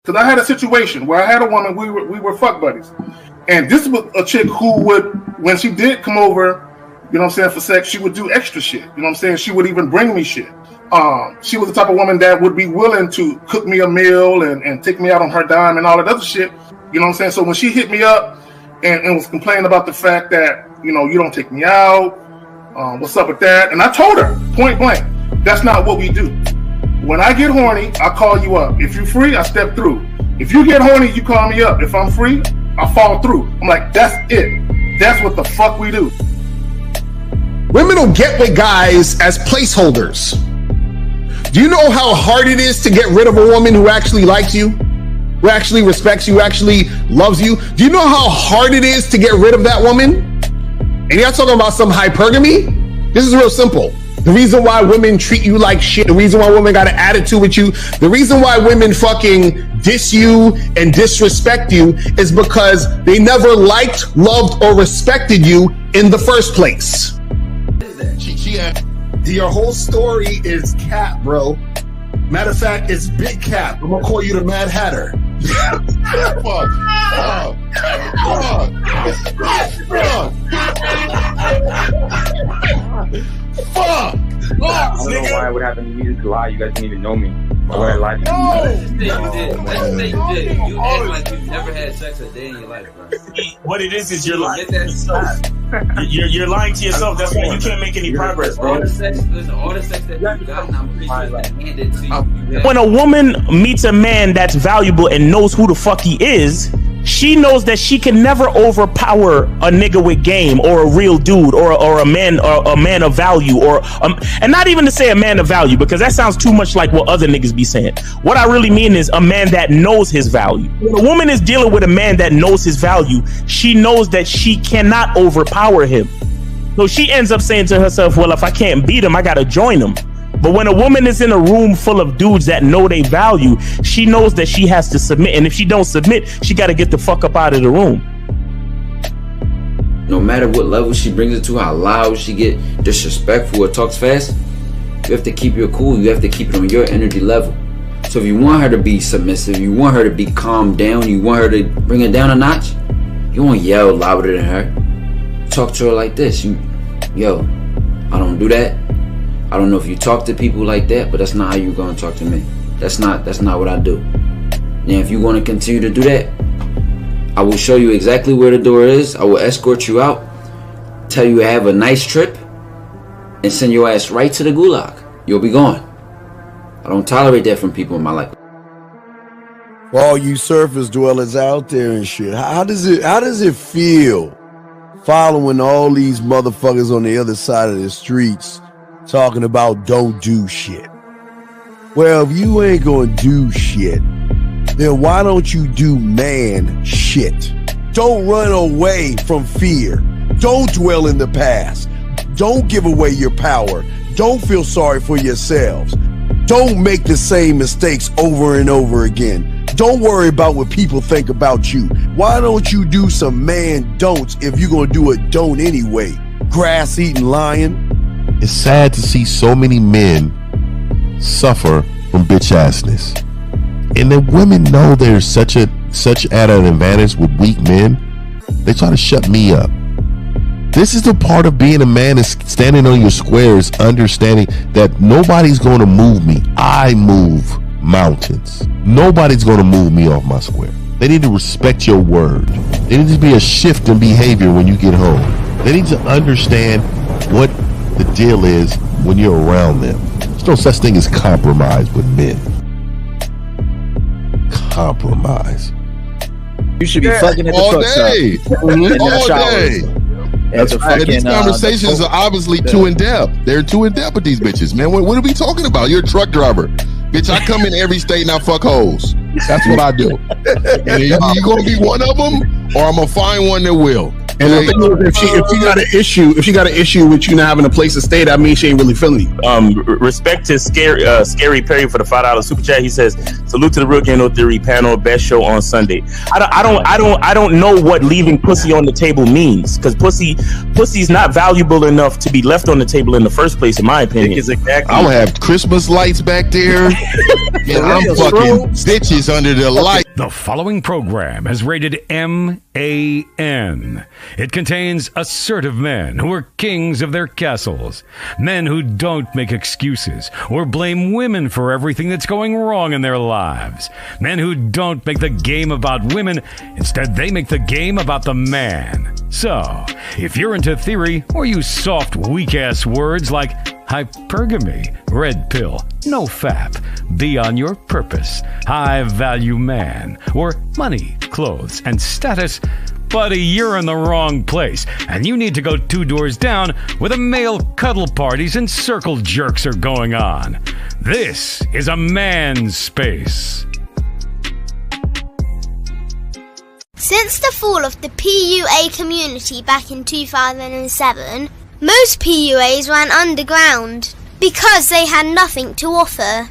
Because I had a situation where I had a woman, we were fuck buddies. And this was a chick who would, when she did come over, you know what I'm saying, for sex, she would do extra shit. You know what I'm saying? She would even bring me shit. She was the type of woman that would be willing to cook me a meal and take me out on her dime and all that other shit. You know what I'm saying? So when she hit me up and was complaining about the fact that, you know, you don't take me out, what's up with that? And I told her, point blank, that's not what we do. When I get horny, I call you up. If you're free, I step through. If you get horny, you call me up. If I'm free, I fall through. I'm like, that's it. That's what the fuck we do. Women will get with guys as placeholders. Do you know how hard it is to get rid of a woman who actually likes you, who actually respects you, who actually loves you? Do you know how hard it is to get rid of that woman? And you're not talking about some hypergamy? This is real simple. The reason why women treat you like shit, the reason why women got an attitude with you, the reason why women fucking diss you and disrespect you is because they never liked, loved, or respected you in the first place. Your whole story is cap, bro. Matter of fact, it's big cap. I'm gonna call you the Mad Hatter. Fuck! I don't know why it would happen to me to lie. You guys didn't even know me. Why would I lie to you? Let's say you did. You act like you've never had sex a day in your life, bro. What it is you're lying to yourself. You're lying to yourself. That's why you can't make any progress, bro. All the sex that you've gotten, I'm pretty sure it's handed to you. When a woman meets a man that's valuable and knows who the fuck he is, she knows that she can never overpower a nigga with game or a real dude or a man of value and not even to say a man of value, because that sounds too much like what other niggas be saying. What I really mean is a man that knows his value. When a woman is dealing with a man that knows his value, she knows that she cannot overpower him. So she ends up saying to herself, well, if I can't beat him, I gotta join him. But when a woman is in a room full of dudes that know they value, she knows that she has to submit. And if she don't submit, she got to get the fuck up out of the room. No matter what level she brings it to, how loud she get, disrespectful or talks fast, you have to keep your cool. You have to keep it on your energy level. So if you want her to be submissive, you want her to be calmed down, you want her to bring it down a notch, you won't yell louder than her. Talk to her like this. Yo, I don't do that. I don't know if you talk to people like that, but that's not how you're gonna talk to me. That's not what I do. Now, if you want to continue to do that, I will show you exactly where the door is. I will escort you out, tell you have a nice trip, and send your ass right to the gulag. You'll be gone. I don't tolerate that from people in my life. For all you surface dwellers out there and shit, how does it feel following all these motherfuckers on the other side of the streets talking about don't do shit? Well, if you ain't gonna do shit, then why don't you do man shit? Don't run away from fear. Don't dwell in the past. Don't give away your power. Don't feel sorry for yourselves. Don't make the same mistakes over and over again. Don't worry about what people think about you. Why don't you do some man don'ts if you're gonna do a don't anyway? Grass-eating lion. It's sad to see so many men suffer from bitch-assness. And the women know there's such at an advantage with weak men. They try to shut me up. This is the part of being a man, is standing on your squares, understanding that nobody's going to move me. I move mountains. Nobody's going to move me off my square. They need to respect your word. There needs to be a shift in behavior when you get home. They need to understand what the deal is when you're around them. There's no such thing as compromise with men. Compromise. You should be fucking at the all truck day. stop. All day. These conversations are obviously too in depth. They're too in depth with these bitches, man. What are we talking about? You're a truck driver, bitch. I come in every state and I fuck hoes. That's what I do. And you gonna be one of them, or I'm gonna find one that will. And the thing is, if she got an issue with you not having a place to stay, that means she ain't really feeling you. Respect to Scary Perry for the $5 super chat. He says, "Salute to the Real Game No Theory panel. Best show on Sunday." I don't know what leaving pussy on the table means, because pussy's not valuable enough to be left on the table in the first place, in my opinion. I'm gonna have Christmas lights back there, and I'm fucking bitches under the light. The following program is rated MAN. It contains assertive men who are kings of their castles, men who don't make excuses or blame women for everything that's going wrong in their lives, men who don't make the game about women, instead they make the game about the man. So, if you're into theory or use soft, weak-ass words like hypergamy, red pill, no fap, be on your purpose, high-value man, or money, clothes, and status, buddy, you're in the wrong place, and you need to go 2 doors down where the male cuddle parties and circle jerks are going on. This is a man's space. Since the fall of the PUA community back in 2007, most PUAs ran underground because they had nothing to offer.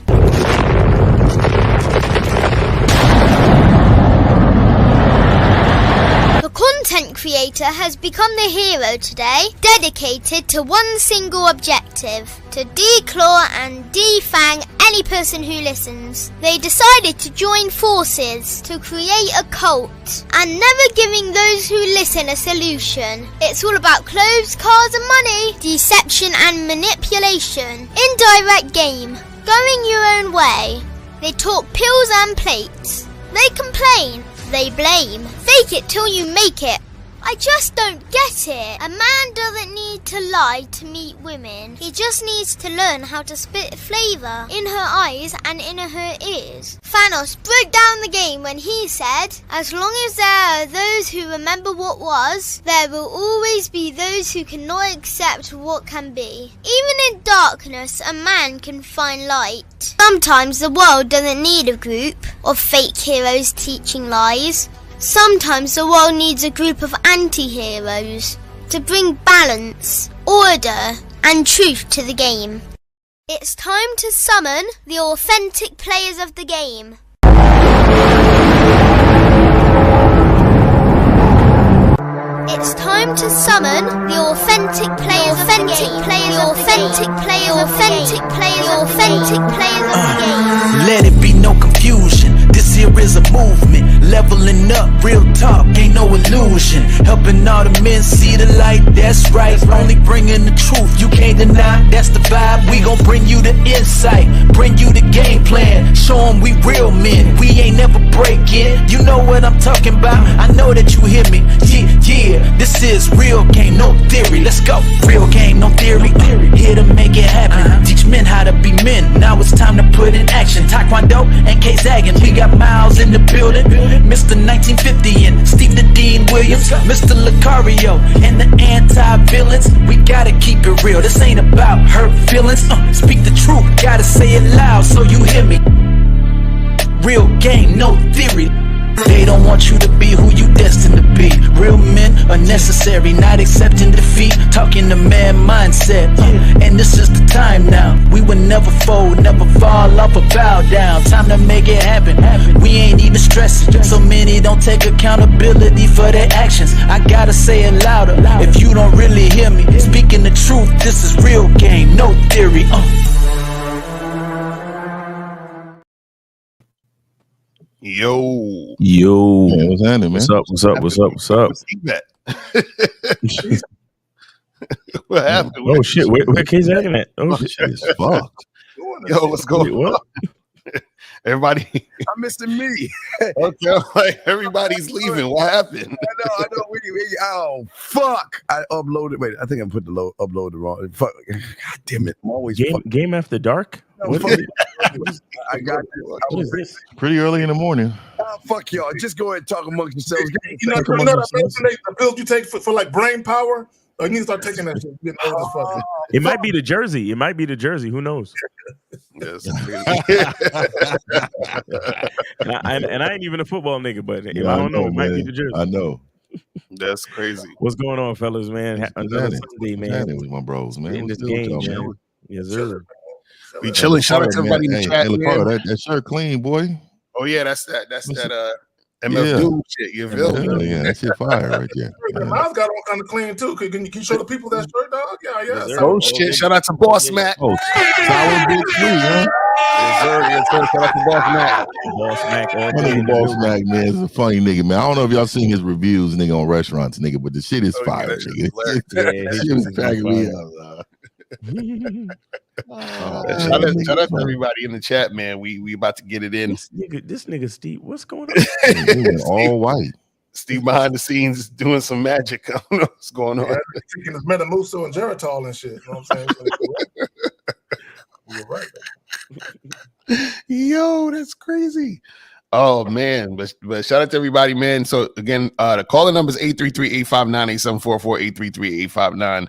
The content creator has become the hero today, dedicated to one single objective: to declaw and defang any person who listens. They decided to join forces to create a cult, and never giving those who listen a solution. It's all about clothes, cars and money, deception and manipulation, indirect game, going your own way. They talk pills and plates. They complain. They blame. Fake it till you make it. I just don't get it. A man doesn't need to lie to meet women. He just needs to learn how to spit flavour in her eyes and in her ears. Thanos broke down the game when he said, "As long as there are those who remember what was, there will always be those who cannot accept what can be." Even in darkness, a man can find light. Sometimes the world doesn't need a group of fake heroes teaching lies. Sometimes the world needs a group of anti-heroes to bring balance, order, and truth to the game. It's time to summon the authentic players of the game. It's time to summon the authentic players of the game. The authentic players of the game. Let it be no confusion. This here is a movement. Leveling up, real talk, ain't no illusion. Helping all the men see the light, that's right. Only bringing the truth, you can't deny. That's the vibe, we gon' bring you the insight. Bring you the game plan, show them we real men. We ain't never breaking, you know what I'm talking about. I know that you hear me, yeah. This is real game, no theory, let's go. Real game, no theory, here to make it happen. Teach men how to be men, now it's time to put in action. Taekwondo and K-Zagging, we got Miles in the building. Mr. 1950 and Steve the Dean Williams, Mr. Lucario and the anti-villains. We gotta keep it real, this ain't about hurt feelings. Speak the truth, gotta say it loud so you hear me. Real game, no theory. They don't want you to be who you destined to be. Real men are necessary, not accepting defeat. Talking the man mindset, and this is the time now. We will never fold, never fall off or bow down. Time to make it happen. We ain't even stressing. So many don't take accountability for their actions. I gotta say it louder if you don't really hear me. Speaking the truth, this is real game, no theory. Yo, man, what's happening, man? What's up? What happened? Oh shit, where K-Zagging at? Oh shit, fuck. Yo, what's going on? Everybody, I'm missing me. Okay, like everybody's leaving. What happened? I know. Oh fuck! I uploaded. Wait, I think I put the upload the wrong. Fuck! God damn it! I'm always game after dark. I got this. Pretty early in the morning. Fuck y'all! Just go ahead and talk amongst yourselves. You know the pills you take for like brain power. You need to start taking that shit. It might be the jersey. Who knows? Yes. and I ain't even a football nigga, but I don't know. It might be the jersey. I know. That's crazy. What's going on, fellas, man? Another Sunday, man. With my bros, man. In this What's good, game, y'all, man. Yes, sir. We chilling. Shout out to everybody in the chat. Hey, Lacardo, that shirt clean, boy. Oh yeah, that's that MF Doom shit. You feel me? Yeah, that shit fire right there. Miles got on kind of clean too. Can you show the people that shirt, dog? Yeah. Oh shit! Shout out to Boss Mac. Oh, sour bitch too, huh? Yes, sir. Shout out to Boss Mac. Boss Mac, Boss Mac, man, is a funny nigga, man. I don't know if y'all seen his reviews, nigga, on restaurants, nigga, but the shit is fire, nigga. Shit is cracking me up. Shout out to everybody in the chat, man. We about to get it in. This nigga Steve, what's going on? He went all white. Steve behind the scenes is doing some magic. I don't know what's going on. Taking his Metamucil and Geritol and shit. You know what I'm saying? You're right. Yo, that's crazy. Oh man, but shout out to everybody, man. So again, the calling number is 833-859-8744,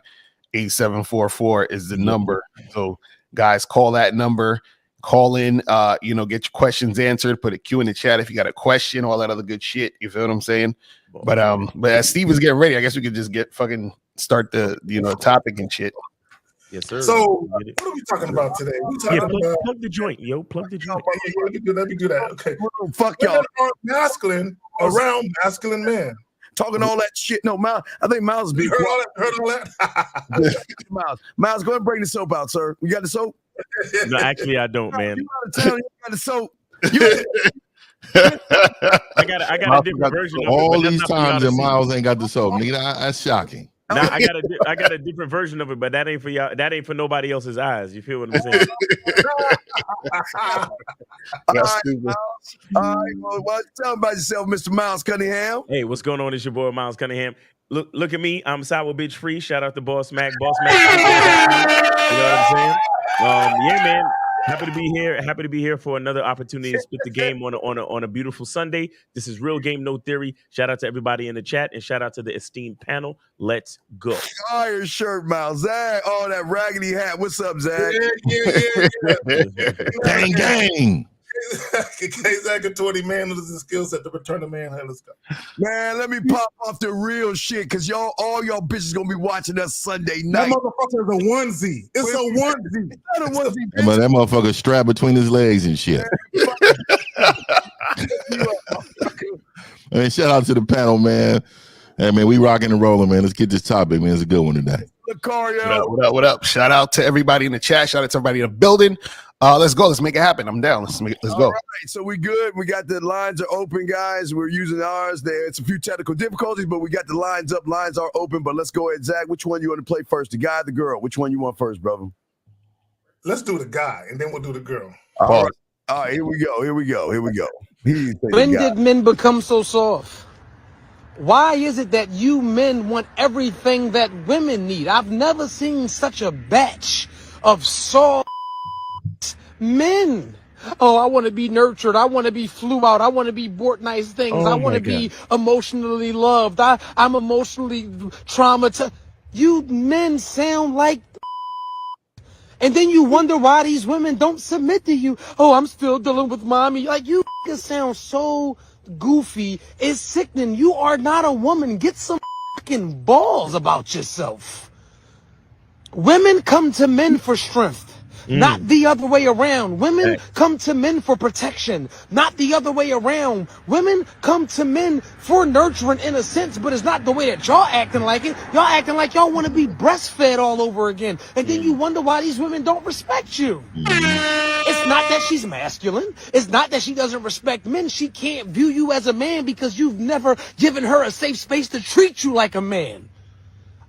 833-859-8744 is the number. So guys, call that number, call in, get your questions answered, put a Q in the chat if you got a question, all that other good shit. You feel what I'm saying? But as Steve is getting ready, I guess we could just start the topic and shit. Yes, sir. So what are we talking about today? We talking about plug the joint, yo. Plug the joint. Let me do that. Okay. Fuck y'all. Masculine around masculine men. Talking all that shit. No, Miles. I think Miles be heard all that. Miles, go ahead and bring the soap out, sir. You got the soap? No, actually, I don't, man. You got the soap. I got a different version of it. All these times that Miles ain't got the soap, nigga. That's shocking. Nah, I got a different version of it, but that ain't for y'all. That ain't for nobody else's eyes. You feel what I'm saying? That's stupid. All right, well, why don't you tell about yourself, Mr. Miles Cunningham? Hey, what's going on? It's your boy Miles Cunningham. Look at me. I'm sour bitch free. Shout out to Boss Mac. Boss Mac. You know what I'm saying? Yeah, man. Happy to be here for another opportunity to spit the game on a beautiful Sunday. This is Real Game No Theory. Shout out to everybody in the chat and shout out to the esteemed panel. Let's go. Iron shirt, Miles. Zach, that raggedy hat. What's up, Zach? Yeah. Gang. Zach and 20 man is the skill set to return to manhood. Let's go. Man, let me pop off the real shit because all y'all bitches gonna be watching us Sunday night. That motherfucker is a onesie. It's a onesie. It's not a onesie. That motherfucker strapped between his legs and shit. Hey, shout out to the panel, man. Hey, man, we rocking and rolling, man. Let's get this topic, man. It's a good one today. What up? Shout out to everybody in the chat. Shout out to everybody in the building. Let's go. Let's make it happen. I'm down. Let's go. All right, so we good. We got the lines are open, guys. We're using ours. It's a few technical difficulties, but we got the lines up. Lines are open, but let's go ahead. Zach, which one you want to play first? The guy or the girl? Which one you want first, brother? Let's do the guy, and then we'll do the girl. All right, here we go. When did men become so soft? Why is it that you men want everything that women need? I've never seen such a batch of soft men. Oh, I want to be nurtured. I want to be flew out. I want to be bought nice things. I want to be emotionally loved. I'm emotionally traumatized. You men sound like and then you wonder why these women don't submit to you. Oh, I'm still dealing with mommy. Like, you sound so goofy. It's sickening. You are not a woman. Get some fucking balls about yourself. Women come to men for strength. Not the other way around. Women come to men for protection, not the other way around. Women come to men for nurturing in a sense, but it's not the way that y'all acting like it. Y'all acting like y'all want to be breastfed all over again. And then you wonder why these women don't respect you. It's not that she's masculine. It's not that she doesn't respect men. She can't view you as a man because you've never given her a safe space to treat you like a man.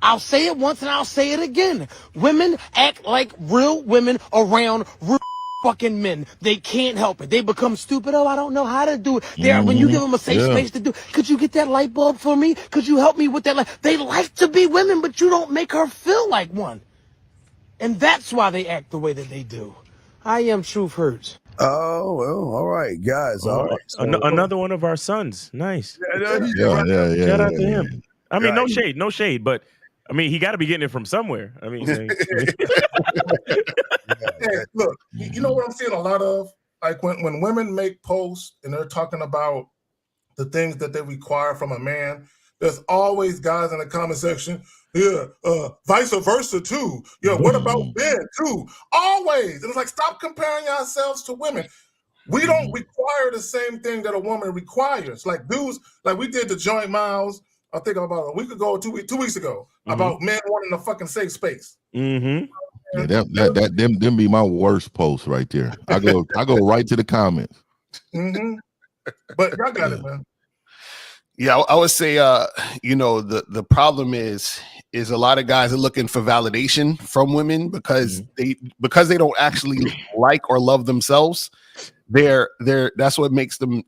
I'll say it once and I'll say it again. Women act like real women around real fucking men. They can't help it. They become stupid. Oh, I don't know how to do it. When you give them a safe space to do, could you get that light bulb for me? Could you help me with that light? They like to be women, but you don't make her feel like one. And that's why they act the way that they do. I am Truth Hurts. Oh, well, all right, guys. All right. So, another one of our sons. Nice. Yeah. Shout out to him. I mean, no shade, but I mean, he got to be getting it from somewhere. I mean, hey, look, you know what I'm seeing a lot of? Like when women make posts and they're talking about the things that they require from a man, there's always guys in the comment section. Yeah, vice versa too. Yeah, what about men too? Always. And it's like, stop comparing ourselves to women. We don't require the same thing that a woman requires. Like dudes, like we did the joint miles, I think about a week ago, 2 weeks ago, about men wanting a fucking safe space. Yeah, them be my worst posts right there. I go right to the comments. But y'all got it, man. Yeah, I would say, the problem is a lot of guys are looking for validation from women because they don't actually like or love themselves. That's what makes them,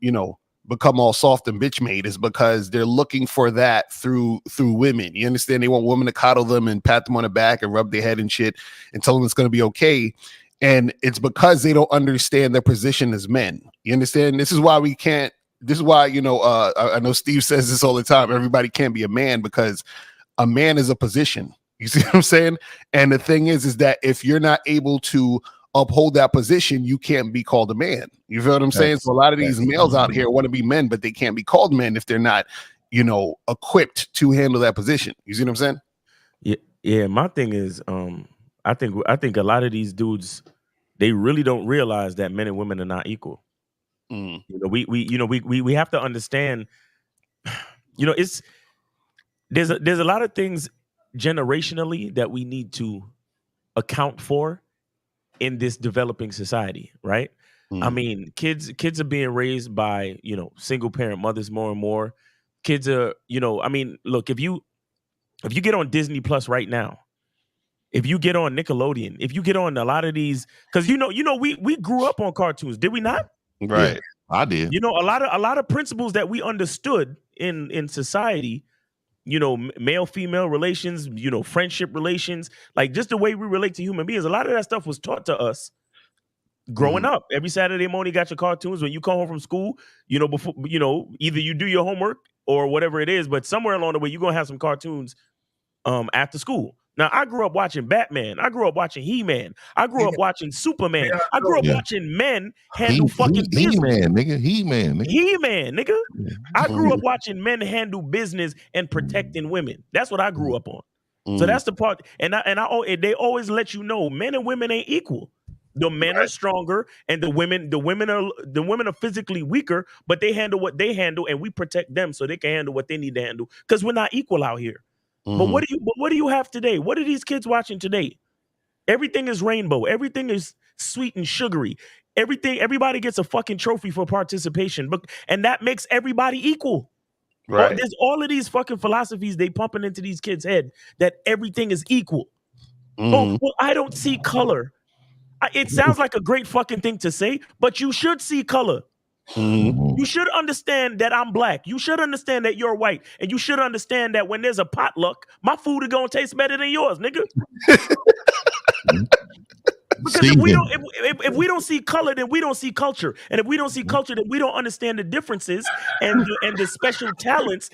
become all soft and bitch made, is because they're looking for that through women. You understand? They want women to coddle them and pat them on the back and rub their head and shit and tell them it's going to be okay. And it's because they don't understand their position as men. You understand? This is why I know Steve says this all the time. Everybody can't be a man because a man is a position. You see what I'm saying? And the thing is that if you're not able to uphold that position, you can't be called a man. You feel what I'm saying? So a lot of these males out here want to be men, but they can't be called men if they're not, equipped to handle that position. You see what I'm saying? Yeah. My thing is, I think a lot of these dudes, they really don't realize that men and women are not equal. We have to understand. There's a lot of things generationally that we need to account for in this developing society, right? I mean, kids are being raised by, single parent mothers more and more. Kids are, look, if you get on Disney Plus right now, if you get on Nickelodeon, if you get on a lot of these, because we grew up on cartoons, did we not? Right. Yeah, I did. A lot of principles that we understood in society, male female relations, friendship relations, like just the way we relate to human beings. A lot of that stuff was taught to us growing up. Every Saturday morning, you got your cartoons. When you come home from school, before either you do your homework or whatever it is, but somewhere along the way, you're gonna have some cartoons after school. Now, I grew up watching Batman. I grew up watching He-Man. I grew up watching Superman. I grew up watching men handle fucking business. He-Man, nigga. He-Man, nigga. I grew up watching men handle business and protecting women. That's what I grew up on. So that's the part. And they always let you know men and women ain't equal. The men are stronger, and the women are physically weaker, but they handle what they handle, and we protect them so they can handle what they need to handle. Because we're not equal out here. But what do you have today? What are these kids watching today? Everything is rainbow. Everything is sweet and sugary. Everybody gets a fucking trophy for participation, and that makes everybody equal. Right. There's all of these fucking philosophies they pumping into these kids' head that everything is equal. Oh, well, I don't see color. It sounds like a great fucking thing to say, but you should see color. You should understand that I'm black. You should understand that you're white. And you should understand that when there's a potluck, my food is going to taste better than yours, nigga. Because if we don't see color, then we don't see culture. And if we don't see culture, then we don't understand the differences and the special talents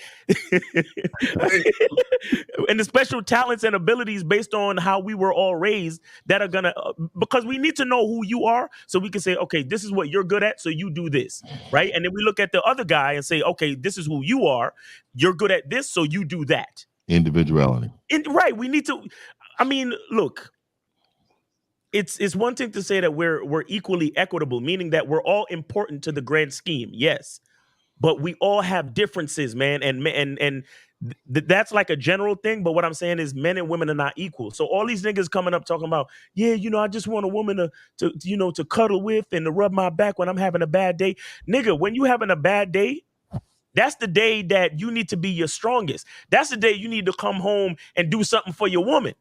and the special talents and abilities based on how we were all raised that are gonna because we need to know who you are so we can say, okay, this is what you're good at, so you do this, right? And then we look at the other guy and say, okay, this is who you are. You're good at this, so you do that. Individuality. Right. We need to. I mean, look. It's one thing to say that we're equally equitable, meaning that we're all important to the grand scheme, yes, but we all have differences, man, and that's like a general thing. But what I'm saying is, men and women are not equal. So all these niggas coming up talking about, yeah, I just want a woman to cuddle with and to rub my back when I'm having a bad day, nigga. When you having a bad day, that's the day that you need to be your strongest. That's the day you need to come home and do something for your woman.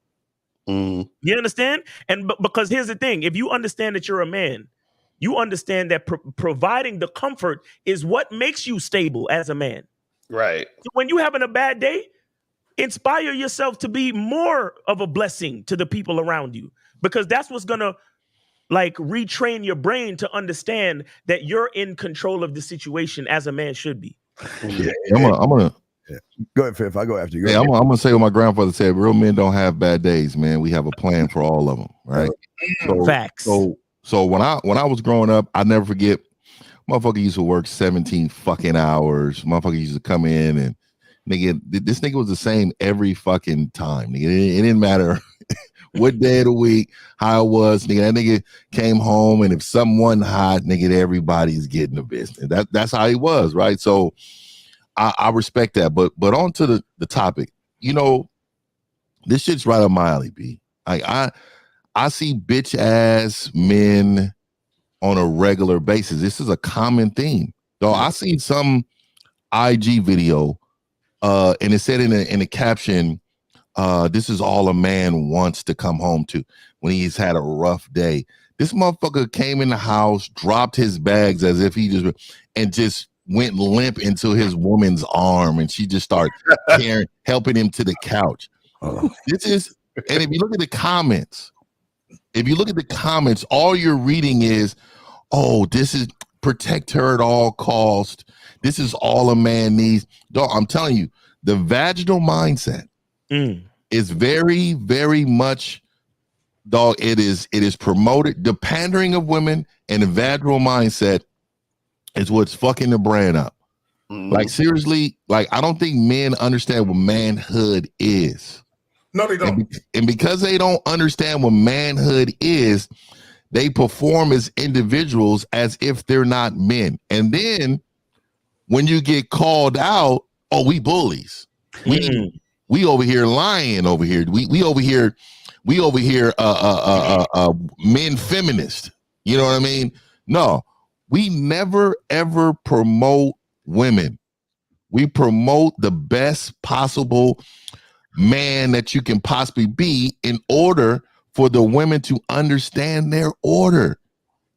You understand? And because here's the thing, if you understand that you're a man, you understand that providing the comfort is what makes you stable as a man. Right. So when you're having a bad day, inspire yourself to be more of a blessing to the people around you, because that's what's going to like retrain your brain to understand that you're in control of the situation as a man should be. Yeah, I'm gonna go ahead, Fifth. I go after you. I'm gonna say what my grandfather said: real men don't have bad days, man. We have a plan for all of them, right? Facts. So when I was growing up, I never forget, motherfucker used to work 17 fucking hours. Motherfucker used to come in and Nigga, this nigga was the same every fucking time. Nigga, it didn't matter what day of the week, how it was. Nigga, that nigga came home, and if someone hot, nigga, everybody's getting the business. That's how he was, right? So I respect that. But on to the topic. You know, this shit's right up my alley, B. I see bitch ass men on a regular basis. This is a common theme. Though I seen some IG video, and it said in the caption, this is all a man wants to come home to when he's had a rough day. This motherfucker came in the house, dropped his bags as if he just went limp into his woman's arm, and she just started helping him to the couch. This is, and if you look at the comments, all you're reading is, oh, this is protect her at all costs. This is all a man needs. Dog, I'm telling you, the vaginal mindset is very, very much, dog. It is promoted. The pandering of women and the vaginal mindset is what's fucking the brand up. Like, seriously, like, I don't think men understand what manhood is. No, they don't. And because they don't understand what manhood is, they perform as individuals as if they're not men. And then when you get called out, oh, we bullies. We over here lying over here. We over here men feminist. You know what I mean? No, we never ever promote women. We promote the best possible man that you can possibly be in order for the women to understand their order.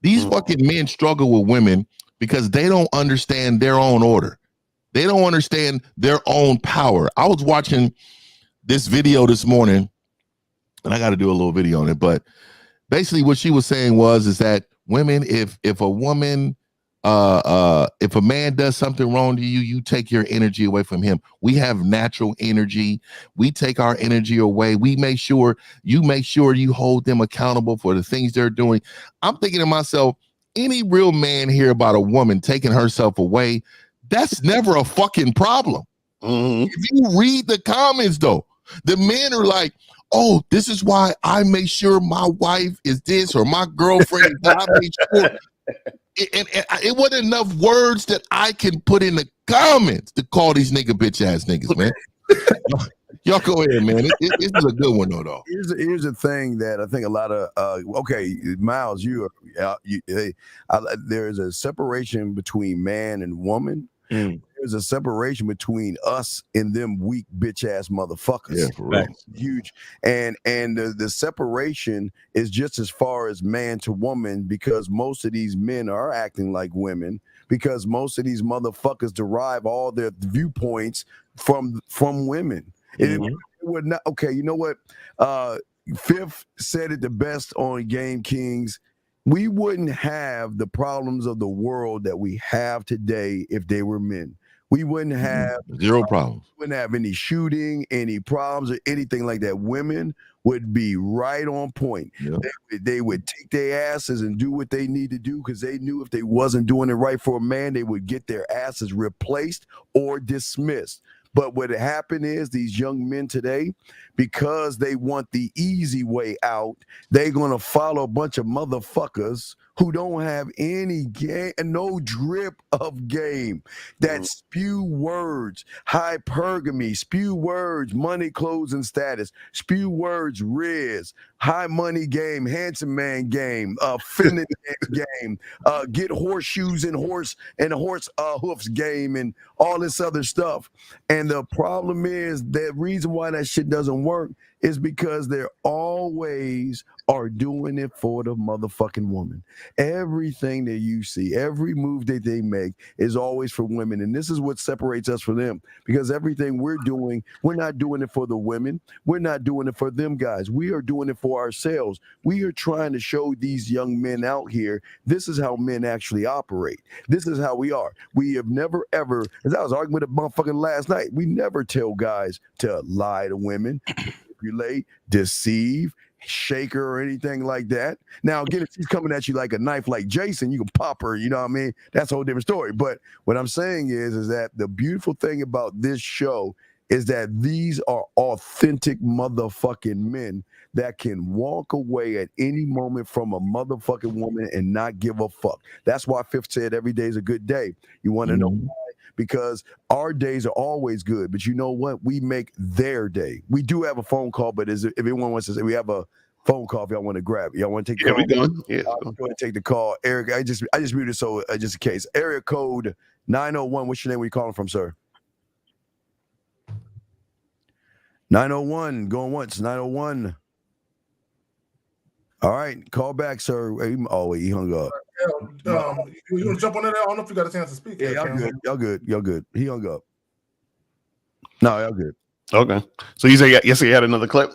These fucking men struggle with women because they don't understand their own order. They don't understand their own power. I was watching this video this morning, and I got to do a little video on it, but basically what she was saying is that women, if a woman, if a man does something wrong to you, you take your energy away from him. We have natural energy. We take our energy away. We make sure you hold them accountable for the things they're doing. I'm thinking to myself, any real man hear about a woman taking herself away, that's never a fucking problem. If you read the comments, though, the men are like, oh, this is why I make sure my wife is this, or my girlfriend, I make sure. And it wasn't enough words that I can put in the comments to call these bitch ass niggas, man. Y'all go ahead, man. This is a good one, though. Here's the thing that I think a lot of okay, Miles, there's a separation between man and woman. There's a separation between us and them weak bitch ass motherfuckers. Yeah, for real. Huge. And the separation is just as far as man to woman, because most of these men are acting like women, because most of these motherfuckers derive all their viewpoints from women. It would not, okay, you know what? Fifth said it the best on Game Kings. We wouldn't have the problems of the world that we have today if they were men. We wouldn't have zero problems. Wouldn't have any shooting, any problems, or anything like that. Women would be right on point. Yeah. They would take their asses and do what they need to do, because they knew if they wasn't doing it right for a man, they would get their asses replaced or dismissed. But what happened is these young men today, because they want the easy way out, they're going to follow a bunch of motherfuckers who don't have any game and no drip of game, that spew words, hypergamy, spew words, money, clothes, and status, spew words, riz, high money game, handsome man game, feminine game, get horseshoes and horse hoofs game, and all this other stuff. And the problem is, the reason why that shit doesn't work is because they're always are doing it for the motherfucking woman. Everything that you see, every move that they make is always for women. And this is what separates us from them, because everything we're doing, we're not doing it for the women. We're not doing it for them guys. We are doing it for ourselves. We are trying to show these young men out here, this is how men actually operate. This is how we are. We have never ever, as I was arguing with a motherfucking last night, we never tell guys to lie to women, manipulate, deceive, shake her or anything like that. Now, again, if she's coming at you like a knife like Jason, you can pop her, you know what I mean? That's a whole different story. But what I'm saying is that the beautiful thing about this show is that these are authentic motherfucking men that can walk away at any moment from a motherfucking woman and not give a fuck. That's why Fifth said every day is a good day. You want to know why? Because our days are always good, but you know what? We make their day. We do have a phone call, but if anyone wants to say, we have a phone call if y'all want to grab it. Y'all want to take the call? We going. Yeah, go ahead and take the call. Eric, I just muted so just in case. Area code 901. What's your name? Where you calling from, sir? 901. Going once. 901. All right, call back, sir. Oh wait, he hung up. You want to jump on that? I don't know if you got a chance to speak. Yeah, y'all good. He hung up. No, y'all good. Okay. So you say yes? He had another clip.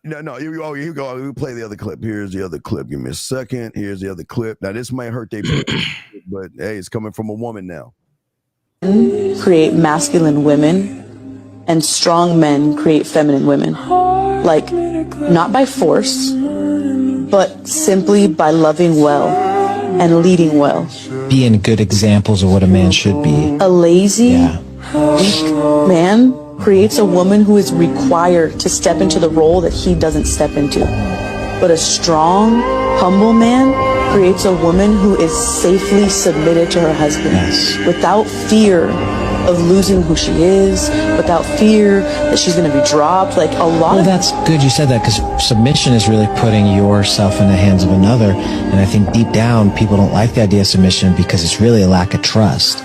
No. Here you go. We'll play the other clip. Here's the other clip. Give me a second. Here's the other clip. Now this might hurt their, but hey, it's coming from a woman now. Create masculine women, and strong men create feminine women. Like, not by force, but simply by loving well and leading well. Being good examples of what a man should be. A lazy, weak man creates a woman who is required to step into the role that he doesn't step into. But a strong, humble man creates a woman who is safely submitted to her husband without fear of losing who she is, without fear that she's going to be dropped. Like a lot. Well, that's good you said that, because submission is really putting yourself in the hands of another. And I think deep down, people don't like the idea of submission because it's really a lack of trust.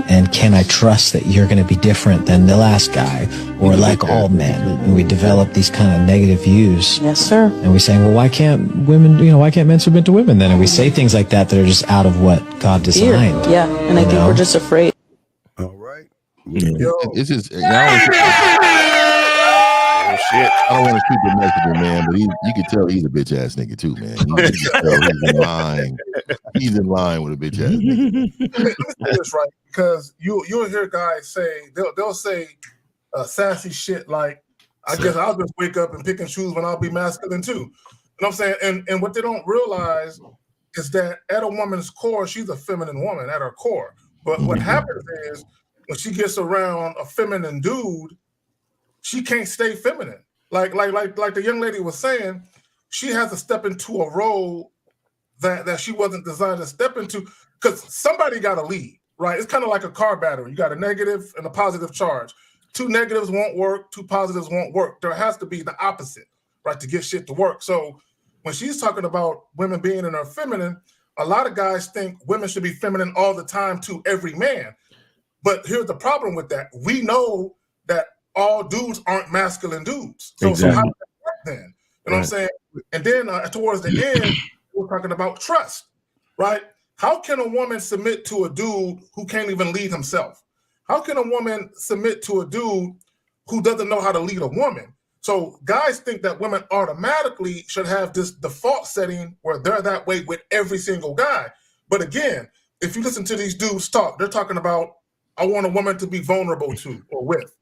And can I trust that you're going to be different than the last guy, or like all men? And we develop these kind of negative views. Yes, sir. And we saying, well, why can't why can't men submit to women then? And we say things like that are just out of what God designed. Yeah, and I think we're just afraid. It's just shit. I don't want to keep it messaging, man, but you can tell he's a bitch ass nigga too, man. You can tell he's in line. He's in line with a bitch ass nigga. Let me say this right, because you'll hear guys say they'll say sassy shit like, I guess I'll just wake up and pick and choose when I'll be masculine too. You know what I'm saying? And what they don't realize is that at a woman's core, she's a feminine woman at her core. But what happens is, when she gets around a feminine dude, she can't stay feminine. Like the young lady was saying, she has to step into a role that she wasn't designed to step into, because somebody got to lead, right? It's kind of like a car battery. You got a negative and a positive charge. 2 negatives won't work, 2 positives won't work. There has to be the opposite, right, to get shit to work. So when she's talking about women being in her feminine, a lot of guys think women should be feminine all the time to every man. But here's the problem with that. We know that all dudes aren't masculine dudes. So how does that work then? You know what I'm saying? And then towards the end, we're talking about trust, right? How can a woman submit to a dude who can't even lead himself? How can a woman submit to a dude who doesn't know how to lead a woman? So guys think that women automatically should have this default setting where they're that way with every single guy. But again, if you listen to these dudes talk, they're talking about, I want a woman to be vulnerable to or with.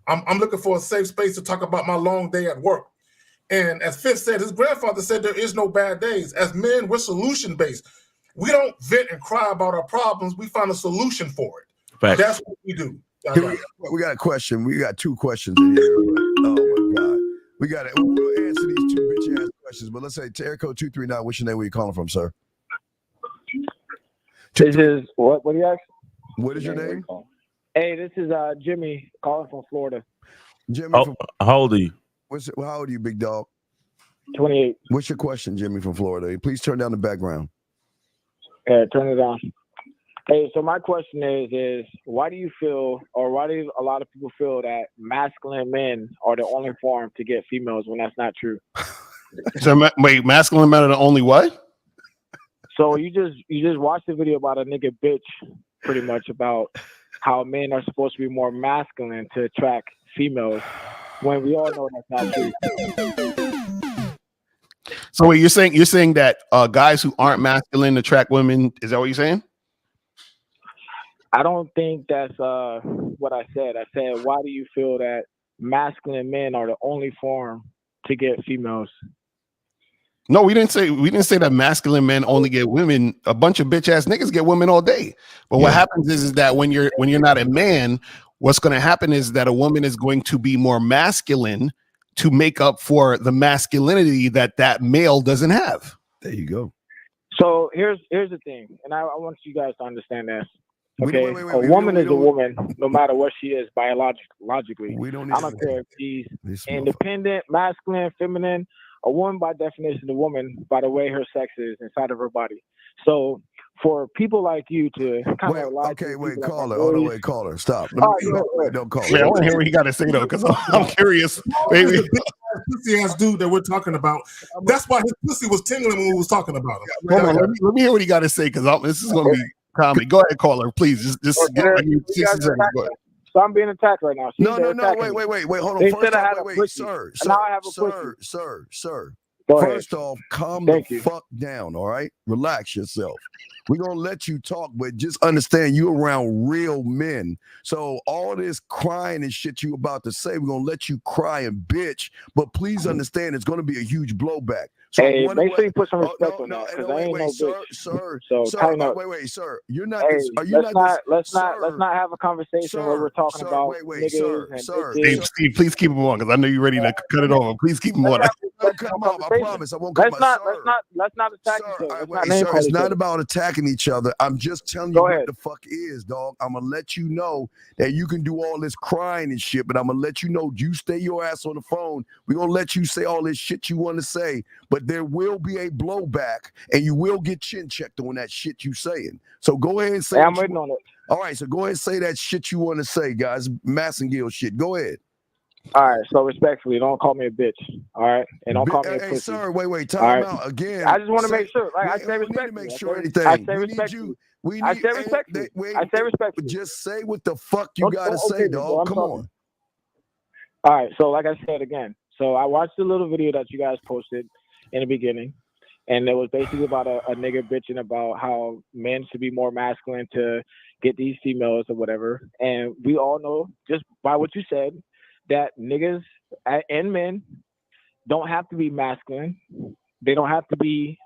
I'm looking for a safe space to talk about my long day at work. And as Fifth said, his grandfather said there is no bad days. As men, we're solution-based. We don't vent and cry about our problems. We find a solution for it. Facts. That's what we do. We got a question. We got 2 questions in here. Oh my God. We got it. We'll answer these 2 bitch ass questions, but let's say Terry Code 239. What's your name? Where you calling from, sir? This is what do you ask? What is your name? Hey, this is Jimmy calling from Florida. Jimmy, how old are you? How old are you, big dog? 28. What's your question, Jimmy from Florida? Please turn down the background. Yeah, turn it on. Hey, so my question is why do you feel, or why do a lot of people feel that masculine men are the only form to get females when that's not true? So wait, masculine men are the only what? So you just watched the video about a nigga bitch, pretty much about how men are supposed to be more masculine to attract females, when we all know that's not true. So wait, you're saying that guys who aren't masculine attract women? Is that what you're saying? I don't think that's what I said. I said, why do you feel that masculine men are the only form to get females? No, we didn't say that masculine men only get women. A bunch of bitch ass niggas get women all day. But what happens is that when you're not a man, what's going to happen is that a woman is going to be more masculine to make up for the masculinity that male doesn't have. There you go. So here's the thing, and I want you guys to understand this. Okay, a woman is a woman, no matter what she is biologically. I don't care if she's independent, masculine, feminine. A woman, by definition, a woman by the way her sex is inside of her body. So for people like you to kind of lie to caller. Hold on, caller. Stop. Don't call. Yeah, I want to hear what you got to say though, because I'm curious. Baby, pussy ass dude that we're talking about. That's why his pussy was tingling when we was talking about him. Hold on, let me hear what he got to say, because this is going to be comedy. Go ahead, caller, please. Just get like 60 seconds. Go ahead. So I'm being attacked right now. No. Wait. Hold on. They First said I off, had a pussy. Now I have a pussy. Sir. Go First ahead. off, calm the fuck down, all right? Relax yourself. We're going to let you talk, but just understand you're around real men. So all this crying and shit you about to say, we're going to let you cry and bitch, but please understand it's going to be a huge blowback. So hey, make sure you put some respect on that, because I ain't no bitch. Sir, Wait, sir. You're not. Hey, are you let's not have a conversation where we're talking about niggas and bitches. Steve, please keep him on, because I know you're ready to cut it over. Please keep him on. I promise. I won't cut Let's not attack each other. Sir, it's not about attacking each other. I'm just telling you what the fuck is, dog. I'm gonna let you know that you can do all this crying and shit, but I'm gonna let you know you stay your ass on the phone. We're gonna let you say all this shit you want to say, but there will be a blowback, and you will get chin checked on that shit you saying. So go ahead and say. I'm waiting on it. All right, so go ahead and say that shit you want to say, guys. Massengill shit. Go ahead. All right, so respectfully, don't call me a bitch. All right, and don't call me a pussy. Hey, sir, wait, time out again. I just want to make sure. Like I say, respect. Make sure anything. I say respect. I say respect. I say respect. Just say what the fuck you gotta say, dog. Come on. All right, so like I said again, so I watched the little video that you guys posted in the beginning, and it was basically about a nigga bitching about how men should be more masculine to get these females or whatever. And we all know, just by what you said, that niggas and men don't have to be masculine. They don't have to be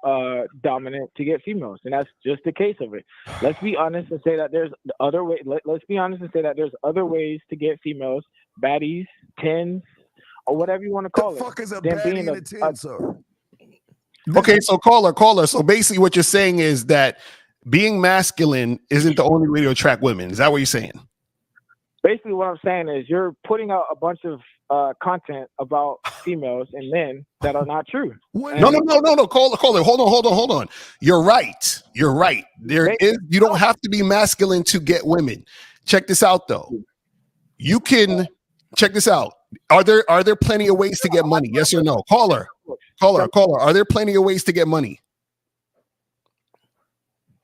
dominant to get females, and that's just the case of it. Let's be honest and say that there's other way. Let's be honest and say that there's other ways to get females, baddies, tens, or whatever you want to call it. The fuck is a baddie and a 10, sir? Okay, so caller. So basically, what you're saying is that being masculine isn't the only way to attract women. Is that what you're saying? Basically, what I'm saying is you're putting out a bunch of content about females and men that are not true. No. Caller. Hold on. You're right. There is. You don't have to be masculine to get women. Check this out, though. You can check this out. Are there plenty of ways to get money? Yes or no? Caller. Are there plenty of ways to get money?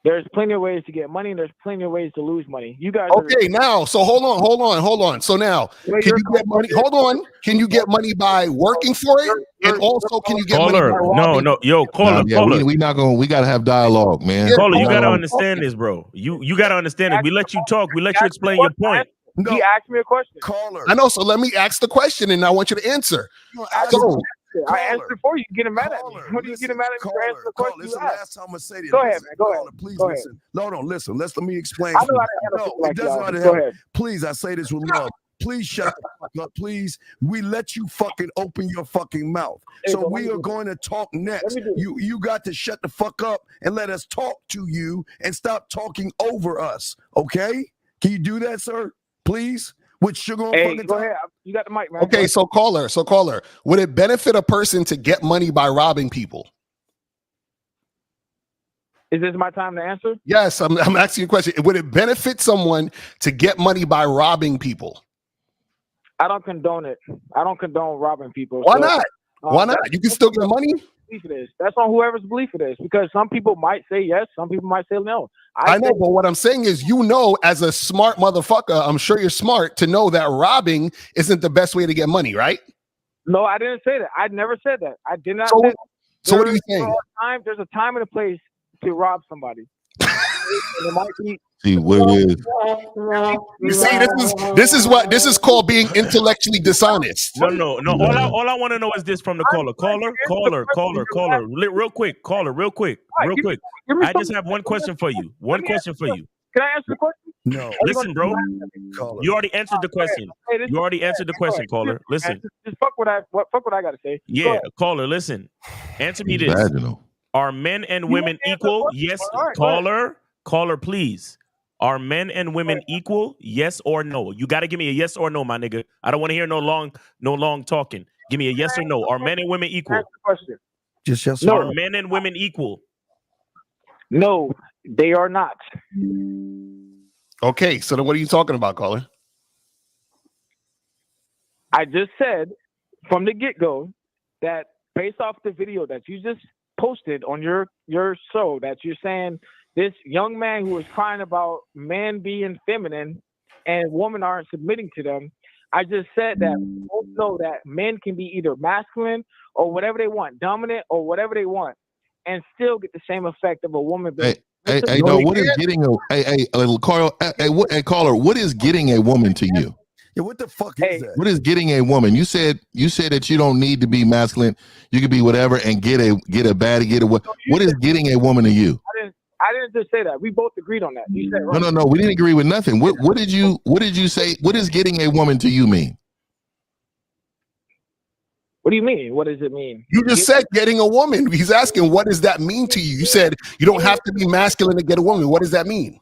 There's plenty of ways to get money, and there's plenty of ways to lose money. You guys. Okay, now, so hold on. So now, can you get money? Hold on. Can you get money by working for it? And also, can you get money by robbing? Caller. We not going. We gotta have dialogue, man. Caller, you gotta understand this, bro. You gotta understand it. We let you talk. We let you explain your point. No. He asked me a question. Caller. I know. So let me ask the question, and I want you to answer. I answered for you. You're getting mad at me. What are you getting mad at me for answering the question? This is the last time I'm gonna say this. Go ahead, man. Go ahead. Please go listen. Ahead. No, listen. Let me explain. I know how to handle Go ahead. Please, I say this with love. Please shut the fuck up. Please, we let you fucking open your fucking mouth. So we are going to talk next. You got to shut the fuck up and let us talk to you and stop talking over us. Okay? Can you do that, sir? Please. With sugar on fucking go ahead. You got the mic, man. Okay, so caller, would it benefit a person to get money by robbing people? Is this my time to answer? Yes, I'm asking you a question. Would it benefit someone to get money by robbing people? I don't condone it. I don't condone robbing people. Why not? Why not? You can still get money. That's on whoever's belief it is, because some people might say yes, some people might say no. I know, but what I'm saying is, as a smart motherfucker, I'm sure you're smart to know that robbing isn't the best way to get money, right? No, I didn't say that. I never said that. I did not say that. So what are you saying? There's a time and a place to rob somebody. And it might be. See what it is. You see, this is called being intellectually dishonest. No. All I want to know is this from the caller. Real quick. I just have one question for you. Can I answer the question? No. Listen, bro. You already answered the question. Caller. Listen. Just fuck what I got to say. Yeah, caller, listen. Answer me this. Vaginal. Are men and women equal? Yes. Caller, please. Are men and women equal? Yes or no? You got to give me a yes or no, my nigga. I don't want to hear no long talking. Give me a yes or no. Are men and women equal? Question. Just yes. Are men and women equal? No, they are not. Okay, so then what are you talking about, caller? I just said from the get-go that based off the video that you just posted on your show, that you're saying this young man who is crying about men being feminine and women aren't submitting to them. I just said that we both know that men can be either masculine or whatever they want, dominant or whatever they want, and still get the same effect of a woman being. Hey, no, what is getting caller, what is getting a woman to you? Yeah, what the fuck is that? What is getting a woman? You said that you don't need to be masculine. You can be whatever and get a baddie, what is getting a woman to you? I didn't just say that. We both agreed on that. You said right. No. We didn't agree with nothing. What did you say? What does getting a woman to you mean? What do you mean? What does it mean? You just said getting a woman. He's asking, what does that mean to you? You said you don't have to be masculine to get a woman. What does that mean?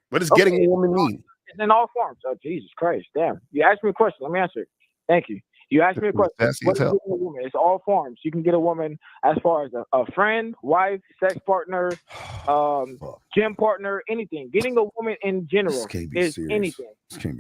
What does getting a woman mean? It's in all forms. Oh, Jesus Christ. Damn. You asked me a question. Let me answer it. Thank you. You asked me a question. What is getting a woman? It's all forms. You can get a woman as far as a friend, wife, sex partner, gym partner, anything. Getting a woman in general is anything.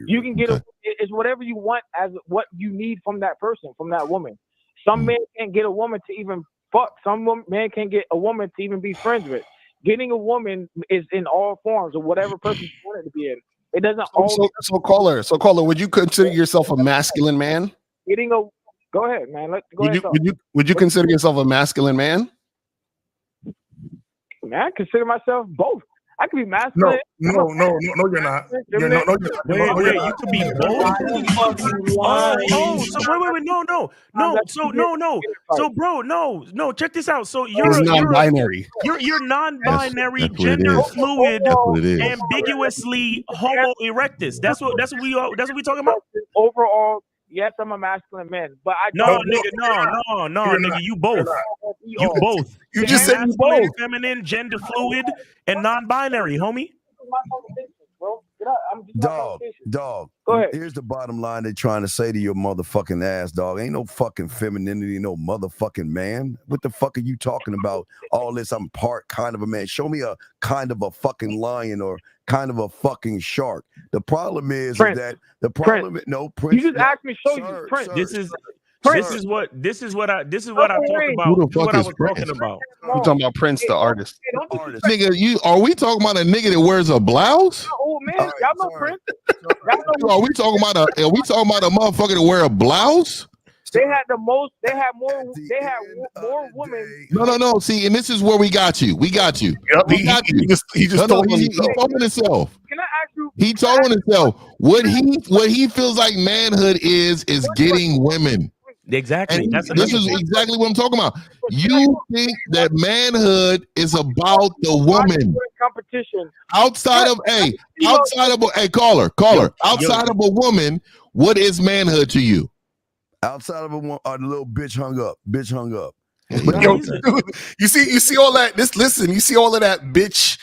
You can get it's whatever you want as what you need from that person, from that woman. Some men can't get a woman to even fuck. Some men can't get a woman to even be friends with. Getting a woman is in all forms of whatever person you want it to be in. It doesn't always. So caller, would you consider yourself a masculine man? Go ahead, man. Would you consider yourself a masculine man? Man, I consider myself both. I could be masculine. No, you're not. You're not. Wait, you could be both. So, bro, no. Check this out. So you're non-binary. You're non-binary, gender fluid, ambiguously Homo erectus. That's what we talking about. Overall. Yes, I'm a masculine man, but I no, nigga, you both. You both. You just said both. Feminine, gender fluid, and non-binary, homie. Dog. Go ahead. Here's the bottom line they're trying to say to your motherfucking ass, dog. Ain't no fucking femininity, no motherfucking man. What the fuck are you talking about? All this, I'm part kind of a man. Show me a kind of a fucking lion or kind of a fucking shark. The problem is Prince. that the problem Prince. No, Prince. You just asked me show you Prince. This is what I'm talking about. Who the fuck is Prince? We're talking about Prince, the artist. Nigga, are we talking about a nigga that wears a blouse? Oh man, y'all know Prince. Are we talking about a motherfucker that wear a blouse? They had more women. No. See, and this is where we got you. Yep, he just told me. He told himself. Can I ask you? He told himself what he feels like manhood is getting women. Exactly. This is exactly what I'm talking about. You think that manhood is about the woman. Competition. Outside of a woman, what is manhood to you? Outside of a woman, the little bitch hung up. But yo, dude, you see all that. You see all of that bitch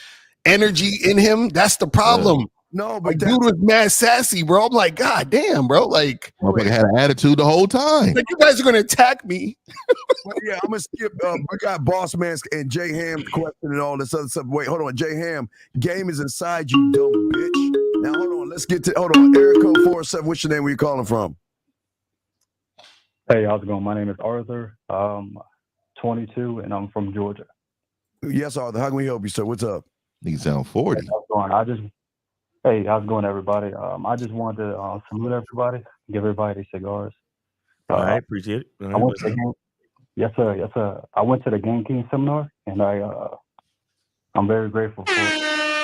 energy in him. That's the problem. No, but dude was mad sassy, bro. I'm like, God damn, bro. Like, motherfucker had an attitude the whole time. Like, you guys are gonna attack me. Yeah, I'm gonna skip. We got Boss Man and Jay Ham's question and all this other stuff. Wait, hold on, Jay Ham. Game is inside you, dumb bitch. Now hold on. Let's get to. Hold on, Eric Code 47. What's your name? Where you calling from? Hey, how's it going? My name is Arthur. 22, and I'm from Georgia. Yes, Arthur. How can we help you, sir? What's up? You sound 40. Hey, how's it going, everybody? I just wanted to salute everybody, give everybody cigars. I appreciate it. Yes, sir. I went to the Game King seminar, and I'm very grateful for it.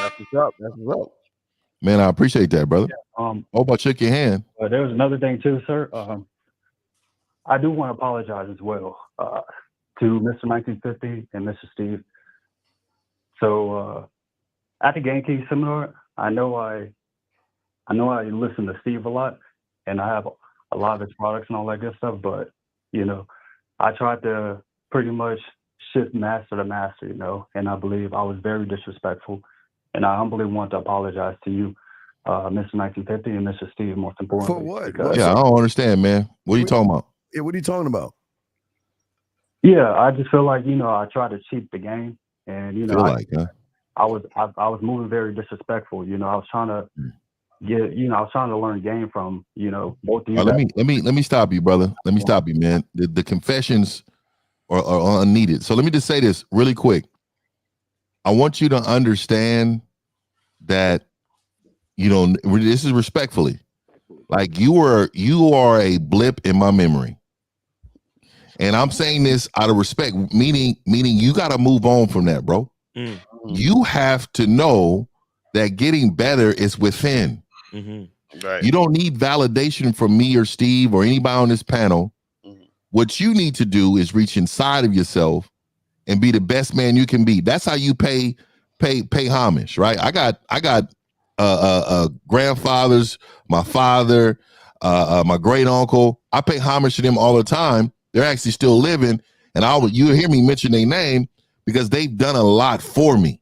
That's what's up. That's what's up. Man, I appreciate that, brother. Yeah, Hope I shook your hand. there was another thing too, sir. I do want to apologize as well to Mr. 1950 and Mr. Steve. So at the Game King seminar, I know I listen to Steve a lot, and I have a lot of his products and all that good stuff. But you know, I tried to pretty much shift master to master, you know, and I believe I was very disrespectful, and I humbly want to apologize to you, Mr. 1950 and Mr. Steve, most importantly. For what? Yeah, I don't understand, man. What are you talking about? Yeah, what are you talking about? Yeah, I just feel like, you know, I tried to cheat the game, and you know, I was moving very disrespectful. You know, I was trying to I was trying to learn game from, you know, both of you. Let me stop you, brother. Let me stop you, man. The confessions are unneeded. So let me just say this really quick. I want you to understand that, you know, this is respectfully. Like you are a blip in my memory. And I'm saying this out of respect, meaning you got to move on from that, bro. You have to know that getting better is within. Right. You don't need validation from me or Steve or anybody on this panel. What you need to do is reach inside of yourself and be the best man you can be. That's how you pay homage, right? I got grandfathers, my father, my great uncle. I pay homage to them all the time. They're actually still living, and you hear me mention their name because they've done a lot for me.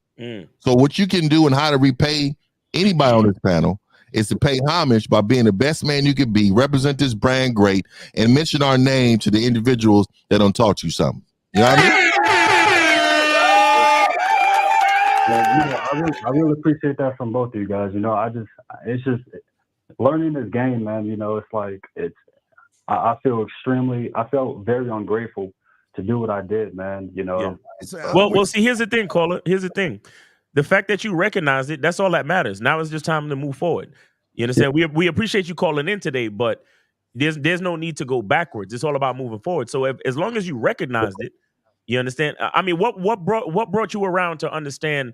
So what you can do and how to repay anybody on this panel is to pay homage by being the best man you can be, represent this brand great, and mention our name to the individuals that don't taught you something. You know what I mean? I really appreciate that from both of you guys. You know, it's just learning this game, man. You know, it's like I felt very ungrateful to do what I did, man. You know. Yeah. Well, see, here's the thing, caller. Here's the thing. The fact that you recognize it, that's all that matters. Now it's just time to move forward. You understand? We appreciate you calling in today, but there's no need to go backwards. It's all about moving forward. So as long as you recognized it, you understand? I mean, what brought you around to understand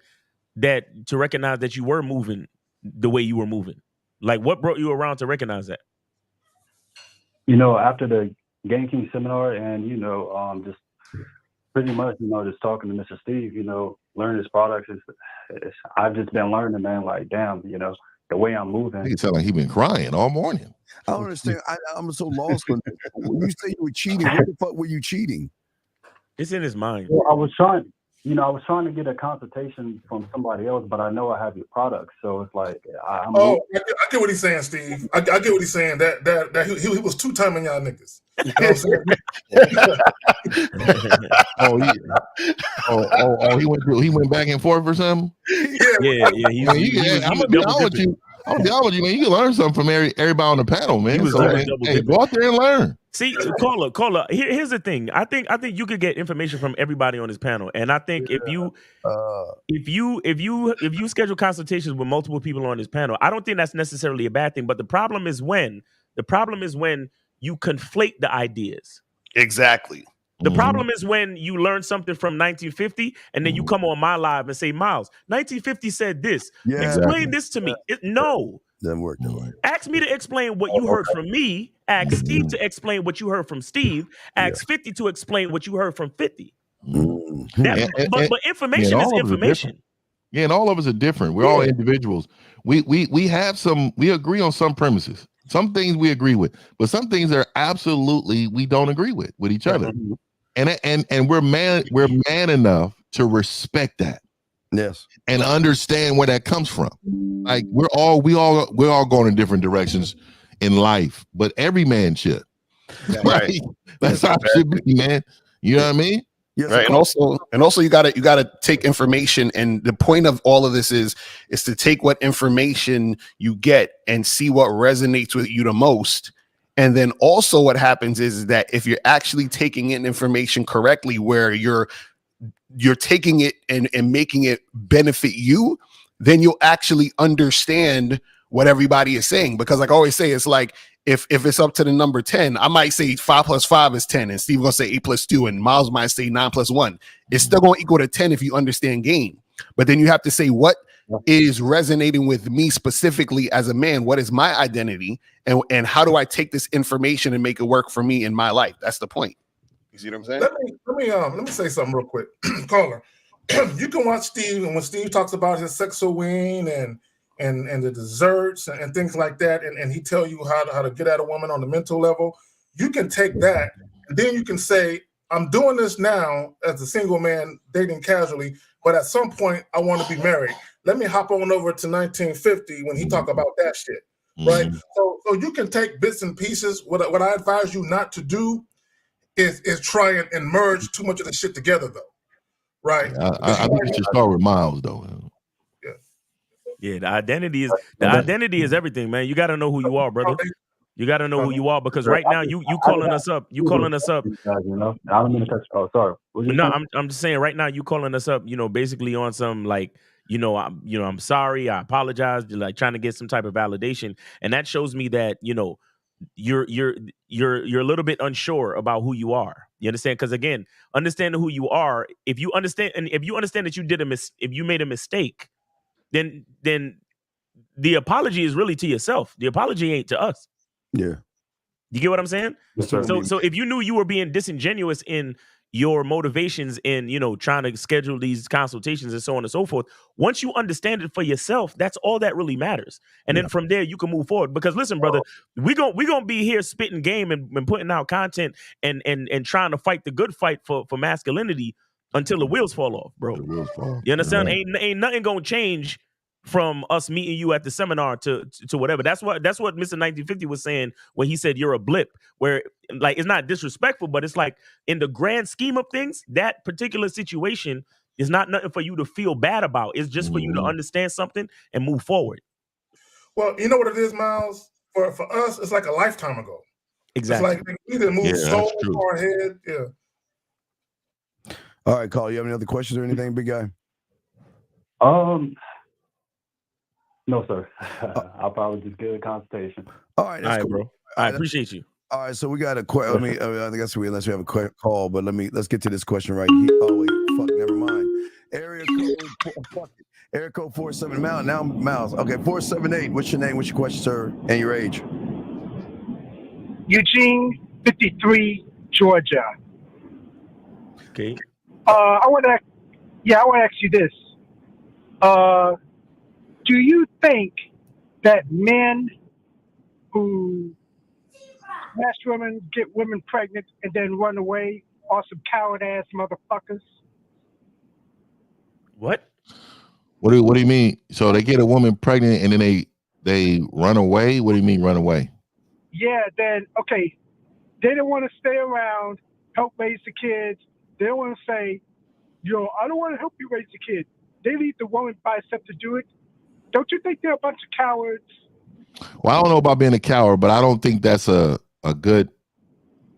that, to recognize that you were moving the way you were moving? Like, what brought you around to recognize that? You know, after the Game King seminar, and you know, just pretty much, you know, just talking to Mr. Steve, you know, learning his products I've just been learning, man. Like, damn, you know, the way I'm moving. He sound like he been crying all morning. I don't understand. I'm so lost on this. When you say you were cheating, what the fuck were you cheating? It's in his mind. Well, I was trying to get a consultation from somebody else, but I know I have your products, so it's like I get what he's saying, Steve. I get what he's saying. That he was two-timing y'all niggas. You know what I'm saying? He went back and forth or something. Yeah. I'm gonna be honest with you. Man. You can learn something from everybody on the panel, man. Go out there and learn. See, caller. Here's the thing. I think you could get information from everybody on this panel, and I think if you schedule consultations with multiple people on this panel, I don't think that's necessarily a bad thing. But the problem is when you conflate the ideas. Exactly. The problem is when you learn something from 1950 and then you come on my live and say, Miles, 1950 said this. Yeah, explain this to me. No. Doesn't work that way. Ask me to explain what you heard from me. Ask Steve to explain what you heard from Steve. Ask 50 to explain what you heard from 50. But information is information. Yeah, and all of us are different. We're all individuals. We agree on some premises. Some things we agree with, but some things are absolutely we don't agree with each other. And we're man enough to respect that. Yes. And understand where that comes from. Like we're all going in different directions in life, but every man should. Right. That's how it should be, man. You know what I mean? Yes, right. And also you gotta take information, and the point of all of this is to take what information you get and see what resonates with you the most. And then also what happens is that if you're actually taking in information correctly, where you're taking it and making it benefit you, then you'll actually understand what everybody is saying. Because like I always say, it's like if it's up to the number 10, I might say 5 plus 5 is 10, and Steve gonna say 8 plus 2, and Miles might say 9 plus 1. It's still gonna equal to 10 if you understand game. But then you have to say what is resonating with me specifically as a man. What is my identity, and how do I take this information and make it work for me in my life? That's the point. You see what I'm saying? Let me say something real quick, caller. You can watch Steve, and when Steve talks about his sexual wing and the desserts and things like that, and he tell you how to get at a woman on the mental level, you can take that, and then you can say, I'm doing this now as a single man dating casually, but at some point I want to be married. Let me hop on over to 1950 when he talk about that shit, right? So you can take bits and pieces. What I advise you not to do is try and merge too much of the shit together, though, right? I think you should start with Miles, though. Yeah, the identity is everything, man. You got to know who you are, brother. You got to know who you are, because right now you calling us up. You calling us up. I don't mean to cut you. Oh, sorry. No, I'm just saying right now you calling us up. Basically on some like, I'm sorry, I apologize, like trying to get some type of validation, and that shows me that you're a little bit unsure about who you are. You understand? Because again, understanding who you are, if you understand that if you made a mistake, then the apology is really to yourself. The apology ain't to us. Yeah. You get what I'm saying? Yes, So if you knew you were being disingenuous in your motivations in, trying to schedule these consultations and so on and so forth, once you understand it for yourself, that's all that really matters. And then from there you can move forward. Because listen, brother, we gonna be here spitting game and putting out content and trying to fight the good fight for masculinity until the wheels fall off, bro. You understand? Right. Ain't nothing gonna change from us meeting you at the seminar to whatever. That's what Mr. 1950 was saying when he said you're a blip, where like it's not disrespectful, but it's like in the grand scheme of things, that particular situation is not nothing for you to feel bad about. It's just for you to understand something and move forward. Well, you know what it is, Miles? For us, it's like a lifetime ago. Exactly. It's like we didn't move so far ahead. Yeah. All right, Carl, you have any other questions or anything, big guy? No, sir. I'll probably just get a consultation. All right, that's cool, bro. I appreciate you. All right, so we got a question. I guess unless we have a call, but let's get to this question right here. Oh wait, fuck, never mind. Area code 47 Miles. Okay, 478. What's your name? What's your question, sir? And your age? Eugene, 53, Georgia. Okay. I want to ask you this. Do you think that men who smash women, get women pregnant, and then run away are some coward-ass motherfuckers? What? What do you mean? So they get a woman pregnant and then they run away? What do you mean run away? Yeah, then, okay, they don't want to stay around, help raise the kids. They don't want to say, I don't want to help you raise the kids. They leave the woman by herself to do it. Don't you think they're a bunch of cowards? Well, I don't know about being a coward, but I don't think that's a good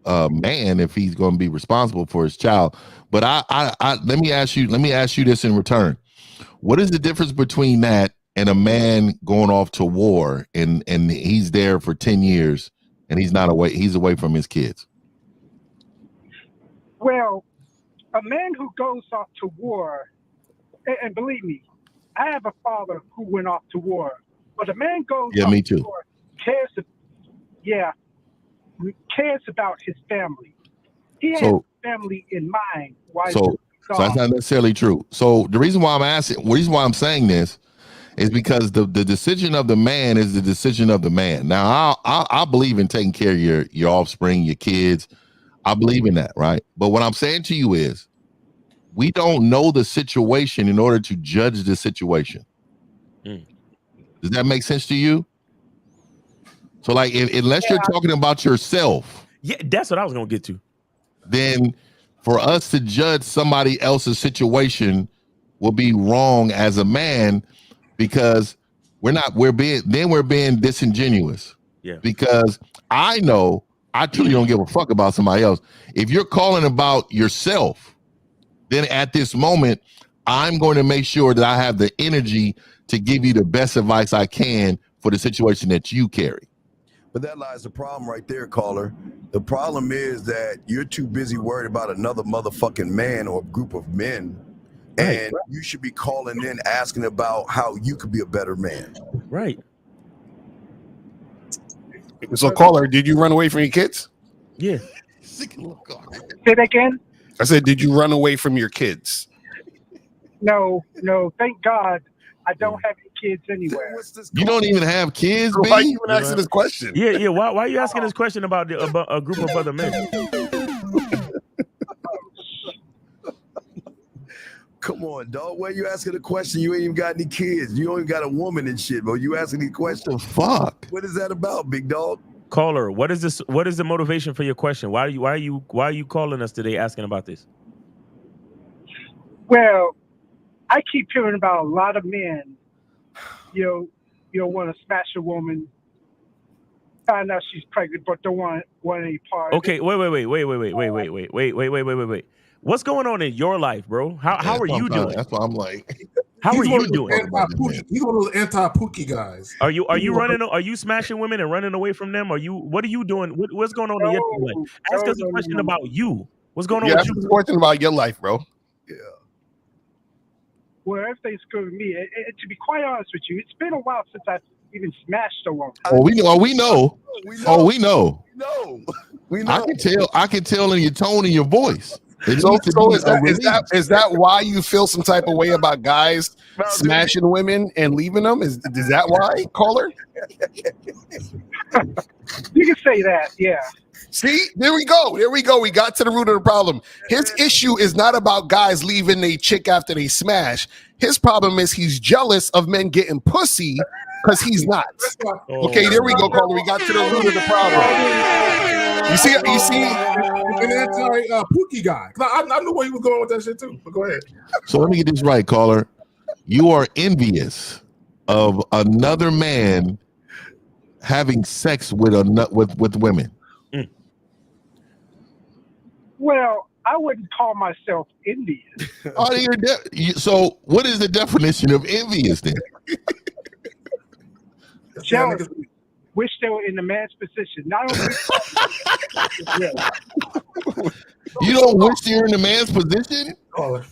man if he's going to be responsible for his child. But let me ask you this in return. What is the difference between that and a man going off to war and he's there for 10 years and he's away from his kids? Well, a man who goes off to war, and believe me, I have a father who went off to war, but a man goes off me too. to war, cares about his family. He has family in mind. So that's not necessarily true. So the reason why I'm saying this is because the decision of the man is the decision of the man. Now, I believe in taking care of your offspring, your kids. I believe in that, right? But what I'm saying to you is, we don't know the situation in order to judge the situation. Does that make sense to you? So, like, unless you're talking about yourself, that's what I was gonna get to. Then, for us to judge somebody else's situation will be wrong as a man, because we're being disingenuous. Yeah. Because I know I truly don't give a fuck about somebody else. If you're calling about yourself, then at this moment, I'm going to make sure that I have the energy to give you the best advice I can for the situation that you carry. But that lies the problem right there, caller. The problem is that you're too busy worried about another motherfucking man or group of men And you should be calling in asking about how you could be a better man. Right. So, caller, did you run away from your kids? Yeah. Say that again? I said, did you run away from your kids? No. Thank God I don't have any kids anywhere. You don't even have kids, B? Why are you even asking this question? Yeah. Why are you asking this question about a group of other men? Come on, dog. Why you asking a question? You ain't even got any kids. You don't even got a woman and shit, bro. You asking these questions? Fuck. What is that about, big dog? Caller, what is this? What is the motivation for your question? Why are you calling us today asking about this? Well, I keep hearing about a lot of men, you want to smash a woman, find out she's pregnant, but don't want any part. Okay, wait. What's going on in your life, bro? How are you doing? That's why I'm like, how are you doing? He's one of those anti-Pookie guys. Are you running? Are you smashing women and running away from them? What are you doing? What's going on in your life? Ask us a question about you. What's going on with Ask you? us a question about your life, bro. Well, everything's good with me. And to be quite honest with you, it's been a while since I've even smashed a woman. oh, we know. We know. We know. I can tell in your tone and your voice. It So needs to be is a release. that why you feel some type of way about guys smashing women and leaving them? Is that why, caller? You can say that, yeah. See, there we go. We got to the root of the problem. His issue is not about guys leaving a chick after they smash. His problem is he's jealous of men getting pussy because he's not. Okay, there we go, caller. We got to the root of the problem. You see, an anti-Pookie guy. I knew where he was going with that shit too. But go ahead. So let me get this right, caller. You are envious of another man having sex with women. Well, I wouldn't call myself envious. So what is the definition of envious then? Jealous. Wish they were in the man's position. Not only You don't wish you're in the man's position? Caller.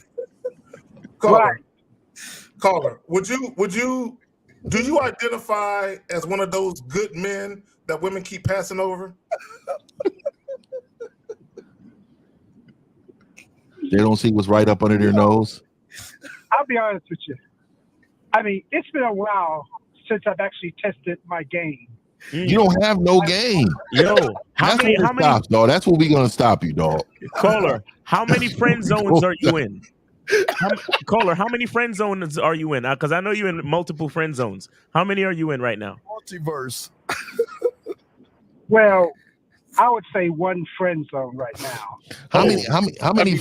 Do you identify as one of those good men that women keep passing over? They don't see what's right up under their nose. I'll be honest with you. I mean, it's been a while since I've actually tested my game. You don't have no game. Yo, That's where it stops, dog. That's where we're gonna stop you, dog. Caller, how many friend zones are you in? Caller, how many friend zones are you in? Because I know you're in multiple friend zones. How many are you in right now? Multiverse. Well, I would say one friend zone right now. How many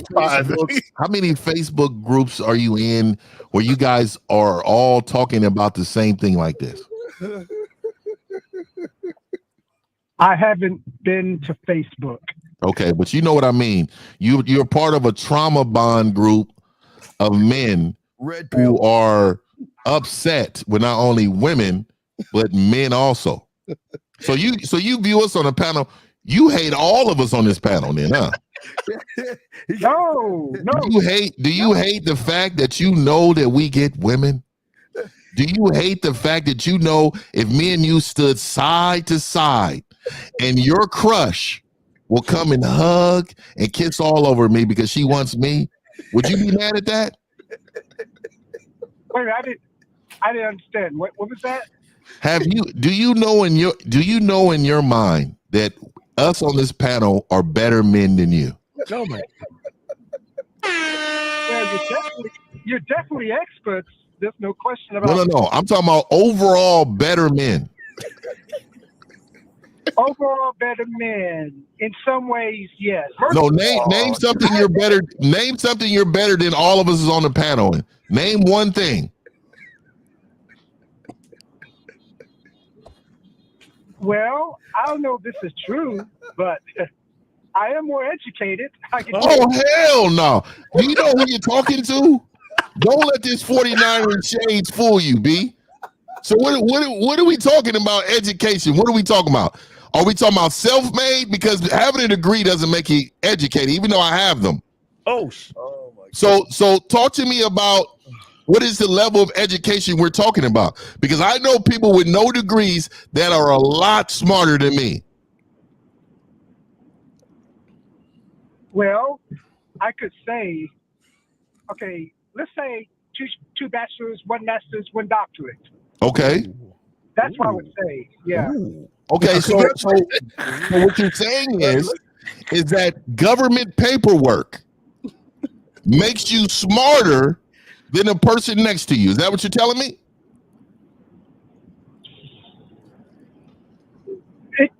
Facebook groups are you in where you guys are all talking about the same thing like this? I haven't been to Facebook. Okay, but you know what I mean. You're part of a trauma bond group of men who are upset with not only women but men also. So you view us on a panel. You hate all of us on this panel, then, huh? No. Do you hate the fact that you know that we get women? Do you hate the fact that you know if me and you stood side to side and your crush will come and hug and kiss all over me because she wants me? Would you be mad at that? Wait a minute, I didn't understand. What was that? Do you know in your mind that us on this panel are better men than you? No, man. Yeah, you're definitely experts. There's no question about it. No. I'm talking about overall better men. Overall better men. In some ways, yes. No, name something you're better. Name something you're better than all of us is on the panel. Name one thing. Well, I don't know if this is true, but I am more educated. Hell no. Do you know who you're talking to? Don't let this 49er shades fool you, B. So what are we talking about education? What are we talking about? Are we talking about self-made? Because having a degree doesn't make you educated, even though I have them. Oh So talk to me about what is the level of education we're talking about? Because I know people with no degrees that are a lot smarter than me. Well, I could say, okay, let's say two bachelors, one master's, one doctorate. Okay. That's what I would say. Yeah. Okay, so what you're saying is that government paperwork makes you smarter than the person next to you. Is that what you're telling me? It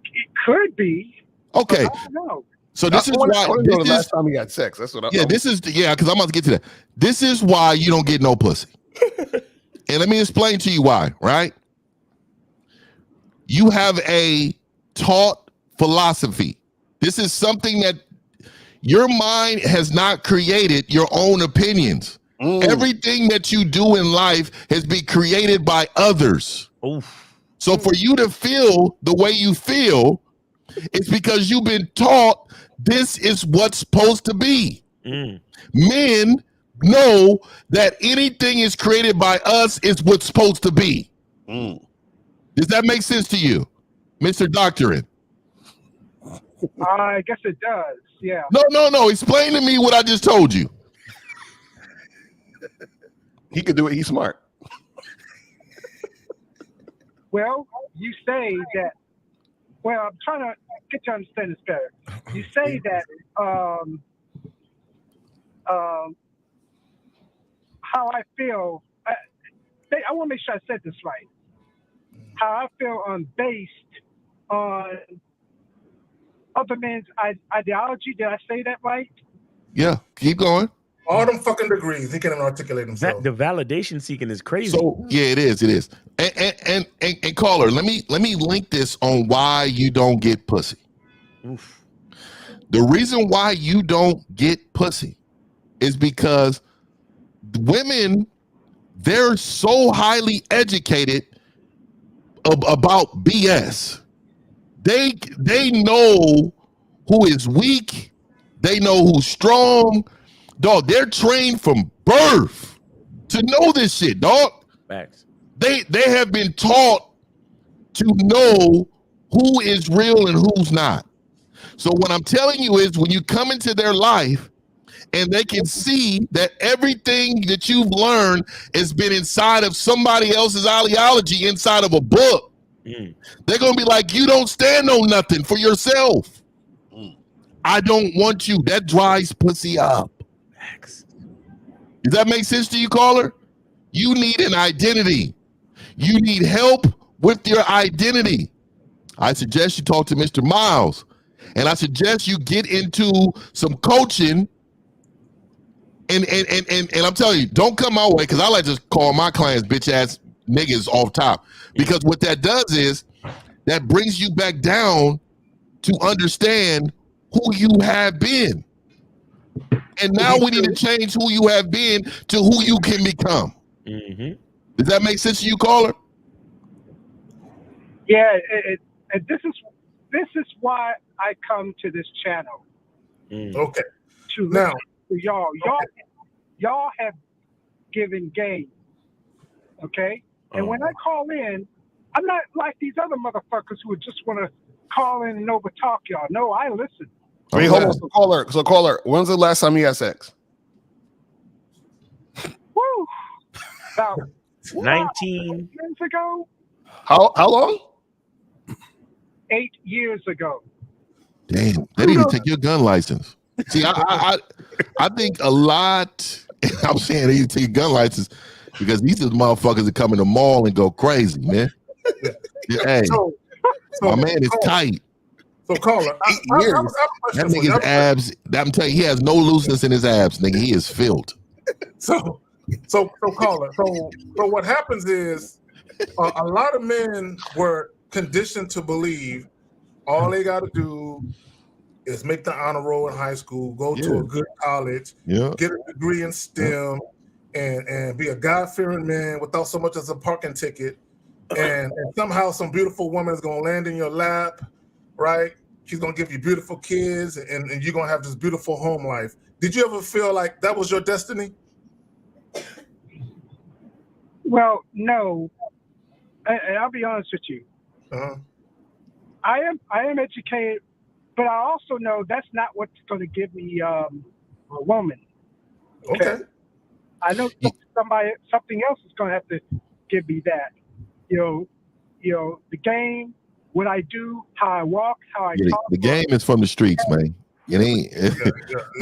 could be. Okay. I don't know. So this is why the last time you had sex. That's what. This is because I'm about to get to that. This is why you don't get no pussy. And let me explain to you why. Right? You have a taught philosophy. This is something that your mind has not created your own opinions. Everything that you do in life has been created by others. So for you to feel the way you feel, it's because you've been taught this is what's supposed to be. Men know that anything is created by us is what's supposed to be. Does that make sense to you, Mr. Doctorate? I guess it does. Yeah. No. Explain to me what I just told you. He could do it. He's smart. Well, you say that. Well, I'm trying to get you to understand this better. You say that how I feel. I want to make sure I said this right. How I feel based on other men's ideology. Did I say that right? Yeah, keep going. All them fucking degrees, he can't even articulate himself. The validation seeking is crazy. So yeah, it is. And caller, let me link this on why you don't get pussy. The reason why you don't get pussy is because women, they're so highly educated about BS. They know who is weak. They know who's strong. Dog, they're trained from birth to know this shit, dog. Facts. They have been taught to know who is real and who's not. So what I'm telling you is when you come into their life and they can see that everything that you've learned has been inside of somebody else's ideology, inside of a book, they're going to be like, you don't stand on nothing for yourself. I don't want you. That dries pussy up. Does that make sense to you, caller? You need an identity. You need help with your identity. I suggest you talk to Mr. Miles, and I suggest you get into some coaching. And I'm telling you, don't come my way because I like to call my clients bitch ass niggas off top. Because what that does is that brings you back down to understand who you have been. And now we need to change who you have been to who you can become. Does that make sense to you, caller? Yeah, and this is why I come to this channel. Okay. To listen to y'all. Y'all have given game. Okay? And when I call in, I'm not like these other motherfuckers who just want to call in and over talk y'all. No, I listen. Wait, hold on. So caller, when's the last time you had sex? Woo! About 19 years ago. How long? 8 years ago. Damn, they need to take your gun license. See, I think a lot. I'm saying they need to take your gun license because these are the motherfuckers that come in the mall and go crazy, man. Hey, my man is tight. So caller, That nigga's abs. I'm telling you, he has no looseness in his abs, nigga. He is filled. So caller. So what happens is a lot of men were conditioned to believe all they got to do is make the honor roll in high school, go to a good college, get a degree in STEM, and be a God-fearing man without so much as a parking ticket. And somehow some beautiful woman is going to land in your lap, right? She's going to give you beautiful kids, and you're going to have this beautiful home life. Did you ever feel like that was your destiny? Well, no. And I'll be honest with you. Uh-huh. I am educated, but I also know that's not what's going to give me a woman. Okay. I know something else is going to have to give me that. You know, the game, what I do, how I walk, how I talk. The game is from the streets, man. It ain't.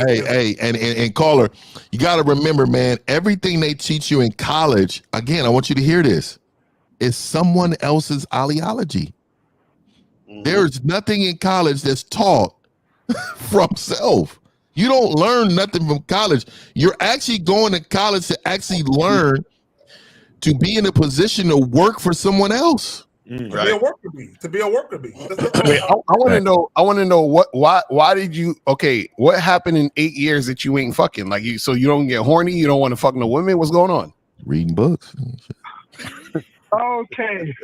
Hey, and caller, you got to remember, man. Everything they teach you in college, again, I want you to hear this, is someone else's ideology. There's nothing in college that's taught from self. You don't learn nothing from college. You're actually going to college to actually learn to be in a position to work for someone else. To be a worker bee. To be a worker bee. I want to know. I want to know why did you? Okay, what happened in 8 years that you ain't fucking? Like you, so you don't get horny? You don't want to fuck no women? What's going on? Reading books. Okay,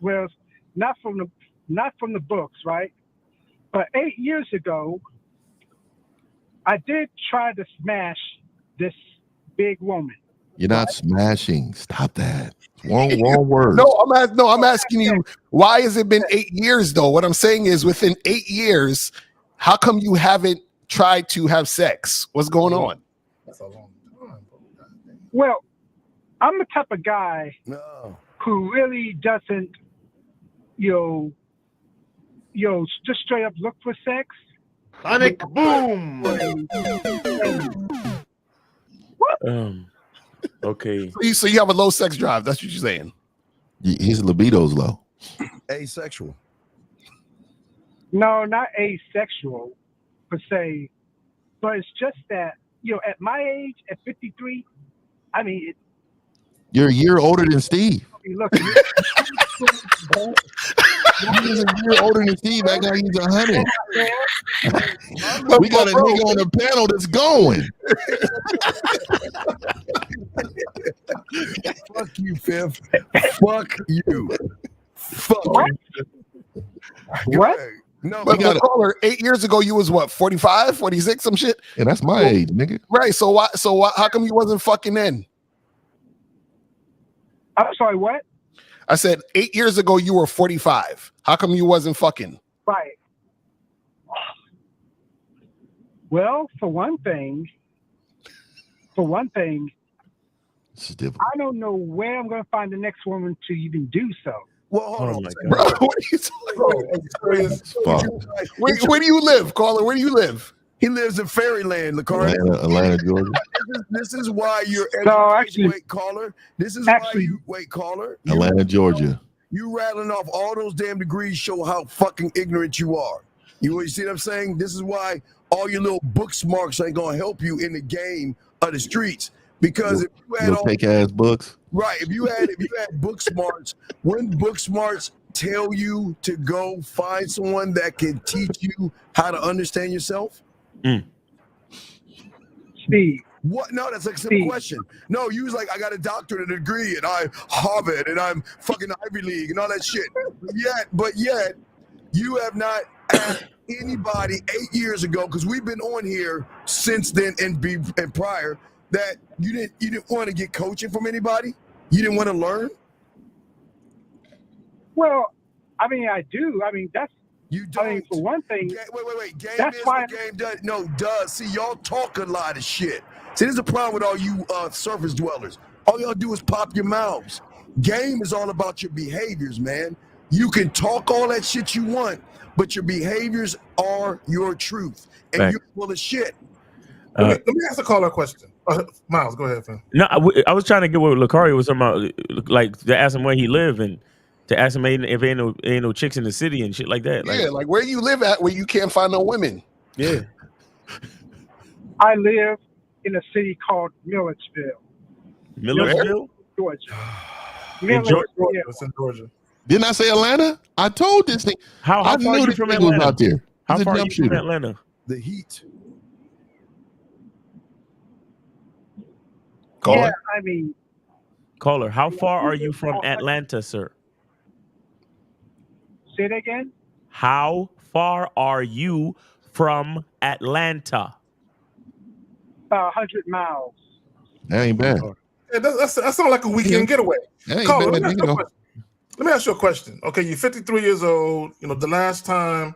well, not from the books, right? But 8 years ago, I did try to smash this big woman. You're not smashing. Stop that. Wrong word. No, I'm asking you, why has it been 8 years though? What I'm saying is, within 8 years, how come you haven't tried to have sex? What's going on? That's a long time. Well, I'm the type of guy who really doesn't, just straight up look for sex. Sonic boom. Okay. So you have a low sex drive. That's what you're saying. His libido's low. Asexual. No, not asexual per se, but it's just that at my age, at 53, I mean, You're a year older than Steve. look. He's a year older than Steve. That guy, he's 100. We got a nigga on the panel that's going. Fuck you, Fifth. Fuck you. Fuck you. What? No, But caller, 8 years ago, you was what, 45, 46, some shit? Yeah, that's my age, nigga. Right. So why? How come you wasn't fucking then? I'm sorry, what? I said 8 years ago you were 45. How come you wasn't fucking? Right. Well, for one thing, I don't know where I'm going to find the next woman to even do so. Well, hold on, bro. What are you talking about? Where do you live, caller? Where do you live? He lives in Fairyland, Lacardi. Atlanta, Georgia. This is why you're wait, caller. This is why you wait, caller. Atlanta, Georgia. You rattling off all those damn degrees show how fucking ignorant you are. You see what I'm saying? This is why all your little book smarts ain't gonna help you in the game of the streets. Because if you had all fake ass books, right? If you had book smarts, wouldn't book smarts tell you to go find someone that can teach you how to understand yourself? Steve. What? No, that's like a simple question. No, you was like, I got a doctorate degree and I'm Harvard and I'm fucking Ivy League and all that shit. But yet, you have not asked anybody 8 years ago, because we've been on here since then and prior, that you didn't want to get coaching from anybody? You didn't want to learn? Well, I mean, I do. I mean, that's you don't. I mean, for one thing. Wait. Game that's is why what game does. No, does. See, y'all talk a lot of shit. See, there's a problem with all you surface dwellers. All y'all do is pop your mouths. Game is all about your behaviors, man. You can talk all that shit you want, but your behaviors are your truth, and you're full of shit. Let me ask a caller a question. Miles, go ahead, fam. No, I was trying to get what Lakari was talking about, like to ask him where he lived and to ask him if ain't no chicks in the city and shit like that. Yeah, like where you live at where you can't find no women. Yeah. I live in a city called Milledgeville. Milledgeville? Georgia. Georgia? It's in Georgia. Didn't I say Atlanta? I told this thing. How I far knew are you this from thing was Atlanta? out there. How He's a far are you jump from shooter. Atlanta? The heat. Yeah, I mean. Caller, how far are you from Atlanta, sir? Say it again? How far are you from Atlanta? about 100 miles. That ain't bad. Yeah, that sounds like a weekend getaway. That ain't Carla, bad, nigga, though. let me ask you a question. Okay, you're 53 years old. You know, the last time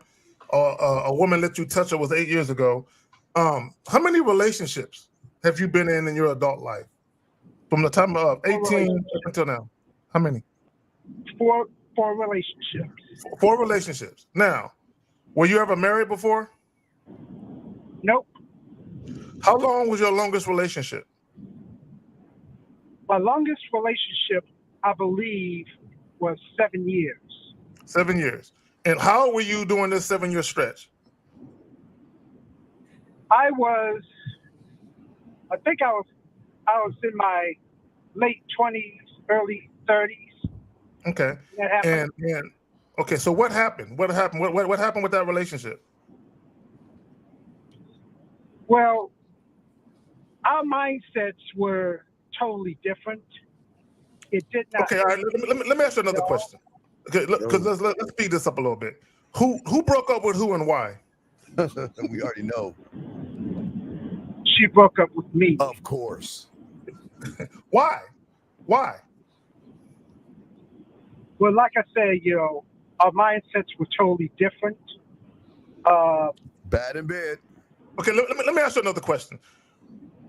a woman let you touch her was 8 years ago. How many relationships have you been in your adult life? From the time of 18 up until now. How many? Four relationships. 4 relationships. Now, were you ever married before? Nope. How long was your longest relationship? My longest relationship, I believe, was 7 years. 7 years. And how were you doing this 7-year stretch? I think I was in my late 20s, early 30s. Okay. And okay, so what happened? What happened? What happened with that relationship? Well, our mindsets were totally different. It did not. Okay, all right. Let me ask you another question. Okay, because let's speed this up a little bit. Who broke up with who and why? We already know. She broke up with me. Of course. Why? Why? Well, like I said, our mindsets were totally different. Bad in bed. Okay, let me ask you another question.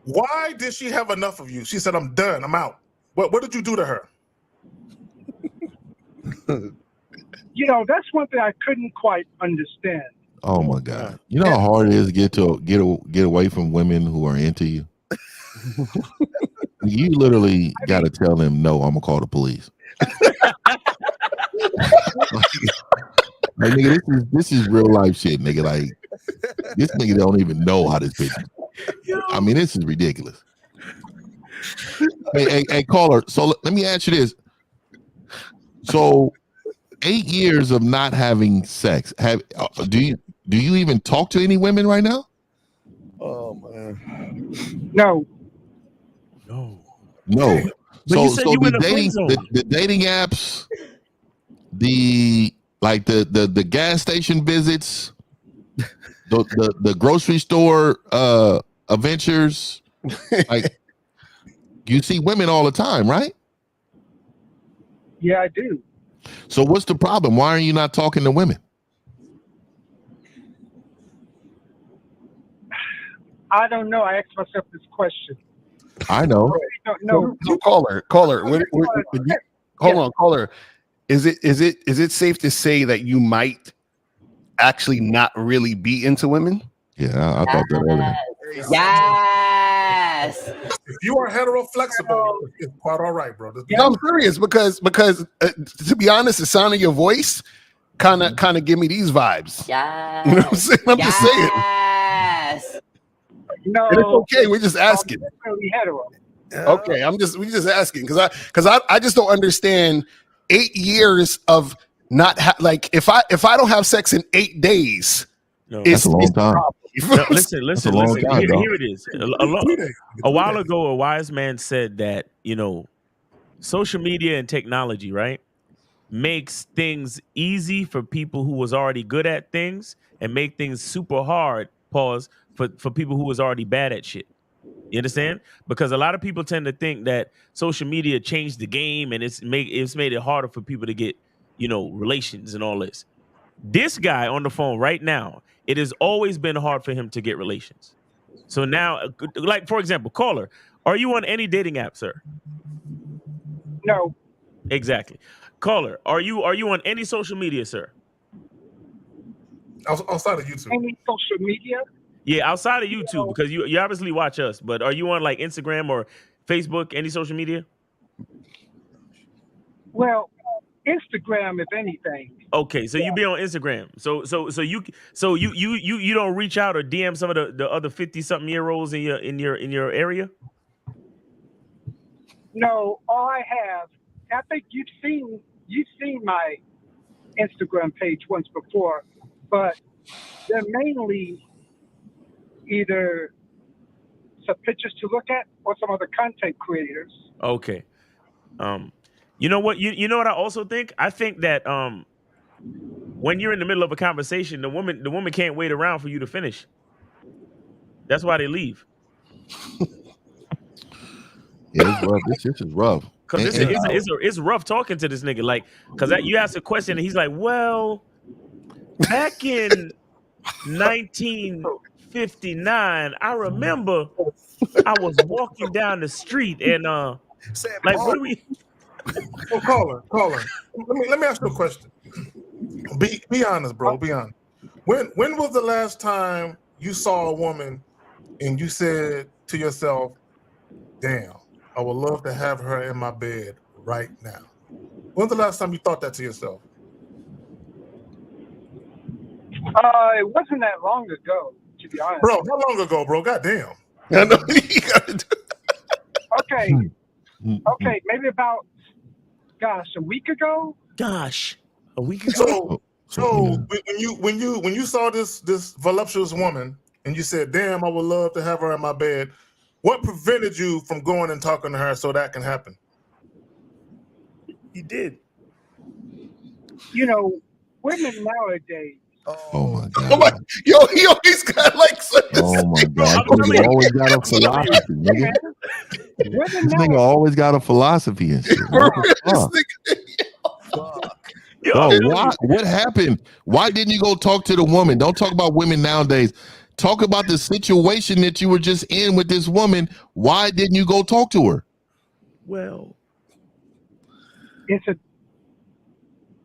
Why did she have enough of you? She said, "I'm done. I'm out." What did you do to her? That's one thing I couldn't quite understand. Oh my God! You know how hard it is to get away from women who are into you. You literally got to tell them, "No, I'm gonna call the police." Like, nigga, this is real life shit, nigga. Like, this nigga don't even know how this bitch. I mean, this is ridiculous. Hey, caller. So let me ask you this. So, 8 years of not having sex. Do you even talk to any women right now? Oh man. No. So the dating apps, the gas station visits, the grocery store adventures, like you see women all the time, right? Yeah, I do. So what's the problem? Why are you not talking to women? I don't know. I asked myself this question. I know. No. Caller. Hold on, caller. Is it safe to say that you might actually not really be into women? Yeah, I thought that earlier. Yes. If you are hetero flexible, it's quite all right, bro. No, I'm serious because to be honest, the sound of your voice kind of give me these vibes. Yes. You know what I'm saying? I'm just saying. Yes. No. And it's okay. We're just asking. I'm really hetero. Okay, we just asking because I just don't understand 8 years of not like if I don't have sex in 8 days, that's a long time. No, listen. Time, here it is. A while ago, a wise man said that social media and technology, right, makes things easy for people who was already good at things and make things super hard. Pause for people who was already bad at shit. You understand? Because a lot of people tend to think that social media changed the game and it's made it harder for people to get, relations and all this. This guy on the phone right now, it has always been hard for him to get relations. So now, like for example, caller, are you on any dating app, sir? No. Exactly. Caller, are you on any social media, sir? Outside of YouTube. Any social media? Yeah, outside of YouTube, because you obviously watch us, but are you on like Instagram or Facebook, any social media? Well, Instagram, if anything. Okay, so you be on Instagram. So you don't reach out or DM some of the other 50-something-year-olds in your area? No, all I have, I think you've seen my Instagram page once before, but they're mainly either some pictures to look at or some other content creators. Okay. You know what? You know what I also think? I think that when you're in the middle of a conversation, the woman can't wait around for you to finish. That's why they leave. Yeah, it's rough. This shit is rough. Because it's rough talking to this nigga. Like, because you ask a question and he's like, well, back in 1959, I remember I was walking down the street and like, what do we? Oh, caller. Let me ask you a question. Be honest, bro. Be honest. When was the last time you saw a woman and you said to yourself, "Damn, I would love to have her in my bed right now"? When's the last time you thought that to yourself? It wasn't that long ago, to be honest. Bro, how long ago, bro? Goddamn. I know. Okay, maybe about, a week ago. Gosh, a week ago. So when you saw this voluptuous woman and you said, "Damn, I would love to have her in my bed," what prevented you from going and talking to her so that can happen? You did. Women nowadays. Oh my god! Oh my, yo, he always got like something. Oh my god! He always got a philosophy, nigga. This nigga always got a philosophy and shit. What the fuck? Bro, what happened? Why didn't you go talk to the woman? Don't talk about women nowadays. Talk about the situation that you were just in with this woman. Why didn't you go talk to her? Well,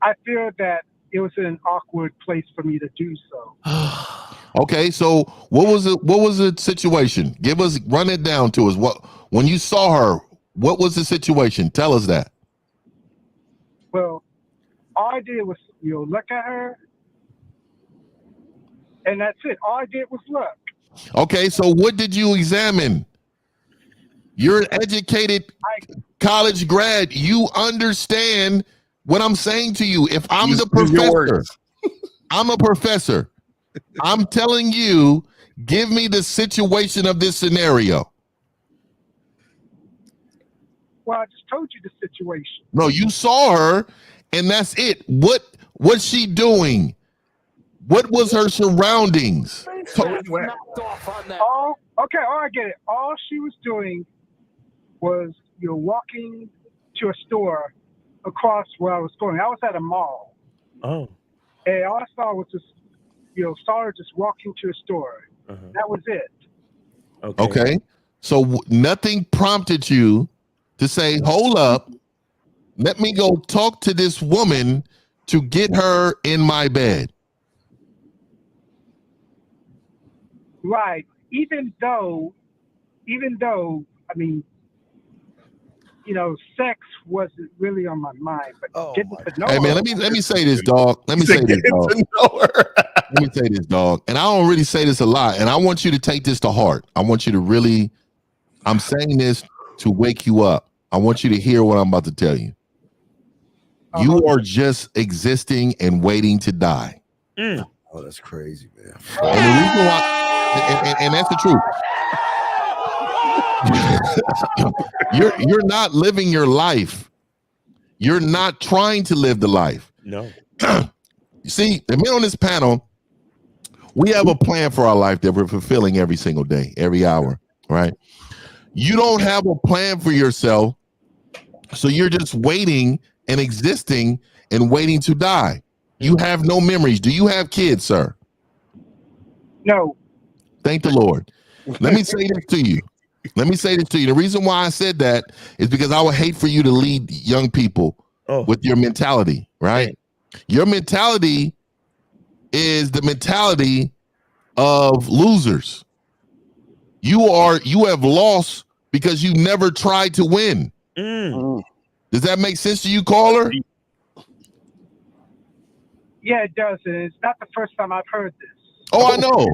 I feel that it was an awkward place for me to do so. Okay, so what was the situation? Run it down to us. When you saw her, what was the situation? Tell us that. Well, all I did was look at her, and that's it. All I did was look. Okay, so what did you examine? You're an educated college grad. You understand what I'm saying to you. If I'm the professor, I'm a professor. I'm telling you, give me the situation of this scenario. Well, I just told you the situation. No, you saw her, and that's it. What's she doing? What was her surroundings? Okay, I get it. All she was doing was walking to a store across where I was going. I was at a mall. Oh. And all I saw was just, saw her just walking to a store. That was it. Okay. So nothing prompted you to say, hold up, let me go talk to this woman to get her in my bed. Right. Even though, I mean, sex wasn't really on my mind, but getting to know Hey man, her. let me say this, dog. Let me say this, dog. And I don't really say this a lot, and I want you to take this to heart. I want you to really, I'm saying this to wake you up. I want you to hear what I'm about to tell you. You are just existing and waiting to die. Oh, that's crazy, man. And the reason why, and that's the truth. You're not living your life. You're not trying to live the life. No. You see, the men on this panel, we have a plan for our life that we're fulfilling every single day, every hour, right? You don't have a plan for yourself, so you're just waiting and existing and waiting to die. You have no memories. Do you have kids, sir? No. Thank the Lord. Let me say this to you. The reason why I said that is because I would hate for you to lead young people with your mentality, right? Your mentality is the mentality of losers. You have lost because you never tried to win. Does that make sense to you, caller? Yeah, it does. And it's not the first time I've heard this. Oh, I know.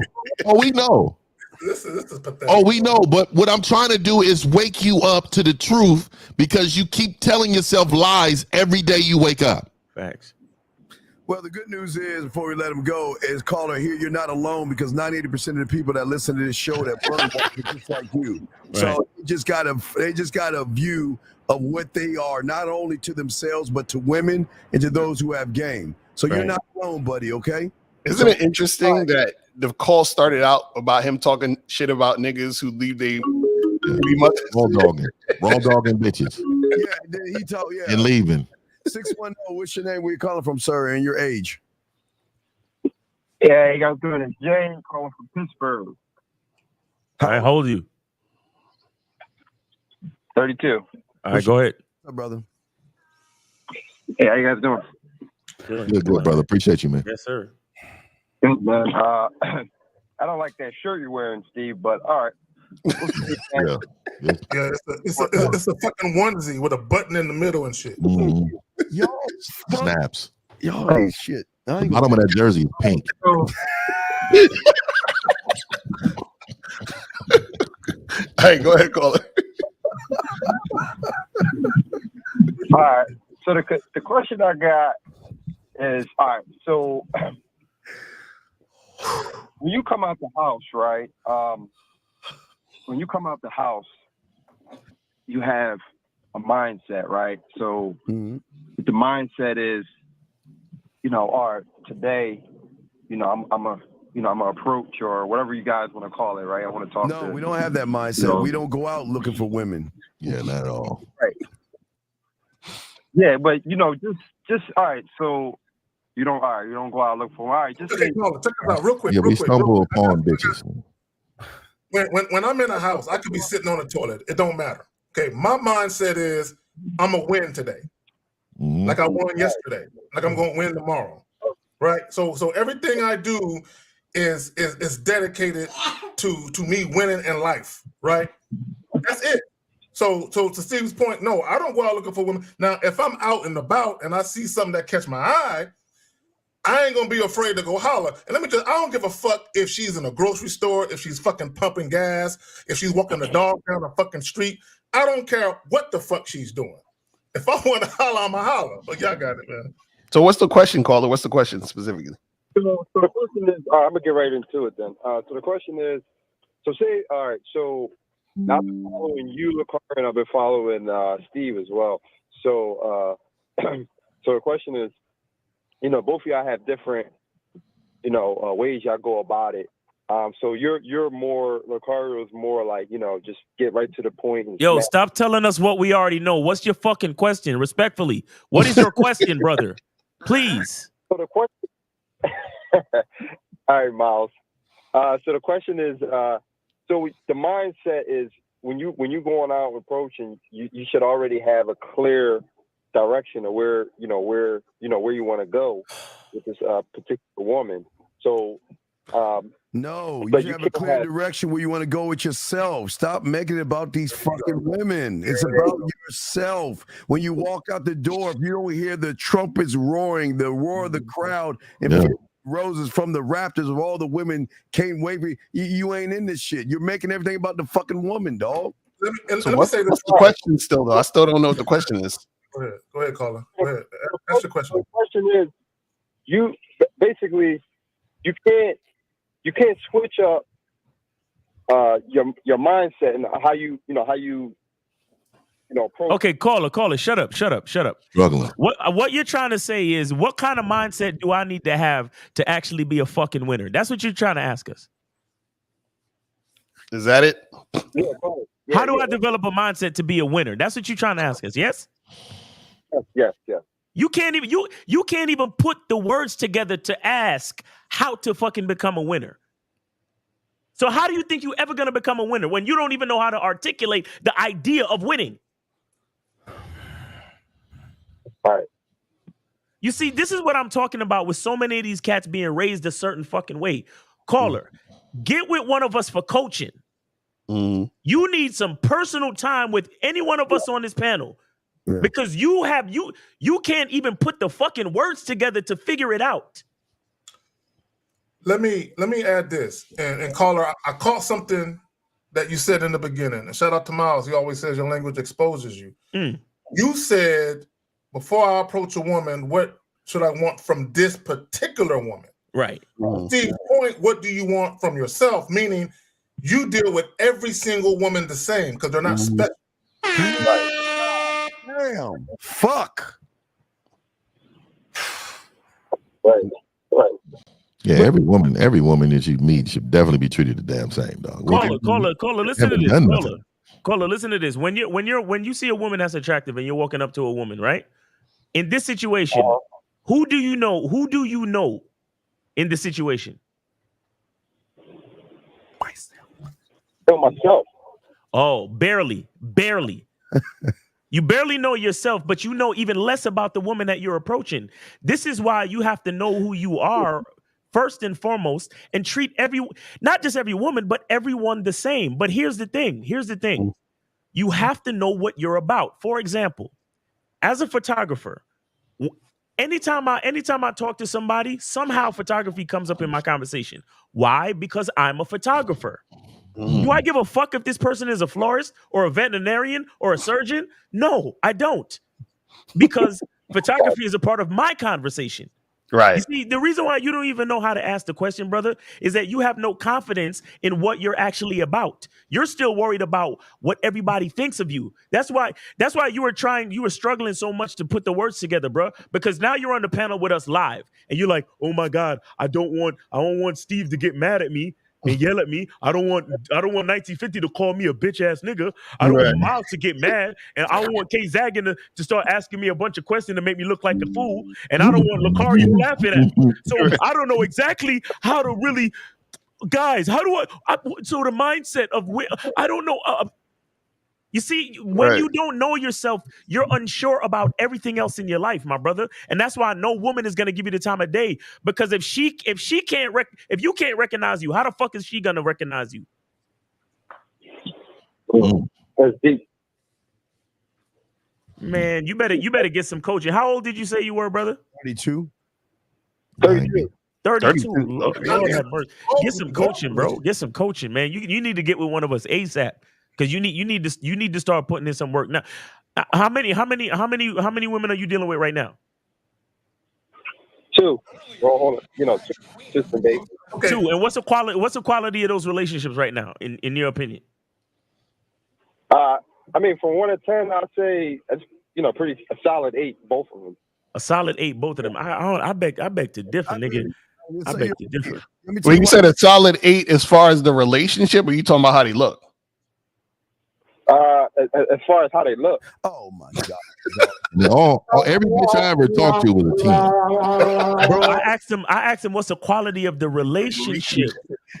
Oh, we know. This is pathetic. Oh, we know. But what I'm trying to do is wake you up to the truth because you keep telling yourself lies every day you wake up. Facts. Well, the good news is, before we let him go, is caller here, you're not alone because 98% of the people that listen to this show that burn are just like you. Right. So they just got a view of what they are, not only to themselves, but to women and to those who have game. So you're not alone, buddy, okay? Isn't it interesting that the call started out about him talking shit about niggas who leave their Raw dogging bitches. Yeah, he told And leaving. 610. What's your name? Where you calling from, sir? And your age? Yeah, you guys doing it. Jay calling from Pittsburgh. How old are you? 32. All right, go ahead. What's up, brother? Hey, how you guys doing? Good, brother. Appreciate you, man. Yes, sir. Good, man. I don't like that shirt you're wearing, Steve, but all right. Yeah. It's a fucking onesie with a button in the middle and shit. Yo, Snaps. Yo, ain't shit. The bottom of that jersey is pink. All right, go ahead, call it. All right. So the question I got is, all right, so when you come out the house, right? When you come out the house, you have a mindset, right? So the mindset is, all right, today, I'm gonna approach or whatever you guys want to call it, right? I want to talk. No, we don't have that mindset. We don't go out looking for women. Yeah, not at all. Right. Yeah, but just all right. So you don't go out look for. All right, just check this out real quick. Yeah, we stumble upon bitches. When I'm in a house, I could be sitting on the toilet. It don't matter. Okay, my mindset is I'm gonna win today, like I won yesterday, like I'm gonna win tomorrow, right? So everything I do is dedicated to me winning in life, right? That's it. So to Steve's point, no, I don't go out looking for women. Now, if I'm out and about and I see something that catch my eye, I ain't gonna be afraid to go holler. And I don't give a fuck if she's in a grocery store, if she's fucking pumping gas, if she's walking the dog down the fucking street. I don't care what the fuck she's doing. If I want to holler, I'm a holler. But y'all got it, man. So what's the question, caller? What's the question specifically? So the question is, I'm gonna get right into it then. So the question is, all right, so I've been following you, LaCar, and I've been following Steve as well. So so the question is, both of y'all have different, ways y'all go about it. So you're more, LaCar is more like, just get right to the point. And Yo, stop telling us what we already know. What's your fucking question? Respectfully, what is your question, brother? Please. So the question. All right, Miles. So the question is, so the mindset is when you going out approaching, you should already have a clear direction of where you want to go with this particular woman. So no, you have a clear direction where you want to go with yourself. Stop making it about these fucking women. It's about yourself. When you walk out the door, if you don't hear the trumpets roaring, the roar of the crowd, and roses from the rafters of all the women can't wait for you ain't in this shit. You're making everything about the fucking woman, dog. So what's the question still, though? I still don't know what the question is. Go ahead, caller. Go ahead. That's the question. The question is, you basically you can't switch up your mindset and how you approach. Okay, caller, shut up. Struggling. What you're trying to say is, what kind of mindset do I need to have to actually be a fucking winner? That's what you're trying to ask us. Is that it? Yeah, how do I develop a mindset to be a winner? That's what you're trying to ask us. Yes. Yes. You can't even put the words together to ask how to fucking become a winner. So how do you think you're ever going to become a winner when you don't even know how to articulate the idea of winning? All right. You see, this is what I'm talking about with so many of these cats being raised a certain fucking way. Caller, get with one of us for coaching. You need some personal time with any one of us on this panel. Because you can't even put the fucking words together to figure it out. Let me add this, and caller, I caught something that you said in the beginning. And shout out to Miles. He always says your language exposes you. You said, before I approach a woman, what should I want from this particular woman? Right. Steve's point, what do you want from yourself? Meaning you deal with every single woman the same because they're not special. Damn. Fuck. Right. Yeah, every woman that you meet should definitely be treated the damn same, dog. Caller, listen to this. Cola, listen to this. When you see a woman that's attractive and you're walking up to a woman, right? In this situation, who do you know? Who do you know in the situation? Myself. Oh, barely. You barely know yourself, but you know even less about the woman that you're approaching. This is why you have to know who you are first and foremost, and treat not just every woman, but everyone the same. But here's the thing. You have to know what you're about. For example, as a photographer, anytime I talk to somebody, somehow photography comes up in my conversation. Why? Because I'm a photographer. Do I give a fuck if this person is a florist or a veterinarian or a surgeon? No, I don't. Because photography is a part of my conversation. Right. You see, the reason why you don't even know how to ask the question, brother, is that you have no confidence in what you're actually about. You're still worried about what everybody thinks of you. That's why you were struggling so much to put the words together, bro. Because now you're on the panel with us live, and you're like, oh my God, I don't want Steve to get mad at me and yell at me. I don't want 1950 to call me a bitch ass nigga. I don't want Miles to get mad, and I don't want Kay Zaggin to start asking me a bunch of questions to make me look like a fool, and I don't want Lucario laughing at me. So I don't know exactly how to really, guys. How do I so the mindset of I don't know. You see, when you don't know yourself, you're unsure about everything else in your life, my brother. And that's why no woman is going to give you the time of day. Because if you can't recognize you, how the fuck is she going to recognize you? That's deep. Man, you better get some coaching. How old did you say you were, brother? 32. 32. 32. Lord have mercy. Get some coaching, bro. Get some coaching, man. You need to get with one of us ASAP. Because you need to start putting in some work now. How many women are you dealing with right now? 2. Well, hold on. 2. Just a date. Okay. 2. And what's the quality of those relationships right now, in your opinion? I mean, from 1 to 10, I'd say it's pretty a solid 8, both of them. A solid 8, both of them. I beg to differ, nigga. I beg to differ. When you said a solid 8 as far as the relationship, or are you talking about how they look? As far as how they look. Oh my God. Every bitch I ever talked to was a 10. Bro, I asked him what's the quality of the relationship.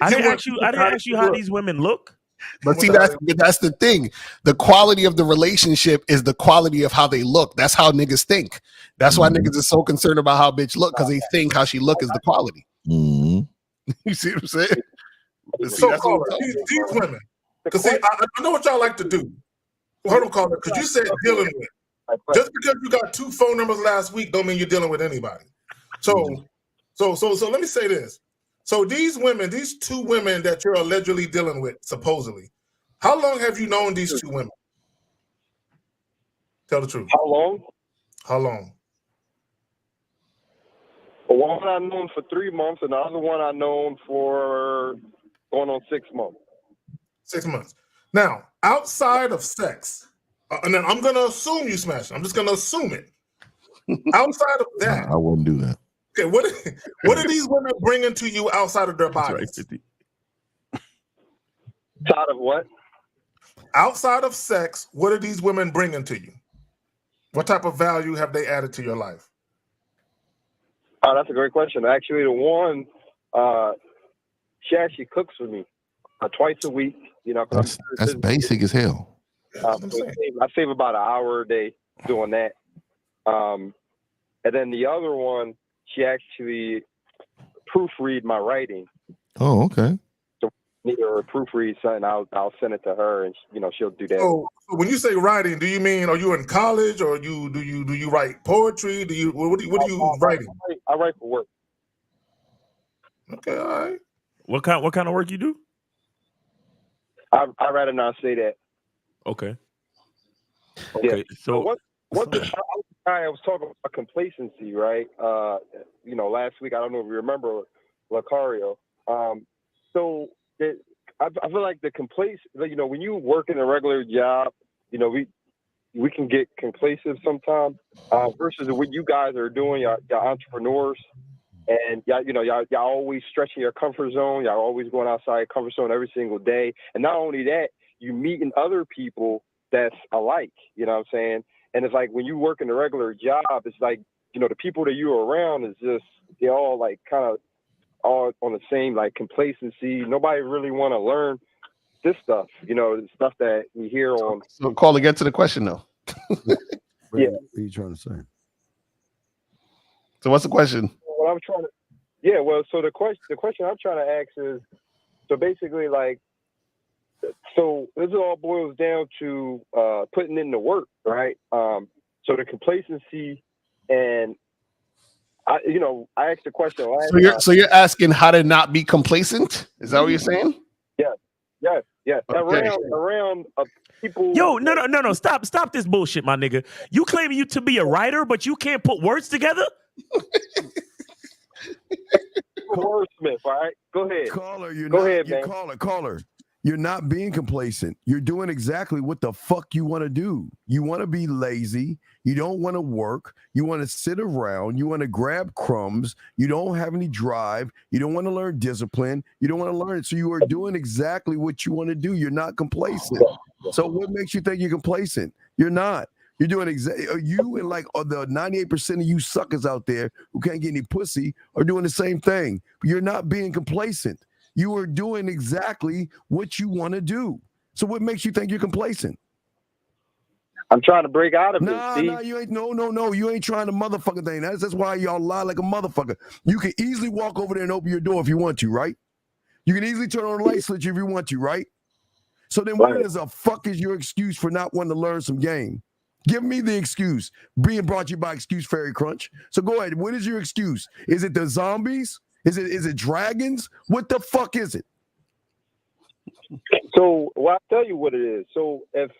I didn't ask you how these women look. But see, that's the thing. The quality of the relationship is the quality of how they look. That's how niggas think. That's why niggas are so concerned about how bitch look, because they think how she look is the quality. You see what I'm saying? But see, So, caller, these women, because see, I know what y'all like to do. Hold on, caller, because you said dealing with. Just because you got 2 phone numbers last week, don't mean you're dealing with anybody. So let me say this. So these 2 women that you're allegedly dealing with, supposedly, how long have you known these 2 women? Tell the truth. How long? How long? One I've known for 3 months, and the other one I've known for going on 6 months. 6 months. Now, outside of sex, and then I'm going to assume you smashed. I'm just going to assume it. Outside of that, I wouldn't do that. Okay, what are these women bringing to you outside of their bodies? Outside of what? Outside of sex, what are these women bringing to you? What type of value have they added to your life? Oh, that's a great question. Actually, the one, she actually cooks for me twice a week. That's basic as hell. I save about an hour a day doing that. And then the other one, she actually proofread my writing. Oh, okay. So need her to proofread something, I'll send it to her, and she'll do that. So when you say writing, do you mean are you in college, or do you write poetry? What are you writing? I write for work. Okay, all right. What kind of work you do? I'd rather not say that. Okay. Yeah. So what I was talking about complacency, right? Last week, I don't know if you remember Lucario. So I feel like the when you work in a regular job, we can get complacent sometimes. Versus what you guys are doing, y'all entrepreneurs, and y'all always stretching your comfort zone. Y'all always going outside your comfort zone every single day. And not only that, you meeting other people that's alike. You know what I'm saying? And it's like when you work in a regular job, it's like, you know, the people that you're around is just, they're all like kind of all on the same like complacency. Nobody really want to learn this stuff, you know, the stuff that we hear on. So call to get to the question though. Yeah. What are you trying to say? So what's the question? What I'm trying to, yeah, well, so the question I'm trying to ask is, so basically like, so this all boils down to putting in the work, right? So the complacency, and I asked the question. So you're asking how to not be complacent? Is that what you're saying? Yes. Okay. Around people. Yo, no. Stop this bullshit, my nigga. You claiming you to be a writer, but you can't put words together? Wordsmith, all right? Go ahead. Go ahead, man. Caller. You're not being complacent. You're doing exactly what the fuck you want to do. You want to be lazy. You don't want to work. You want to sit around. You want to grab crumbs. You don't have any drive. You don't want to learn discipline. You don't want to learn it. So you are doing exactly what you want to do. You're not complacent. So what makes you think you're complacent? You're not. You're doing you and like the 98% of you suckers out there who can't get any pussy are doing the same thing. You're not being complacent. You are doing exactly what you want to do. So what makes you think you're complacent? I'm trying to break out of it, Steve. Nah, you ain't. No. You ain't trying to motherfucking thing. That's why y'all lie like a motherfucker. You can easily walk over there and open your door if you want to, right? You can easily turn on the light switch if you want to, right? So then what is a fuck is your excuse for not wanting to learn some game? Give me the excuse. Being brought to you by Excuse Fairy Crunch. So go ahead. What is your excuse? Is it the zombies? Is it dragons? What the fuck is it? So, well, I'll tell you what it is. So, if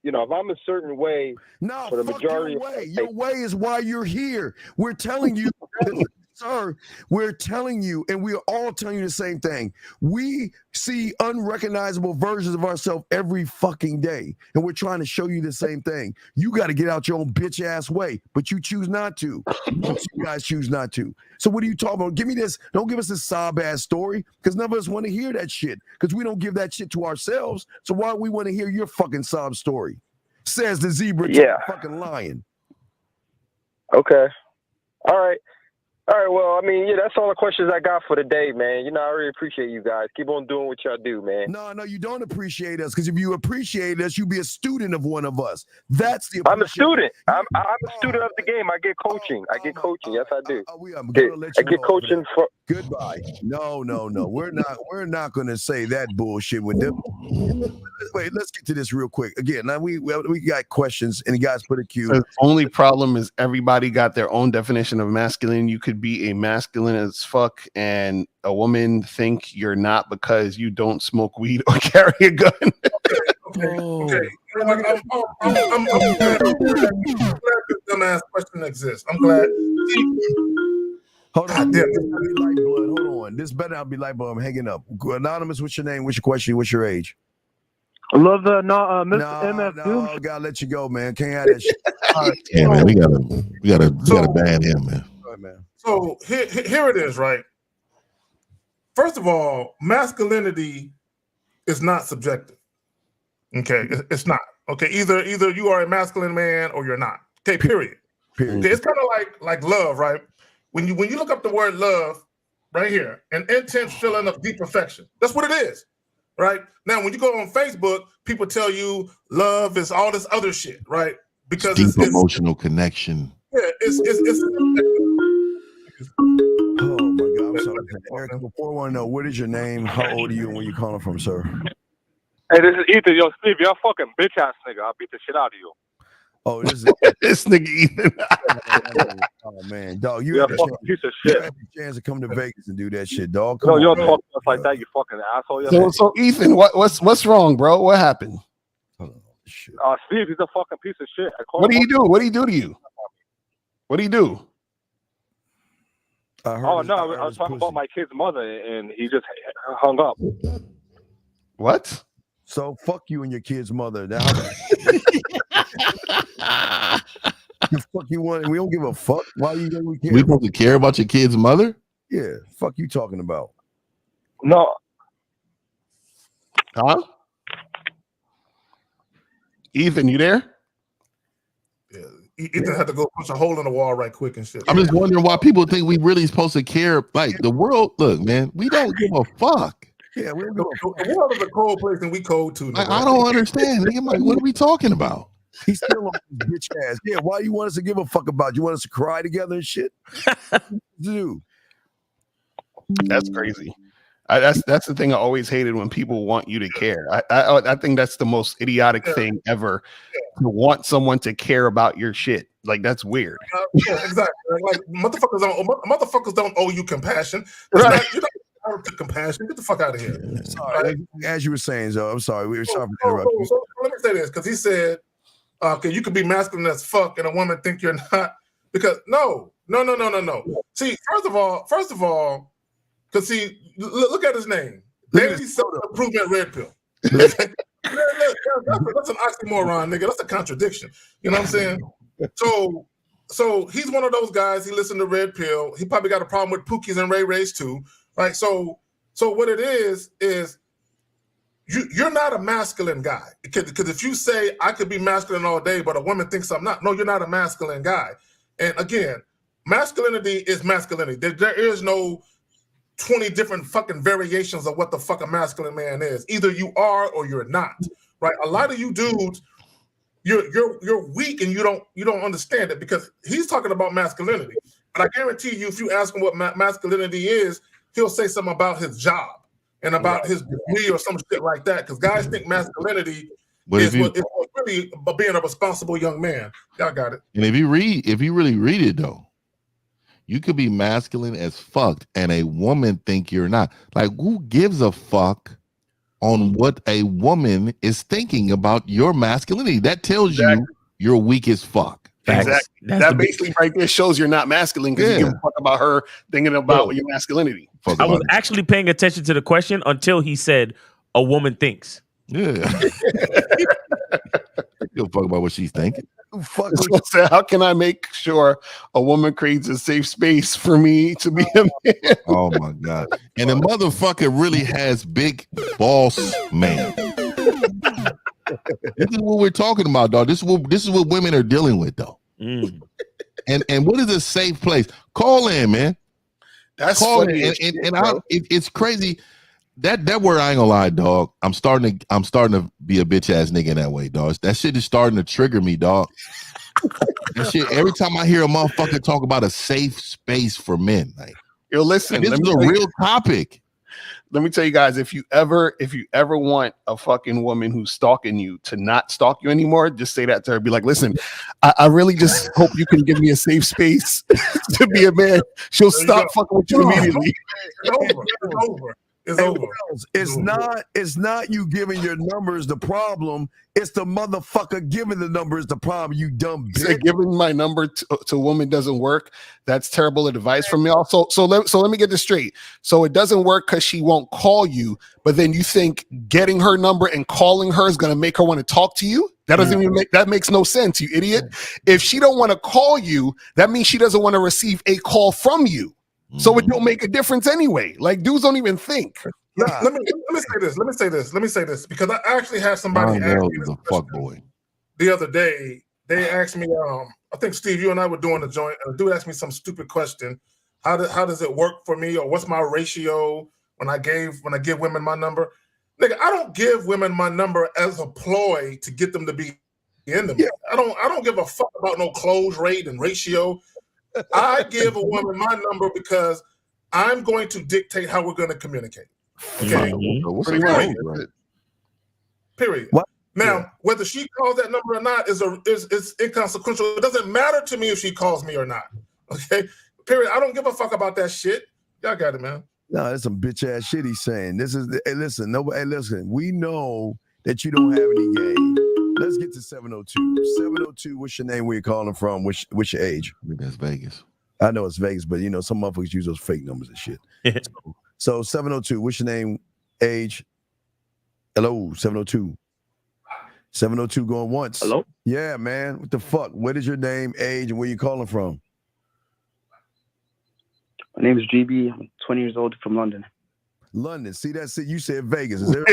if I'm a certain way, for the majority, your way is why you're here. We're telling you, sir. We're telling you, and we are all telling you the same thing. We see unrecognizable versions of ourselves every fucking day, and we're trying to show you the same thing. You got to get out your own bitch ass way, but you choose not to. Most of you guys choose not to. So what are you talking about? Give me this. Don't give us this sob ass story, because none of us want to hear that shit, because we don't give that shit to ourselves. So why do we want to hear your fucking sob story? Says the zebra to the fucking lion. Okay. All right. Well, I mean, that's all the questions I got for today, man. I really appreciate you guys. Keep on doing what y'all do, man. No, you don't appreciate us, because if you appreciate us, you'd be a student of one of us. That's the. I'm a student. I'm a student of the game. I get coaching. Yes, I do. I get coaching for. Goodbye. No. We're not going to say that bullshit with them. Wait, let's get to this real quick. Again, now we got questions, and you guys put a queue. The only problem is everybody got their own definition of masculine. You could be a masculine as fuck, and a woman think you're not because you don't smoke weed or carry a gun. Okay. I'm glad this dumbass question exists. I'm glad. Hold on. Hold on. This better not be light bulb. I'm hanging up. Anonymous, what's your name? What's your question? What's your age? I love the MF Doom. No, gotta let you go, man. Can't have that shit. All right. Yeah, man, we gotta ban him, man. All right, man. So here it is, right? First of all, masculinity is not subjective. Okay, it's not. Okay, either you are a masculine man or you're not. Okay, period. Okay, it's kind of like love, right? When you look up the word love, right here, an intense feeling of deep affection. That's what it is. Right now, when you go on Facebook, people tell you love is all this other shit, right? Because deep emotional connection. Yeah, it's oh my God, I'm sorry. Eric, before I want to know, what is your name? How old are you, and where you calling from, sir? Hey, this is Ethan. Yo, Steve, you're a fucking bitch ass nigga. I'll beat the shit out of you. Oh, this is this nigga Ethan. Oh man, dog, you're a fucking piece of shit. You had the chance to come to Vegas and do that shit, dog. No, you don't talk to us like that, you fucking asshole. So Ethan, what's wrong, bro? What happened? Steve, he's a fucking piece of shit. What do you do? What do he do to you? What do you do? I was talking about my kid's mother, and he just hung up. What? So fuck you and your kid's mother. Now, the fuck you want? We don't give a fuck. Why you think we care? We supposed to care about your kid's mother? Yeah. Fuck you talking about? No. Huh? Ethan, you there? Ethan had to go punch a hole in the wall right quick and shit. I'm just wondering why people think we really supposed to care. Like the world, look, man, we don't give a fuck. Yeah, we don't give a fuck. The world is a cold place and we cold too. Like, I don't understand. Nigga, like, what are we talking about? He's still on his bitch ass. Yeah, why you want us to give a fuck about? You want us to cry together and shit? Dude. That's crazy. That's the thing I always hated when people want you to care. I think that's the most idiotic thing ever, to want someone to care about your shit. Like, that's weird. Yeah, exactly. Like motherfuckers don't owe you compassion. You're not compassion. Get the fuck out of here. Sorry, as you were saying, Zoe, I'm sorry. We were sorry to interrupt you. So let me say this, because he said, okay, you could be masculine as fuck and a woman think you're not. Because no. See, first of all, because see, look at his name. Daily self-improvement red pill. That's an oxymoron, nigga. That's a contradiction. You know what I'm saying? So he's one of those guys. He listened to red pill. He probably got a problem with Pookies and Ray Rays too, right? So what it is you're not a masculine guy. Because if you say I could be masculine all day, but a woman thinks I'm not, no, you're not a masculine guy. And again, masculinity is masculinity. There is no 20 different fucking variations of what the fuck a masculine man is. Either you are or you're not, right? A lot of you dudes, you're weak and you don't understand it, because he's talking about masculinity. But I guarantee you, if you ask him what masculinity is, he'll say something about his job and about his degree or some shit like that. Because guys think masculinity is really being a responsible young man. Y'all got it. And if you really read it though, you could be masculine as fuck and a woman think you're not. Like, who gives a fuck on what a woman is thinking about your masculinity? That tells you you're weak as fuck. Exactly. That basically right there shows you're not masculine, because you give a fuck about her thinking about your masculinity. I was actually paying attention to the question until he said a woman thinks. Yeah. You'll fuck about what she's thinking. So how can I make sure a woman creates a safe space for me to be a man? Oh my God. And the motherfucker really has big boss man. This is what we're talking about, dog. This is what women are dealing with, though. And what is a safe place? Call in, man. That's call funny. And it's crazy. That word, I ain't gonna lie, dog. I'm starting to be a bitch ass nigga in that way, dog. That shit is starting to trigger me, dog. That shit, every time I hear a motherfucker talk about a safe space for men, like, yo, listen, this is a real topic. Let me tell you guys, if you ever want a fucking woman who's stalking you to not stalk you anymore, just say that to her. Be like, listen, I really just hope you can give me a safe space to be a man. She'll stop fucking with you immediately. It's over. It's not you giving your numbers the problem. It's the motherfucker giving the numbers the problem, you dumb bitch. So giving my number to a woman doesn't work. That's terrible advice from y'all. So let me get this straight. So it doesn't work because she won't call you, but then you think getting her number and calling her is going to make her want to talk to you? That doesn't even that makes no sense, you idiot. If she don't want to call you, that means she doesn't want to receive a call from you. So it don't make a difference anyway. Like, dudes don't even think. Let me say this, because I actually had somebody ask me this question the other day. They asked me, I think Steve, you and I were doing the joint, and a dude asked me some stupid question. How does it work for me, or what's my ratio when I give women my number? Nigga, I don't give women my number as a ploy to get them to be into me. I don't give a fuck about no close rate and ratio. I give a woman my number because I'm going to dictate how we're going to communicate. Okay. Period. What? Now, whether she calls that number or not is inconsequential. It doesn't matter to me if she calls me or not. Okay. Period. I don't give a fuck about that shit. Y'all got it, man. No, that's some bitch ass shit he's saying. Listen, we know that you don't have any game. Let's get to 702. 702, what's your name? Where you calling from? What's your age? I think that's Vegas. I know it's Vegas, but some motherfuckers use those fake numbers and shit. So 702, what's your name? Age? Hello, 702. 702 going once. Hello? Yeah, man. What the fuck? What is your name, age, and where you calling from? My name is GB. I'm 20 years old, from London. London. See that? You said Vegas. Is there?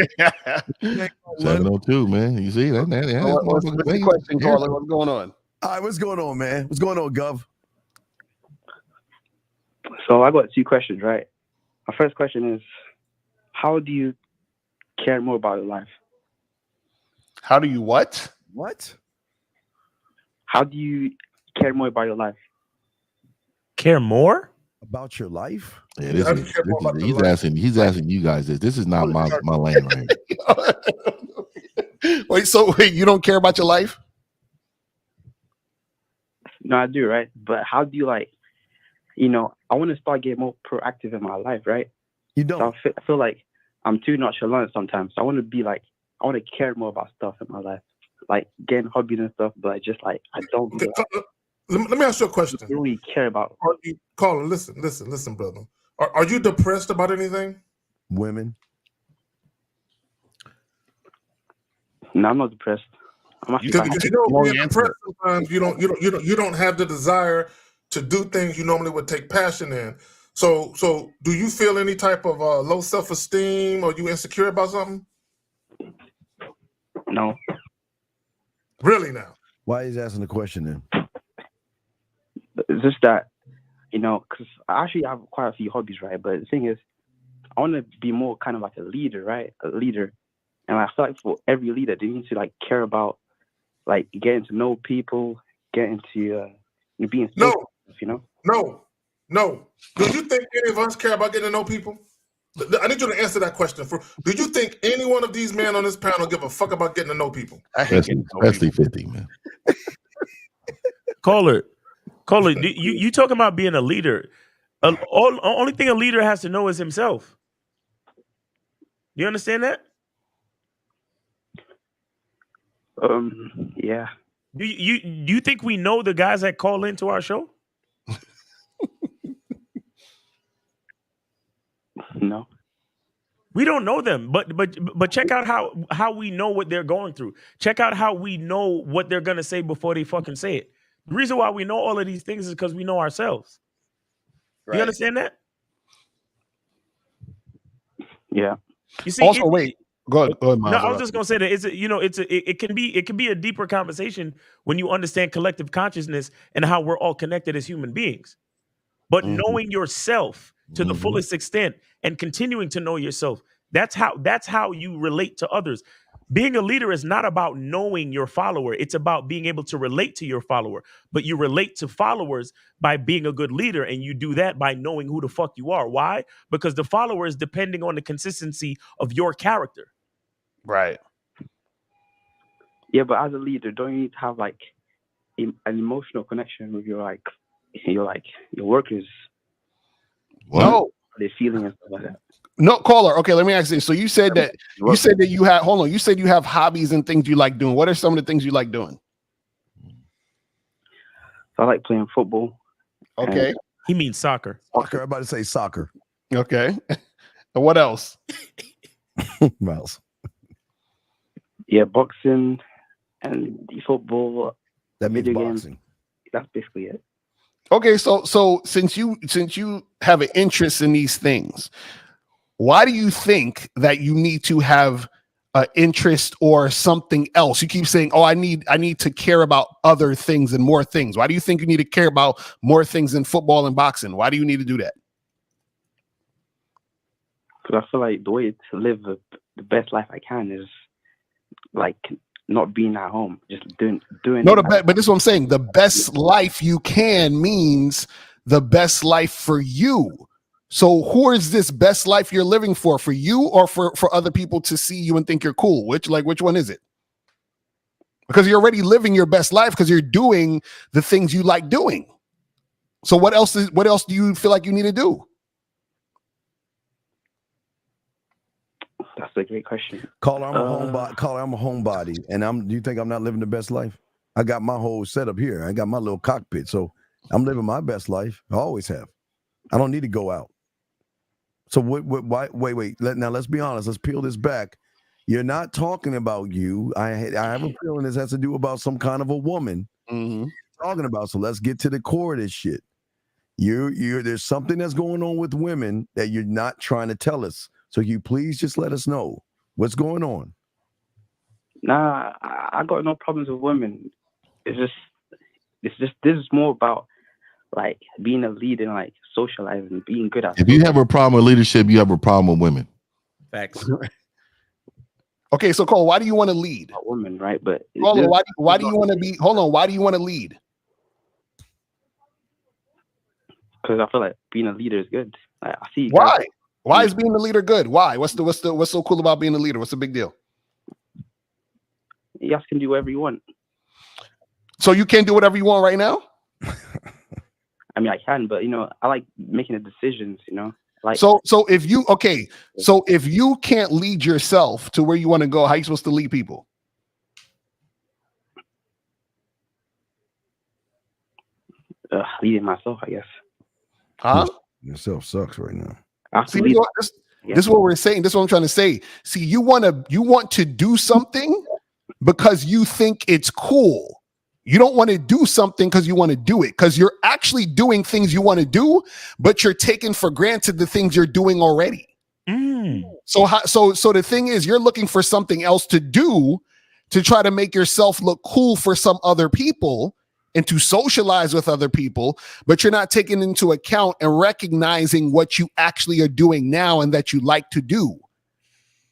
702, man. You see that? What's the question, caller? What's going on? All right, what's going on, man? What's going on, Gov? So I got 2 questions, right? My first question is, how do you care more about your life? How do you what? What? How do you care more about your life? Care more about your life? Yeah, he's asking you guys this. This is not my lane right here. Wait, you don't care about your life? No, I do, right? But how do you I want to start getting more proactive in my life, right? You don't. So I feel like I'm too nonchalant sometimes. So I want to be I want to care more about stuff in my life, like getting hobbies and stuff. But just I don't. Let me ask you a question. I don't really care about. Caller, listen, brother. Are you depressed about anything? Women. No, I'm not depressed. Because when you're depressed, sometimes you don't have the desire to do things you normally would take passion in. So do you feel any type of low self-esteem, or you insecure about something? No. Really now? Why is he asking the question then? It's just that, because I actually have quite a few hobbies, right? But the thing is, I want to be more kind of like a leader, right? A leader. And I feel like for every leader, they need to care about getting to know people, getting to being social, No. Do you think any of us care about getting to know people? I need you to answer that question. Do you think any one of these men on this panel give a fuck about getting to know people? Especially 50, man. Caller, you talking about being a leader? Only thing a leader has to know is himself. You understand that? Yeah. Do you think we know the guys that call into our show? No. We don't know them, but check out how we know what they're going through. Check out how we know what they're gonna say before they fucking say it. The reason why we know all of these things is because we know ourselves. Right. You understand that? Yeah. You see, also, wait. Go ahead, Miles. No, I was just gonna say that it can be a deeper conversation when you understand collective consciousness and how we're all connected as human beings. But knowing yourself to the fullest extent and continuing to know yourself, that's how you relate to others. Being a leader is not about knowing your follower. It's about being able to relate to your follower. But you relate to followers by being a good leader, and you do that by knowing who the fuck you are. Why? Because the follower is depending on the consistency of your character. Right. Yeah, but as a leader, don't you need to have an emotional connection with your workers? No. They're feeling and stuff like that. No, caller. Okay, let me ask you. So you said that you have. Hold on. You said you have hobbies and things you like doing. What are some of the things you like doing? I like playing football. Okay. He means soccer. Soccer. I'm about to say soccer. Okay. And what else? Miles. Yeah, boxing and football. That means boxing. Games. That's basically it. Okay, so since you have an interest in these things, why do you think that you need to have an interest or something else? You keep saying, "Oh, I need to care about other things and more things." Why do you think you need to care about more things than football and boxing? Why do you need to do that? Because I feel like the way to live the best life I can is not being at home, just doing. No, but this is what I'm saying. The best life you can means the best life for you. So who is this best life you're living for you or for other people to see you and think you're cool? Which one is it? Because you're already living your best life because you're doing the things you like doing. So what else do you feel like you need to do? That's a great question. Caller, I'm a homebody, and do you think I'm not living the best life? I got my whole setup here. I got my little cockpit, so I'm living my best life. I always have. I don't need to go out. So why? Wait. Now let's be honest. Let's peel this back. You're not talking about you. I have a feeling this has to do about some kind of a woman. Talking about. So let's get to the core of this shit. There's something that's going on with women that you're not trying to tell us. So you please just let us know what's going on. Nah, I got no problems with women. It's just this is more about like being a leader and like socializing, being good at. If you have a problem with leadership, you have a problem with women. Facts. Okay, so Cole, why do you want to lead? A woman, right? But hold on, why do you want to be? Hold on, why do you want to lead? Because I feel like being a leader is good. Like, I see. Why? Guys, Why is being a leader good? Why? What's so cool about being a leader? What's the big deal? You guys can do whatever you want. So you can't do whatever you want right now? I mean, I can, but I like making the decisions. Like so if you can't lead yourself to where you want to go, how are you supposed to lead people? Leading myself, I guess. Huh? Yourself sucks right now. See, this is what we're saying. This is what I'm trying to say. See, you want to do something because you think it's cool. You don't want to do something because you want to do it, because you're actually doing things you want to do, but you're taking for granted the things you're doing already. So the thing is, you're looking for something else to do to try to make yourself look cool for some other people and to socialize with other people, but you're not taking into account and recognizing what you actually are doing now and that you like to do.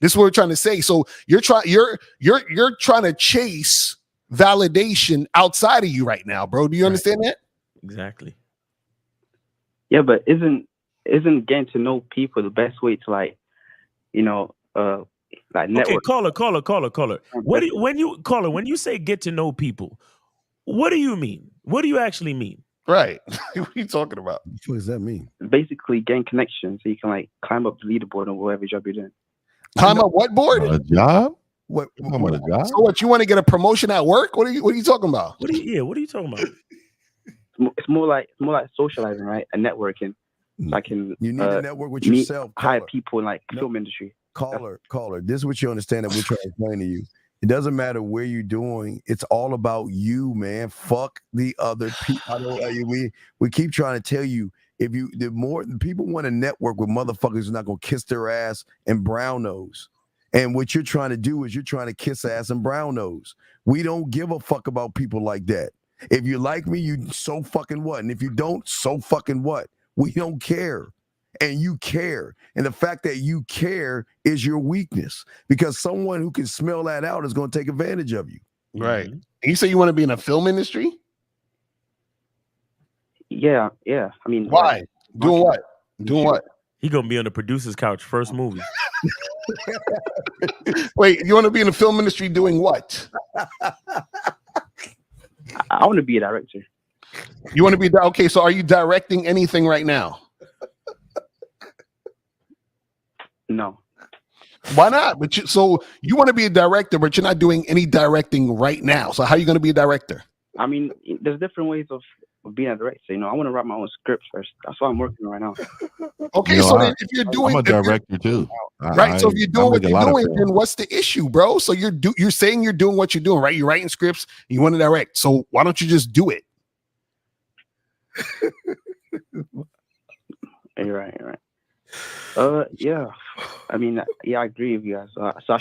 This is what we're trying to say. So you're trying to chase validation outside of you right now, bro. Do you understand that? Exactly. Yeah, but isn't getting to know people the best way to like network? Okay, caller. When you say get to know people, what do you mean? What do you actually mean? Right. What are you talking about? What does that mean? Basically, gain connections so you can like climb up the leaderboard or whatever job you're doing. Climb up what board? A job? What a job? So what? You want to get a promotion at work? What are you talking about? What are you talking about? It's more like socializing, right? And networking. So I can You need to network with yourself. Hire people in like film industry. Caller. This is what you understand that we're trying to explain to you. It doesn't matter where you're doing. It's all about you, man. Fuck the other people. We keep trying to tell you, the more people want to network with motherfuckers who's not gonna kiss their ass and brown nose. And what you're trying to do is you're trying to kiss ass and brown nose. We don't give a fuck about people like that. If you like me, you so fucking what? And if you don't, so fucking what? We don't care. And you care. And the fact that you care is your weakness, because someone who can smell that out is going to take advantage of you. Right. And you say you want to be in a film industry? Yeah. I mean, why? Doing what? Doing what? He gonna be on the producer's couch first movie. Wait, you want to be in the film industry doing what? I want to be a director. You want to be okay? So are you directing anything right now? No. Why not? So you want to be a director, but you're not doing any directing right now. So how are you going to be a director? I mean, there's different ways of being a director. I want to write my own scripts first. That's what I'm working on right now. Okay, then if you're doing, I'm a director too. Right. So if you're doing what you're doing, then what's the issue, bro? So you're saying you're doing what you're doing, right? You're writing scripts, you want to direct. So why don't you just do it? You're right. Yeah. I mean, I agree with you guys. So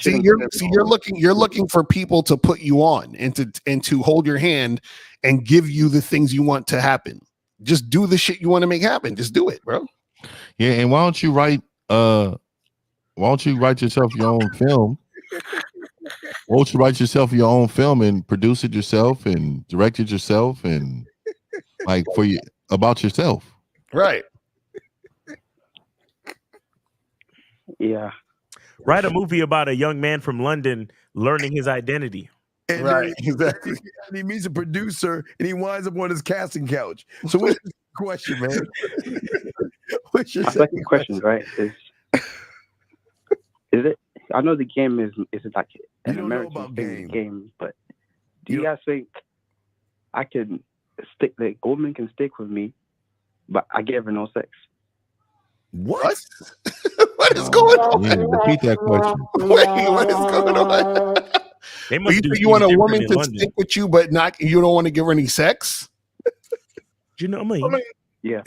you're looking for people to put you on and to hold your hand and give you the things you want to happen. Just do the shit you want to make happen. Just do it, bro. Yeah, and why don't you write yourself your own film? Why don't you write yourself your own film and produce it yourself and direct it yourself and like about yourself? Right. Yeah. Write a movie about a young man from London learning his identity. And right, exactly. And he meets a producer and he winds up on his casting couch. So what's your question, man? What's your second question? Right? Is it? I know the game is like an American game, but do you guys think I can stick? The woman can stick with me, but I give her no sex. What? What is going on? Yeah, repeat that question. Wait, what is going on? You want a woman to stick with you, but you don't want to give her any sex? Do you know what I mean? Yeah.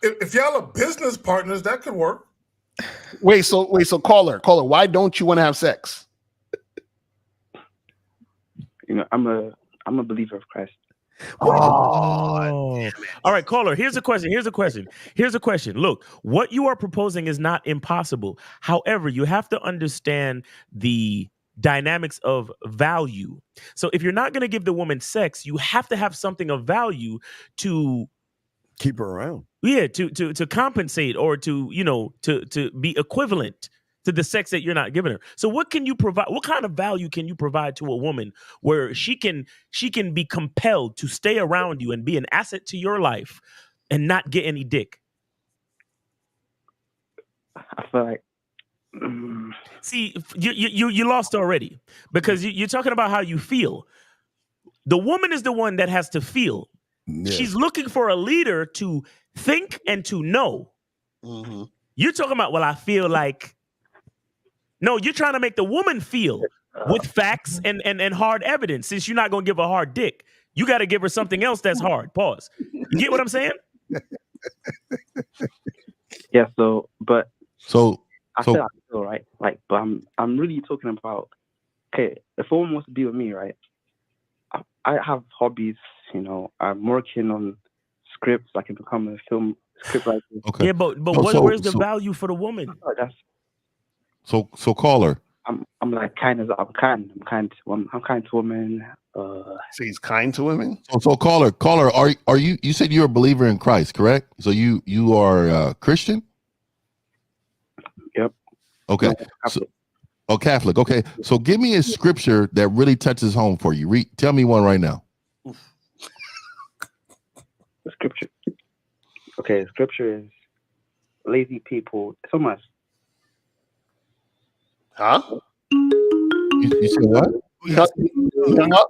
If y'all are business partners, that could work. Wait, so caller, why don't you want to have sex? You know, I'm a believer of Christ. Oh. All right, caller. Here's a question. Look, what you are proposing is not impossible. However, you have to understand the dynamics of value. So if you're not going to give the woman sex, you have to have something of value to keep her around. Yeah, to compensate or to be equivalent to the sex that you're not giving her. So what can you provide? What kind of value can you provide to a woman where she can be compelled to stay around you and be an asset to your life and not get any dick? I feel like see, you lost already because you're talking about how you feel. The woman is the one that has to feel. Yeah. She's looking for a leader to think and to know. Mm-hmm. You're talking about, well, I feel like. No, you're trying to make the woman feel with facts and hard evidence. Since you're not going to give a hard dick, you got to give her something else that's hard. Pause. You get what I'm saying? Yeah. But I feel right. Like, but I'm really talking about. Okay, if a woman wants to be with me, right? I have hobbies. You know, I'm working on scripts. I can become a film script writer. Okay. Yeah, but where's the value for the woman? So caller. I'm kind to women. So he's kind to women. So caller, are you said you're a believer in Christ, correct? So you are Christian? Yep. Okay. Catholic. Okay. So give me a scripture that really touches home for you. Tell me one right now. The scripture. Okay, the scripture is lazy people so much. Huh? You said what? He hung up.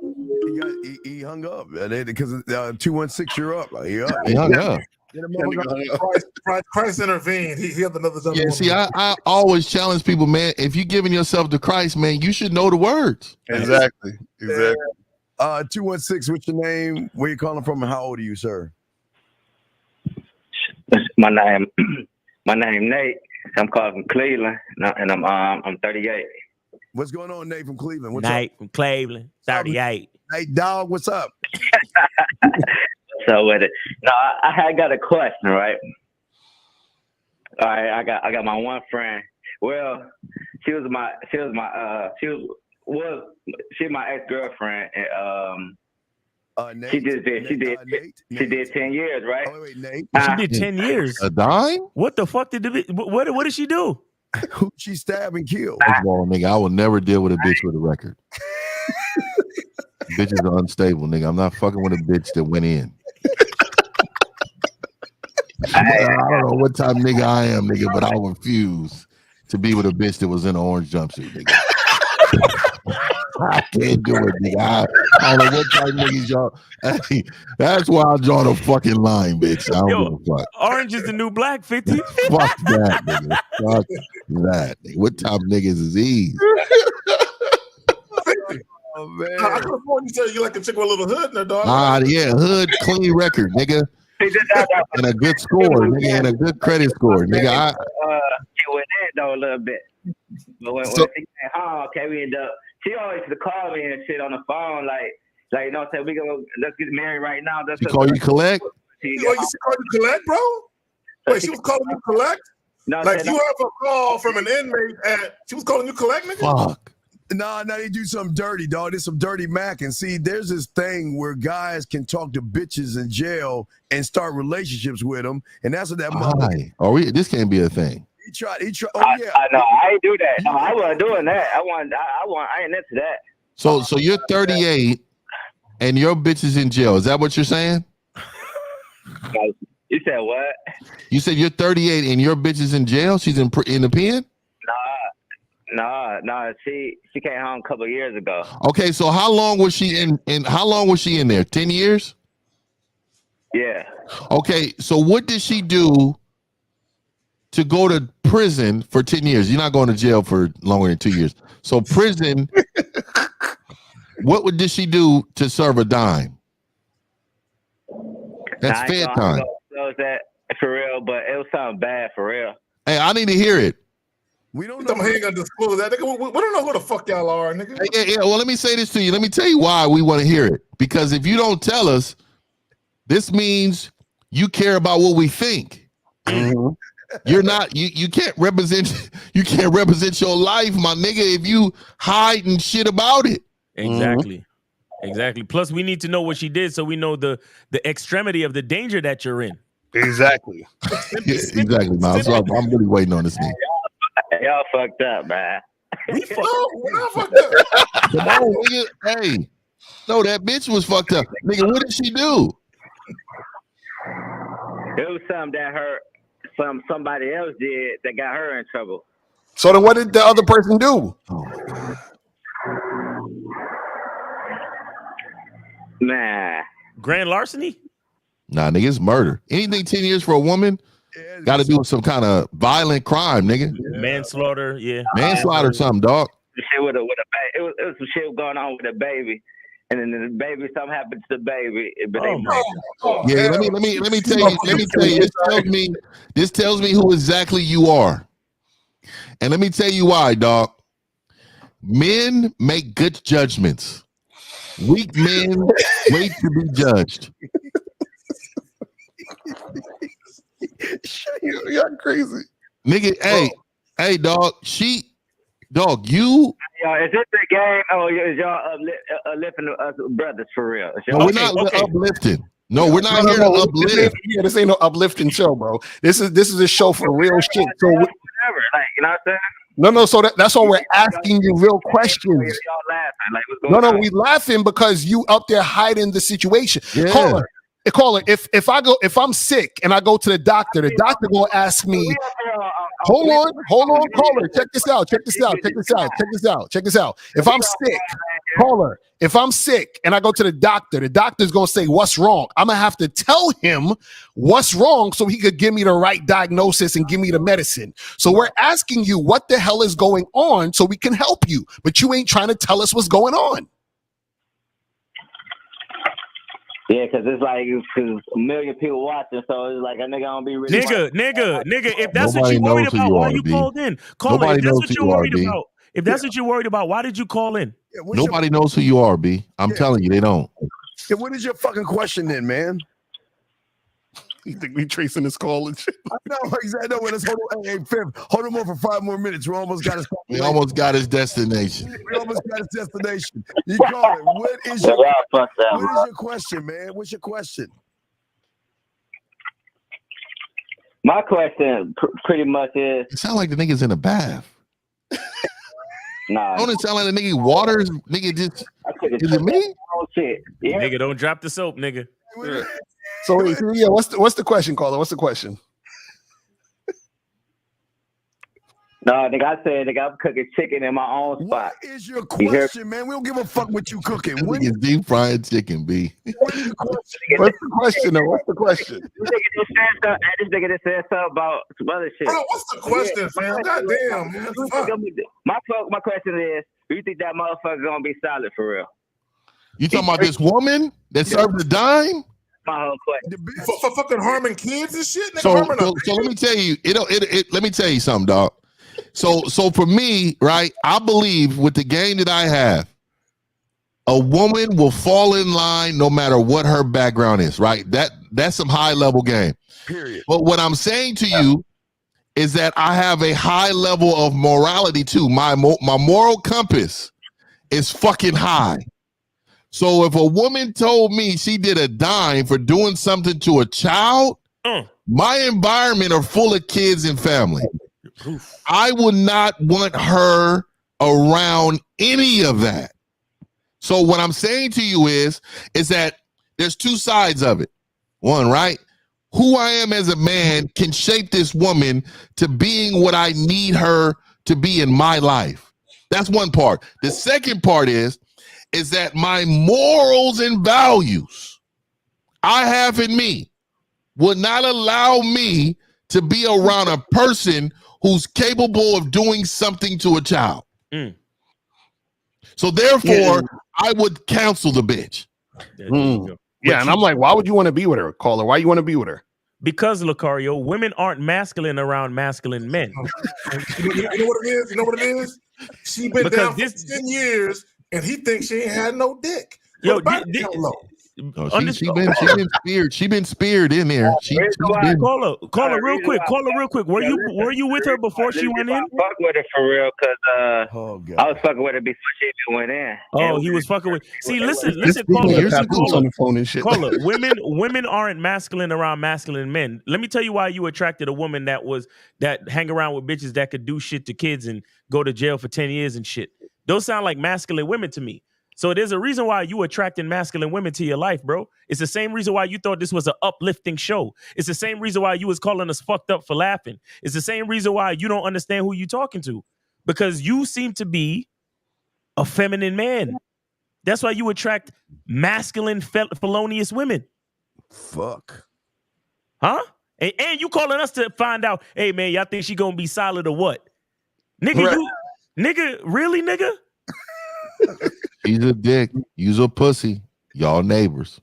He hung up because 216. You're up. He hung up. Christ intervened. He had another. Yeah. See, I always challenge people, man. If you're giving yourself to Christ, man, you should know the words. Exactly. 216. What's your name? Where you calling from? And how old are you, sir? My name Nate. I'm calling from Cleveland, and I'm 38. What's going on, Nate from Cleveland? What's Nate up? from Cleveland, 38. Nate, dog, what's up? So with it, no, I got a question, right? All right, I got my one friend. Well, she was my ex-girlfriend, and Nate, she did 10 years, right? Oh, wait, Nate. She did 10 years. A dime? What the fuck what did she do? Who she stabbed and killed? First of all, nigga, I will never deal with a bitch with a record. Bitches are unstable, nigga. I'm not fucking with a bitch that went in. I don't know what type of nigga I am, nigga, but I refuse to be with a bitch that was in an orange jumpsuit, nigga. I can't do it, nigga. I don't know what type of niggas y'all. Hey, that's why I draw the fucking line, bitch. I don't give a fuck. Orange is the new black, 50. Fuck that, nigga. Fuck that, nigga. What type of niggas is these? Oh, man. I could afford you say you like a chick with a little hood in her, dog. Yeah, hood, clean record, nigga. And a good score, nigga, and a good credit score, nigga. She went in though a little bit, but when she came home, okay, we ended up. She always used to call me and shit on the phone, like you know, say let's get married right now. She call you collect? She call you collect, bro? Wait, she was calling you collect? No, like you have a call from an inmate she was calling you collect, nigga? Fuck. No, they do something dirty, dog. There's some dirty Mac. And see, there's this thing where guys can talk to bitches in jail and start relationships with them. And that's what that mother. This can't be a thing. He tried. Oh, yeah. I know. I ain't do that. No, I wasn't doing that. I ain't into that. So you're 38 and your bitch is in jail. Is that what you're saying? You said what? You said you're 38 and your bitch is in jail? She's in the pen? No. She came home a couple of years ago. Okay, so how long was she in there? 10 years? Yeah. Okay, so what did she do to go to prison for 10 years? You're not going to jail for longer than 2 years. So prison, what did she do to serve a dime? That's fair time. That for real, but it was something bad for real. Hey, I need to hear it. We don't know. He ain't gonna disclose that. Nigga, we don't know who the fuck y'all are, nigga. Yeah. Well, let me say this to you. Let me tell you why we want to hear it. Because if you don't tell us, this means you care about what we think. Mm-hmm. You're not. You can't represent. You can't represent your life, my nigga, if you hiding shit about it. Exactly. Exactly. Plus, we need to know what she did so we know the extremity of the danger that you're in. Exactly. Exactly, Miles. So I'm really waiting on this nigga. Y'all fucked up, man. We fucked up. Come on, nigga. Hey, no, that bitch was fucked up, nigga. What did she do? It was something that somebody else did that got her in trouble. So then, what did the other person do? Nah. Grand larceny? Nah, nigga, it's murder. Anything 10 years for a woman, got to do with some kind of violent crime, nigga. Manslaughter, yeah. Manslaughter or something, dog. Shit with a baby. It was some shit going on with the baby, and then the baby, something happened to the baby. But Yeah, let me tell you. This tells me who exactly you are, and let me tell you why, dog. Men make good judgments. Weak men wait to be judged. You're crazy, nigga. Hey, dog. You. Yo, is this the game? Oh, is y'all uplifting us brothers for real? No, we're not uplifting. No, we're not here to uplift. This ain't no uplifting show, bro. This is a show for real shit. So whatever, like, you know what I'm saying? No. So that's why we're asking you real questions. Y'all laughing, like, what's going on? We laughing because you up there hiding the situation. Yeah. Caller. If I'm sick and I go to the doctor gonna ask me. Hold on, caller. Check this out. If I'm sick, caller, if I'm sick and I go to the doctor's gonna say, what's wrong? I'm gonna have to tell him what's wrong so he could give me the right diagnosis and give me the medicine. So we're asking you what the hell is going on so we can help you, but you ain't trying to tell us what's going on. Yeah, because it's like a million people watching, so it's like a nigga don't be really. Nigga. If that's what you're worried about, why you called in? Call it. If that's what you're worried about. If that's what you're worried about, why did you call in? Nobody knows who you are, B. I'm telling you, they don't. Yeah, what is your fucking question then, man? You think we tracing this call and shit? No, exactly. No, let's hold on. Hey, Fib, hold him on for 5 more minutes. We almost got his destination. You call it. What is your question, man? What's your question? My question pretty much is. It sounds like the nigga's in a bath. Nah. Don't it sound like the nigga waters? Nigga just. Is it me? Oh shit. Yeah. Nigga, don't drop the soap, nigga. Yeah. So yeah, what's the question, caller? What's the question? No, nigga, I said, nigga, I'm cooking chicken in my own spot. What is your question, man? We don't give a fuck what you cooking. What is deep fried chicken, B? What's the question, though? What's the question? This nigga just said something about some other shit. Bro, what's the question, fam? Goddamn, man. My question is, do you think that motherfucker gonna be solid for real? You talking about this woman that served the dime? My whole question. For fucking harming kids and shit. So let me tell you, let me tell you something, dog. So for me, right, I believe with the game that I have, a woman will fall in line no matter what her background is, right? That's some high level game. Period. But what I'm saying to you is that I have a high level of morality too. My moral compass is fucking high. So if a woman told me she did a dime for doing something to a child, my environment are full of kids and family. I would not want her around any of that. So what I'm saying to you is that there's two sides of it. One, right? Who I am as a man can shape this woman to being what I need her to be in my life. That's one part. The second part is that my morals and values I have in me would not allow me to be around a person who's capable of doing something to a child. So therefore, I would counsel the bitch. Yeah, and I'm like, why would you want to be with her, caller? Why you want to be with her? Because, Lucario, women aren't masculine around masculine men. You know what it is? You know what it is? She been Because down for 10 years, and he thinks she ain't had no dick. Yo, She been speared in there. Caller, real quick. Were you with her before she went in? Fuck with her for real, cause I was fucking with her before she even went in. Oh, he was fucking with. See, listen, caller. Women aren't masculine around masculine men. Let me tell you why you attracted a woman that hang around with bitches that could do shit to kids and go to jail for 10 years and shit. Those sound like masculine women to me. So there's a reason why you attracting masculine women to your life, bro. It's the same reason why you thought this was an uplifting show. It's the same reason why you was calling us fucked up for laughing. It's the same reason why you don't understand who you talking to, because you seem to be a feminine man. That's why you attract masculine, felonious women. Fuck. Huh? And you calling us to find out, hey, man, y'all think she gonna be solid or what? Nigga, really, nigga? She's a dick. You's a pussy. Y'all neighbors.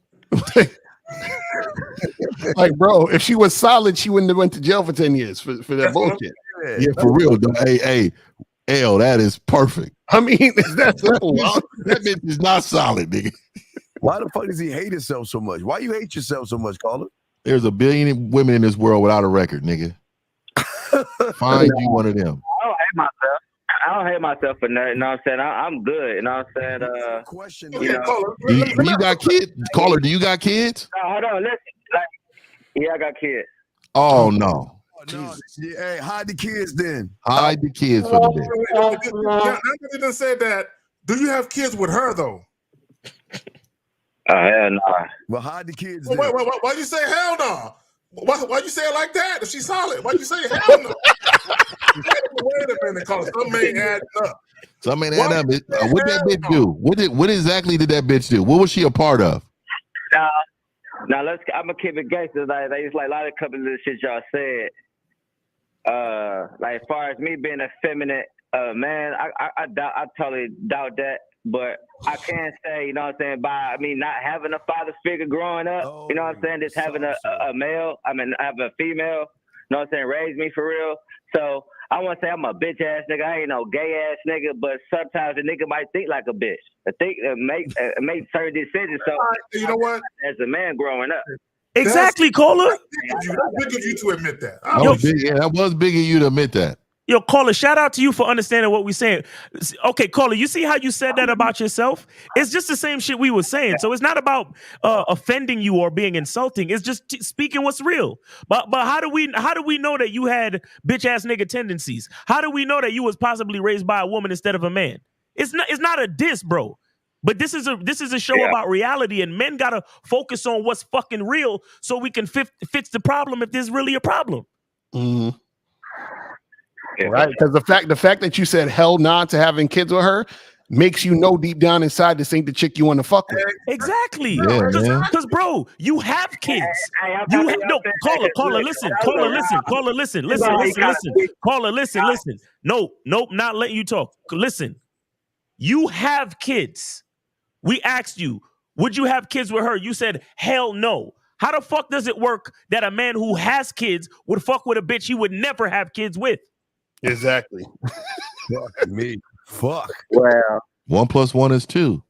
Like, bro, if she was solid, she wouldn't have went to jail for 10 years for that bullshit. Yeah, for real. Though. Hey, L, that is perfect. I mean, it's that simple. That bitch is not solid, nigga. Why the fuck does he hate himself so much? Why you hate yourself so much, caller? There's a billion women in this world without a record, nigga. Find you one of them. I don't hate myself for nothing. You know what I'm saying? I'm good. You know what I'm saying? Question. Do you got kids? Caller, do you got kids? No, hold on. Listen. Yeah, I got kids. Oh, no. Hey, hide the kids then. Hide the kids for the day. Now that you done said that, do you have kids with her, though? Hell no. Well, hide the kids then. Why you say hell no? Why you say it like that? If she's solid, why you say hell no? Wait a minute, cause some ain't adding up. Some ain't adding up. What that bitch do? What exactly did that bitch do? What was she a part of? Now I'm gonna keep it gangster. Like it's like a lot of couple of the shit y'all said. Like as far as me being effeminate, man, I totally doubt that. But I can say, you know what I'm saying, by not having a father figure growing up, you know what I'm saying, just having a male, having a female, you know what I'm saying, raised me for real. So I want to say I'm a bitch ass nigga. I ain't no gay ass nigga, but sometimes a nigga might think like a bitch. Make certain decisions. So you know what? As a man growing up. Exactly, Caller. That's big of you to admit that. That was big of you to admit that. Yo, Caller, shout out to you for understanding what we're saying. Okay, Caller, you see how you said that about yourself? It's just the same shit we were saying. So it's not about offending you or being insulting. It's just speaking what's real. But how do we know that you had bitch ass nigga tendencies? How do we know that you was possibly raised by a woman instead of a man? It's not a diss, bro. But this is a show about reality, and men gotta focus on what's fucking real so we can fix the problem if there's really a problem. Mm-hmm. Right, because the fact that you said hell nah to having kids with her makes you know deep down inside this ain't the chick you want to fuck with. Exactly. Yeah, Because bro, you have kids. Caller, listen. Caller, listen. Nope, not letting you talk. Listen, you have kids. We asked you, would you have kids with her? You said hell no. How the fuck does it work that a man who has kids would fuck with a bitch he would never have kids with? Exactly. Fuck me. Fuck. Well, 1 + 1 is 2.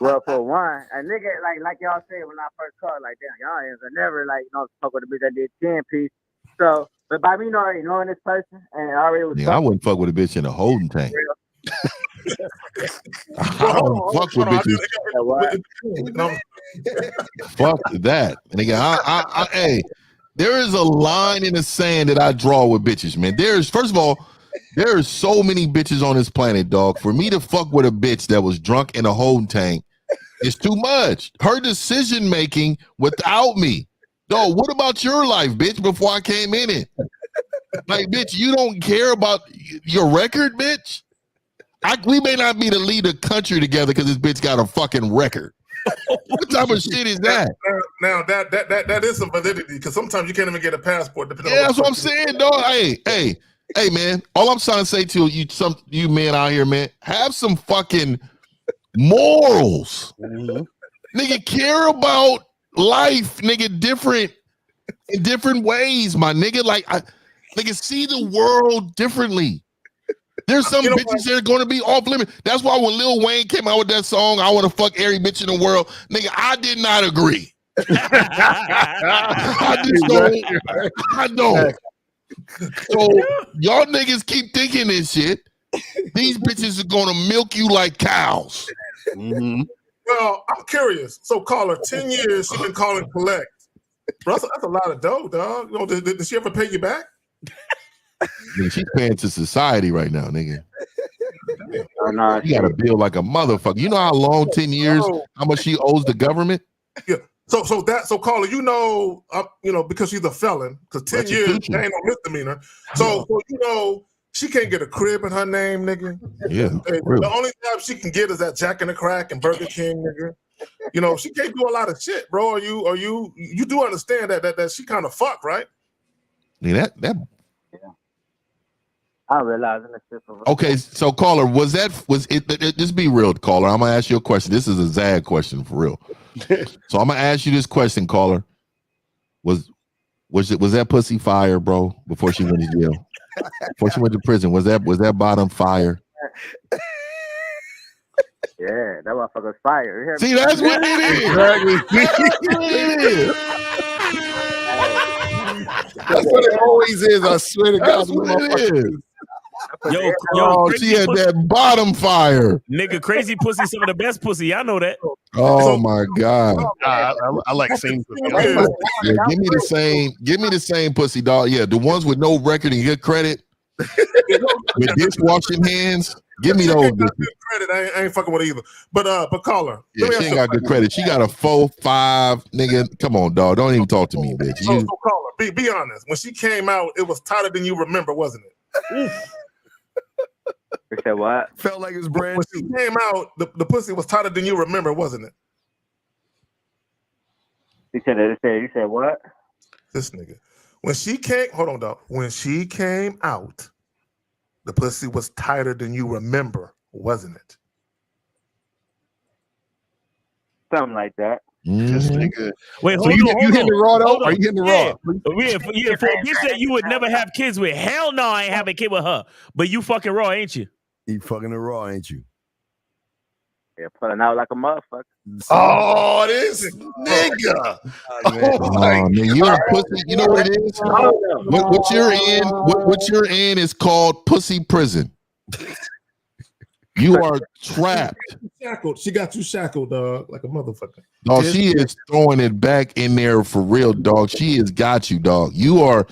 Well, for one, a nigga like y'all said when I first called, like damn, y'all ain't never fuck with a bitch that did 10 piece. So, but by me already knowing this person and already was. Yeah, I wouldn't fuck with a bitch in a holding tank. I don't fuck with bitches. Fuck that. And again, hey. There is a line in the sand that I draw with bitches, man. First of all, there are so many bitches on this planet, dog. For me to fuck with a bitch that was drunk in a holding tank is too much. Her decision making without me. Dog, what about your life, bitch, before I came in it? Like, bitch, you don't care about your record, bitch? We may not be to lead a country together because this bitch got a fucking record. What type of shit is that? Now that is some validity because sometimes you can't even get a passport. Yeah, that's what I'm saying, dog. Hey, man. All I'm trying to say to you men out here, man, have some fucking morals. Mm-hmm. Nigga, care about life, nigga, different in different ways, my nigga. Like, nigga, see the world differently. There's some bitches that are going to be off limit. That's why when Lil Wayne came out with that song, I want to fuck every bitch in the world, nigga, I did not agree. I just don't. I don't. So y'all niggas keep thinking this shit. These bitches are gonna milk you like cows. Mm-hmm. Well, I'm curious. So, caller, 10 years she been calling collect. Bro, that's a lot of dough, dog. You know, did she ever pay you back? Nigga, she's paying to society right now, nigga. You got a bill like a motherfucker. You know how long 10 years? How much she owes the government? Yeah. So caller, you know, because she's a felon, because 10 years ain't no misdemeanor. So you know, she can't get a crib in her name, nigga. Yeah. The only job she can get is that Jack in the Crack and Burger King, nigga. You know, she can't do a lot of shit, bro. You do understand that she kind of fucked, right? Yeah, that. I realize in the system. Okay, so caller, was it? Just be real, caller. I'm gonna ask you a question. This is a Zag question for real. So I'm gonna ask you this question, caller. Was that pussy fire, bro? Before she went to jail, before she went to prison, was that bottom fire? Yeah, that motherfucker's fire. See, that's what it is. That's what it always is. I swear to God, that's what it is. Yo, she had that bottom fire. Nigga, crazy pussy, some of the best pussy. I know that. Oh my God. I like same pussy. Yeah, give me the same pussy, dog. Yeah, the ones with no record and good credit, with dishwashing hands. Give me those. Good credit. I ain't fucking with either. But caller. Yeah, she ain't got good credit. She got a 4, 5, nigga. Come on, dog. Don't even talk to me, bitch. So caller, be honest. When she came out, it was tighter than you remember, wasn't it? You said what? Felt like it was brand new. When she came out, the pussy was tighter than you remember, wasn't it? You said what? This nigga. When she came, hold on, dog. When she came out, the pussy was tighter than you remember, wasn't it? Something like that. This nigga. Wait, So hold you on. hitting the raw though? Are you hitting the raw? Yeah, for a bitch that you would never have kids with. Hell no, I ain't having a kid with her. But you fucking raw, ain't you? You fucking the raw, ain't you? Yeah, pulling out like a motherfucker. Oh, this nigga. Man, you're a pussy. You know what it is? What you're in, what you're in is called pussy prison. You are trapped. Shackled. She got you shackled, dog, like a motherfucker. Oh, she is throwing it back in there for real, dog. She has got you, dog. You are,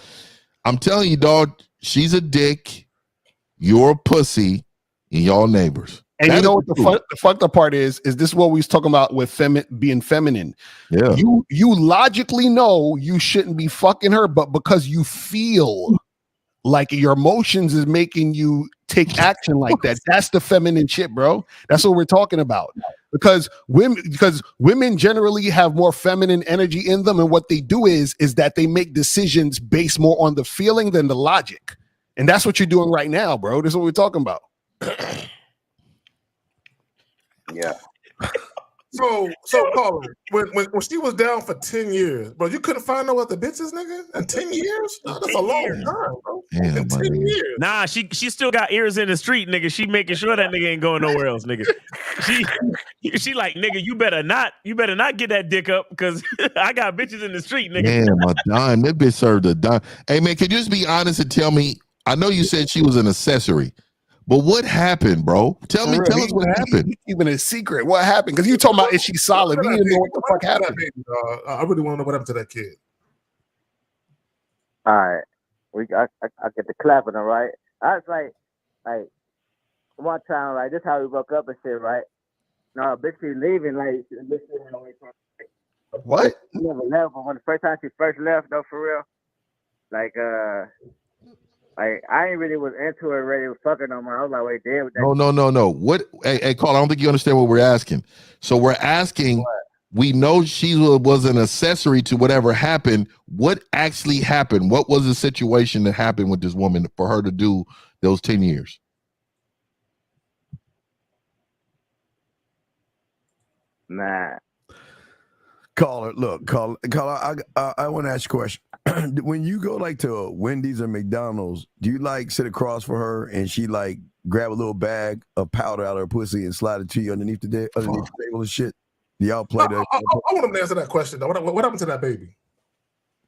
I'm telling you, dog, she's a dick. You're a pussy, and y'all neighbors. And you know what the fucked up part is this what we was talking about with being feminine. Yeah. You logically know you shouldn't be fucking her, but because you feel like your emotions is making you take action like that. That's the feminine shit, bro. That's what we're talking about. Because women generally have more feminine energy in them, and what they do is that they make decisions based more on the feeling than the logic. And that's what you're doing right now, bro. This is what we're talking about. Yeah. So caller, when she was down for 10 years, bro, you couldn't find no other bitches, nigga? In 10 years? No, that's a long time, bro. Damn, in 10 years. Nah, she still got ears in the street, nigga. She making sure that nigga ain't going nowhere else, nigga. She like, nigga, you better not get that dick up because I got bitches in the street, nigga. Damn, a dime. That bitch served a dime. Hey man, could you just be honest and tell me? I know you said she was an accessory. But what happened, bro? Tell us what happened. Even a secret. What happened? Because you talking about is she solid? We didn't know what the fuck happened. I really want to know what happened to that kid. All right, I get the clapping, all right. I was like one time, like this how we woke up and shit, right? No, bitch, she leaving, like bitch, what? She never left, but when the first time she first left, though, for real, like I ain't really was into it, ready to fucking no more. I was like, wait, damn. With that No. What? Hey, Carl, I don't think you understand what we're asking. So we're asking. We know she was an accessory to whatever happened. What actually happened? What was the situation that happened with this woman for her to do those 10 years? Nah. Caller, look, caller. I want to ask you a question. When you go like to Wendy's or McDonald's, do you like sit across for her and she like grab a little bag of powder out of her pussy and slide it to you underneath the table and shit? Do y'all play that? I want him to answer that question though. What happened to that baby?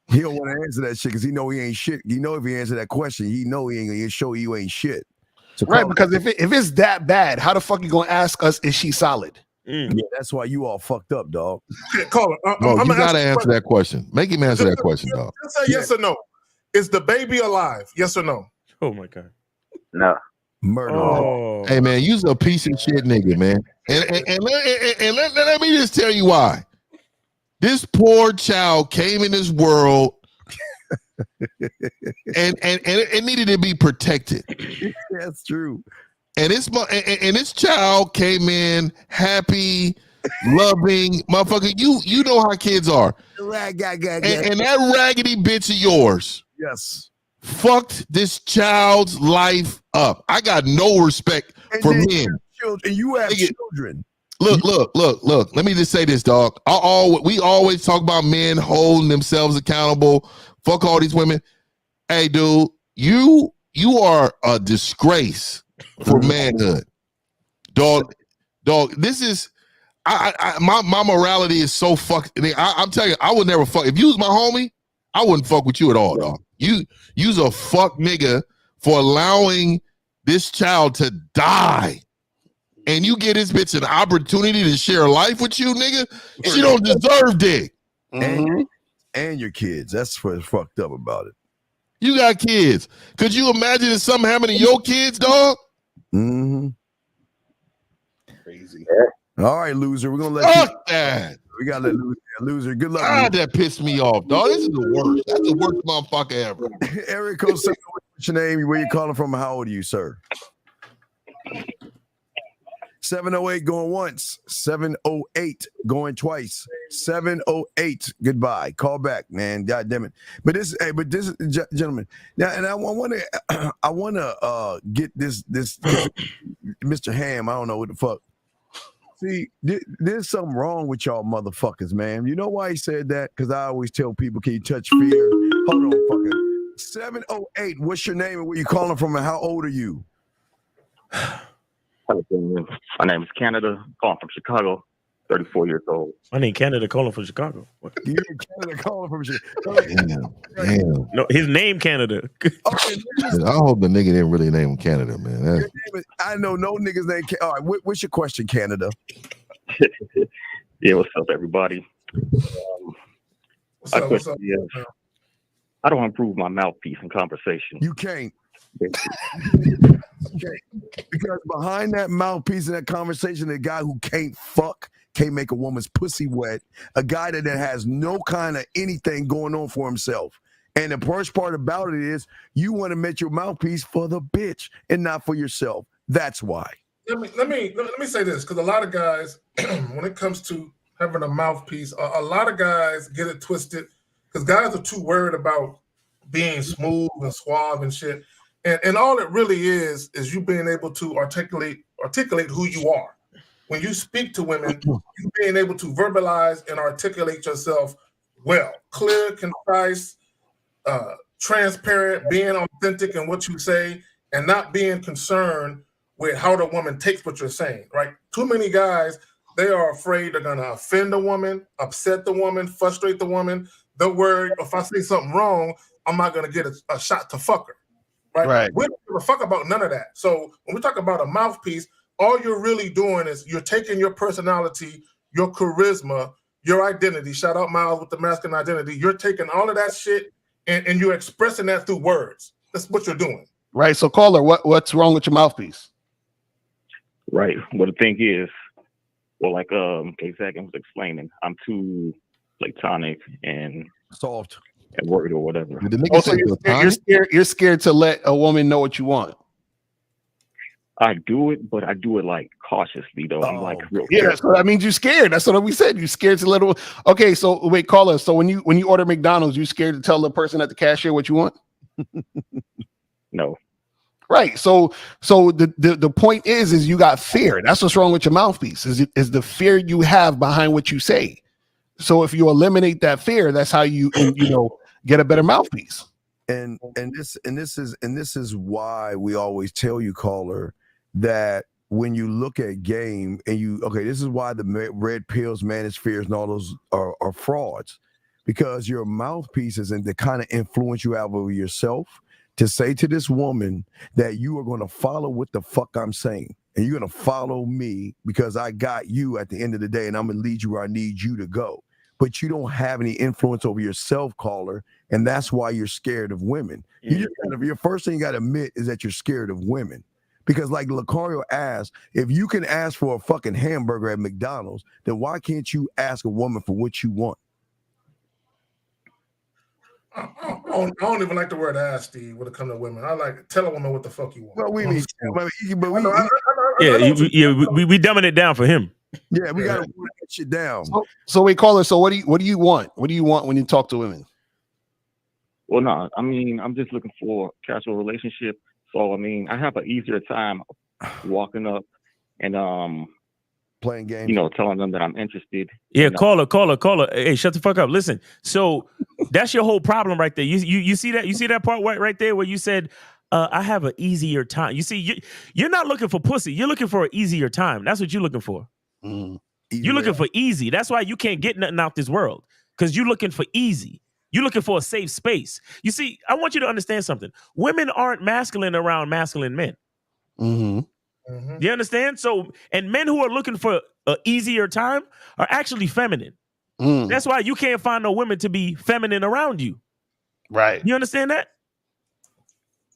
He don't want to answer that shit because he know he ain't shit. You know, if he answer that question, he know he ain't gonna show you ain't shit. So right, because if it's that bad, how the fuck you gonna ask us, is she solid? Yeah, that's why you all fucked up, dog. Caller, No, you gotta answer that question. Make him answer that question, dog. Just say yes or no. Is the baby alive? Yes or no? Oh my god. No. Murder. Oh. Hey man, you's a piece of shit nigga, man. And let me just tell you why. This poor child came in this world and it needed to be protected. That's true. And this child came in happy, loving, motherfucker. You know how kids are. And that raggedy bitch of yours, yes, fucked this child's life up. I got no respect for men. Children, you have children. Look. Let me just say this, dog. We always talk about men holding themselves accountable. Fuck all these women. Hey, dude, you are a disgrace for manhood, dog. This is my morality is so fucked. I'm telling you, I would never fuck if you was my homie. I wouldn't fuck with you at all, dog. You's a fuck nigga for allowing this child to die. And you get this bitch an opportunity to share life with you, nigga. She don't deserve dick. And your kids. That's what's fucked up about it. You got kids. Could you imagine if something happened to your kids, dog? Mm-hmm. Crazy. All right, loser. We're gonna let Fuck that. We gotta let loser. Good luck. God, that pissed me off, dog. This is the worst. That's the worst motherfucker ever. Eric, what's your name? Where you calling from? How old are you, sir? 708 going once, 708 going twice, 708 goodbye. Call back, man. God damn it. But this gentleman now, and I want to get this Mr. Ham. I don't know what the fuck. See, there's something wrong with y'all motherfuckers, man. You know why he said that? Because I always tell people, can you touch fear? Hold on, fucking 708. What's your name and where you calling from and how old are you? My name is Canada, calling from Chicago, 34 years old. I need Canada calling from Chicago. You need Canada calling from Chicago. Damn. No, his name Canada. I hope the nigga didn't really name him Canada, man. I know no niggas name. All right, what's your question, Canada? Yeah, what's up, everybody? What's up? How do I improve my mouthpiece in conversation? You can't. Okay. Because behind that mouthpiece in that conversation, the guy who can't make a woman's pussy wet, a guy that has no kind of anything going on for himself. And the worst part about it is you want to make your mouthpiece for the bitch and not for yourself. That's why. Let me say this, because a lot of guys, when it comes to having a mouthpiece, a lot of guys get it twisted because guys are too worried about being smooth and suave and shit. And all it really is you being able to articulate who you are. When you speak to women, you being able to verbalize and articulate yourself well, clear, concise, transparent, being authentic in what you say, and not being concerned with how the woman takes what you're saying, right? Too many guys, they are afraid they're gonna offend the woman, upset the woman, frustrate the woman. They're worried if I say something wrong, I'm not gonna get a shot to fuck her. Right. We don't give a fuck about none of that. So when we talk about a mouthpiece, all you're really doing is you're taking your personality, your charisma, your identity. Shout out Miles with the masculine identity. You're taking all of that shit and you're expressing that through words. That's what you're doing. Right. So caller, what's wrong with your mouthpiece? Right. Well, the thing is, well, like K-Zach was explaining, I'm too platonic and soft and worried or whatever. Also, you're scared to let a woman know what you want. I do it, but I do it like cautiously though. I'm like real careful. So that means you're scared. That's what we said. You're scared to let her. Okay, so wait, caller. So when you order McDonald's, you scared to tell the person at the cashier what you want? No. Right. So the point is you got fear. That's what's wrong with your mouthpiece. Is the fear you have behind what you say. So if you eliminate that fear, that's how you get a better mouthpiece. And this is why we always tell you, caller, that when you look at game and this is why the red pills, manospheres, and all those are frauds, because your mouthpiece is the kind of influence you have over yourself to say to this woman that you are going to follow what the fuck I'm saying. And you're going to follow me because I got you at the end of the day, and I'm going to lead you where I need you to go. But you don't have any influence over yourself, caller, and that's why you're scared of women. Your first thing you got to admit is that you're scared of women. Because like Lucario asked, if you can ask for a fucking hamburger at McDonald's, then why can't you ask a woman for what you want? I don't even like the word ass, Steve, when it comes to women. I like tell a woman what the fuck you want. Well, we we dumbing it down for him. Yeah, we gotta put that shit down. So we call her. So what do you want? What do you want when you talk to women? Well, no, I mean, I'm just looking for a casual relationship. So I mean, I have an easier time walking up and playing games, telling them that I'm interested. Yeah, call her. Hey, shut the fuck up. Listen, so that's your whole problem right there. You see that? You see that part right there where you said, I have an easier time. You see, you're not looking for pussy. You're looking for an easier time. That's what you're looking for. You're looking for easy. That's why you can't get nothing out this world, because you're looking for easy. You're looking for a safe space. You see, I want you to understand something. Women aren't masculine around masculine men. You understand? So, and men who are looking for an easier time are actually feminine. That's why you can't find no women to be feminine around you. Right. You understand that?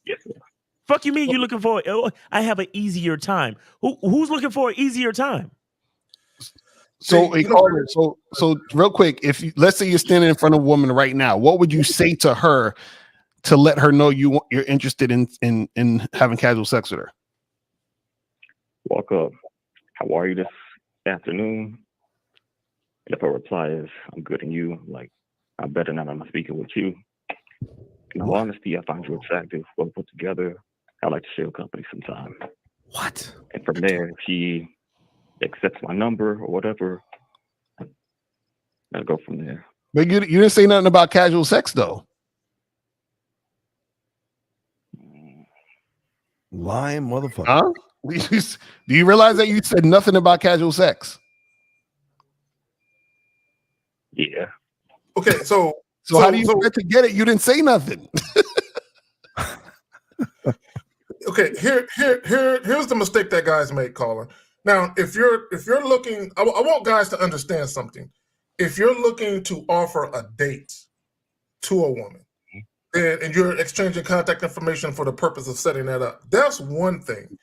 Yes. Fuck you mean you looking for? I have an easier time. Who's looking for an easier time? So real quick, let's say you're standing in front of a woman right now, what would you say to her to let her know you're interested in having casual sex with her? Walk up. How are you this afternoon? And if her reply is, I'm good, and you, like, I'm better now that I'm speaking with you. In all honesty, I find you attractive, well put together. I like to share company sometime. What? And from there, if she accepts my number or whatever, I'll go from there. But you didn't say nothing about casual sex, though. Lying motherfucker. Huh? Do you realize that you said nothing about casual sex? Yeah. Okay, so how do you expect to get it? You didn't say nothing. Okay, here's the mistake that guys make, caller. Now, if you're looking, I want guys to understand something. If you're looking to offer a date to a woman, and you're exchanging contact information for the purpose of setting that up, that's one thing.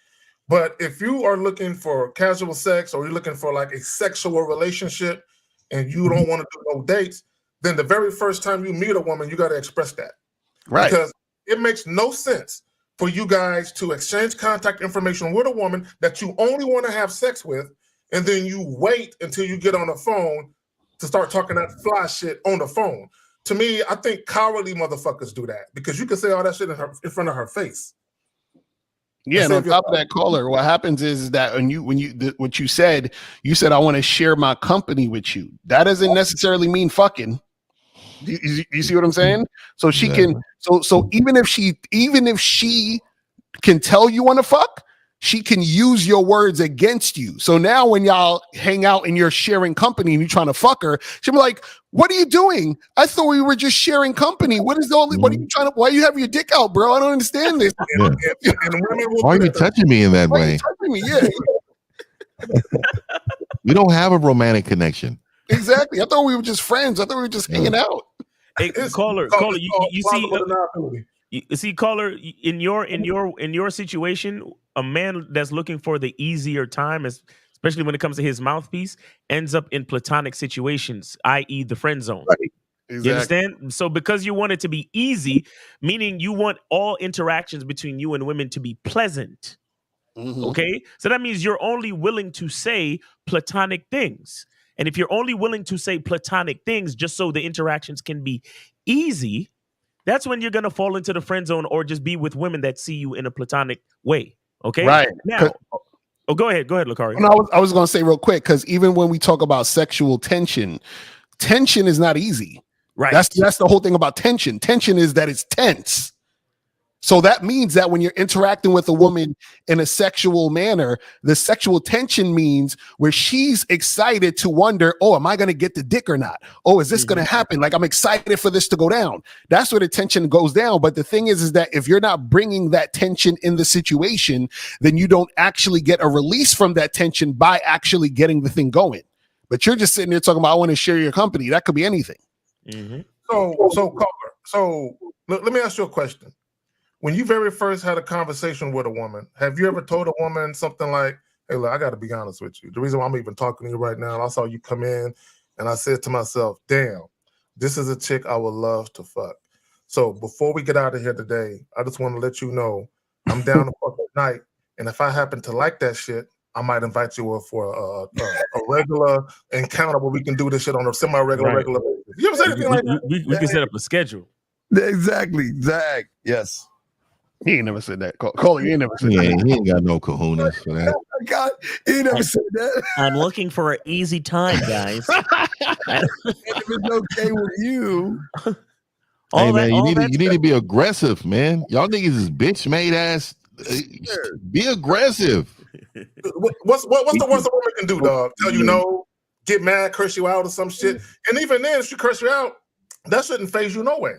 But if you are looking for casual sex, or you're looking for like a sexual relationship, and you don't want to do no dates, then the very first time you meet a woman, you got to express that. Right. Because it makes no sense for you guys to exchange contact information with a woman that you only want to have sex with, and then you wait until you get on the phone to start talking that fly shit on the phone. To me, I think cowardly motherfuckers do that, because you can say all that shit in front of her face. Yeah, and on top of that, caller, what happens is that what you said I want to share my company with you. That doesn't necessarily mean fucking. You see what I'm saying? So she can. So even if she can tell you want to fuck, she can use your words against you. So now when y'all hang out and you're sharing company and you're trying to fuck her, she'll be like, "What are you doing? I thought we were just sharing company. What are you trying to? Why are you having your dick out, bro? I don't understand this." Yeah. Why are you touching me in that Why are way? you touching me? Yeah. We don't have a romantic connection. Exactly. I thought we were just friends. I thought we were just hanging out. Hey, caller, you see, caller, in your situation, a man that's looking for the easier time, especially when it comes to his mouthpiece, ends up in platonic situations, i.e., the friend zone. Right. Exactly. You understand? So because you want it to be easy, meaning you want all interactions between you and women to be pleasant. Okay, so that means you're only willing to say platonic things. And if you're only willing to say platonic things just so the interactions can be easy, that's when you're going to fall into the friend zone, or just be with women that see you in a platonic way. Okay. Right. Now, go ahead, Lucari. No, I was going to say real quick, because even when we talk about sexual tension, tension is not easy. Right. That's the whole thing about tension. Tension is that it's tense. So that means that when you're interacting with a woman in a sexual manner, the sexual tension means where she's excited to wonder, oh, am I going to get the dick or not? Oh, is this going to happen? Like, I'm excited for this to go down. That's where the tension goes down. But the thing is that if you're not bringing that tension in the situation, then you don't actually get a release from that tension by actually getting the thing going. But you're just sitting there talking about, I want to share your company. That could be anything. So let me ask you a question. When you very first had a conversation with a woman, have you ever told a woman something like, hey, look, I got to be honest with you. The reason why I'm even talking to you right now, I saw you come in and I said to myself, damn, this is a chick I would love to fuck. So before we get out of here today, I just want to let you know I'm down to fuck at night. And if I happen to like that shit, I might invite you for a regular encounter where we can do this shit on a semi-regular, regular basis. You ever say anything like that? We can set up a schedule. Exactly. Zach. Yes. He ain't never said that. Coley, he ain't never said that. He ain't got no kahunas for that. Oh my God, he never said that. I'm looking for an easy time, guys. If it's okay with you. Hey man, you need to be aggressive, man. Y'all niggas is bitch made ass. Be aggressive. What's the worst a woman can do, dog? Tell you no, get mad, curse you out, or some shit. And even then, if she curse you out, that shouldn't phase you no way.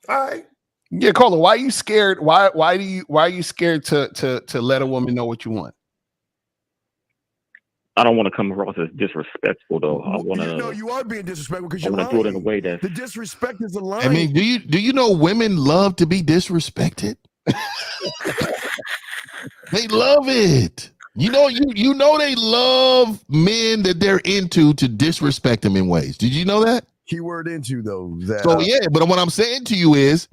All right. Yeah, Carla, why are you scared? Why are you scared to let a woman know what you want? I don't want to come across as disrespectful, though. I want to. No, you are being disrespectful because you're lying. I want to do it in a way that the disrespect is a lie. I mean, do you know women love to be disrespected? They love it. You know they love men that they're into to disrespect them in ways. Did you know that? Keyword into though. So yeah, but what I'm saying to you is,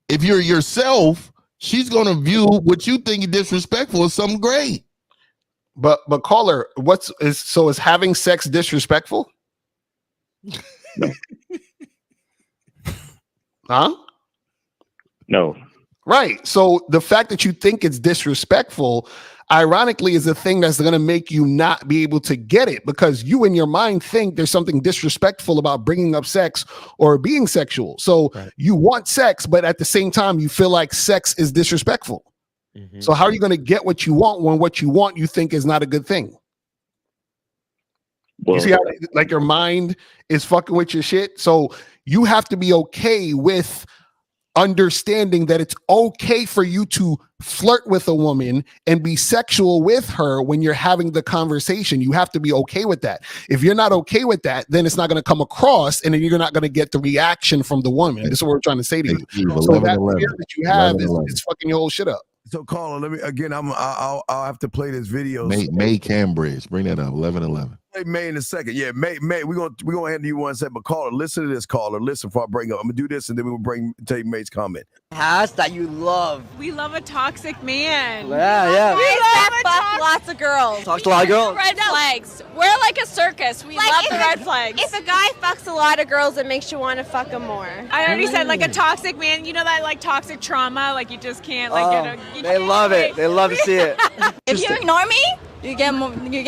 if you're yourself, she's gonna view what you think is disrespectful as something great. But caller, is having sex disrespectful? Huh? No. Right. So the fact that you think it's disrespectful, ironically, is a thing that's going to make you not be able to get it because you in your mind think there's something disrespectful about bringing up sex or being sexual. So you want sex, but at the same time, you feel like sex is disrespectful. So how are you going to get what you want when what you want you think is not a good thing? Well, you see how like your mind is fucking with your shit? So you have to be okay with understanding that it's okay for you to flirt with a woman and be sexual with her when you're having the conversation. You have to be okay with that. If you're not okay with that, then it's not going to come across and then you're not going to get the reaction from the woman. This is what we're trying to say to you. So that fear that you have is fucking your whole shit up. So caller, let me again. I'll have to play this video. May Cambridge, bring that up. 11:11. Play May in a second. Yeah, May. We're gonna hand you one second. But caller, listen to this. Caller, listen before I bring up. I'm gonna do this and then we'll take May's comment. Past that you love. We love a toxic man. Yeah. We love fuck lots of girls. Talks to a lot of girls. Red flags. We're like a circus. We love the red flags. If a guy fucks a lot of girls, it makes you want to fuck him more. I already said like a toxic man. You know that like toxic trauma, like you just can't like they love it. They love to see it. If you ignore me, you get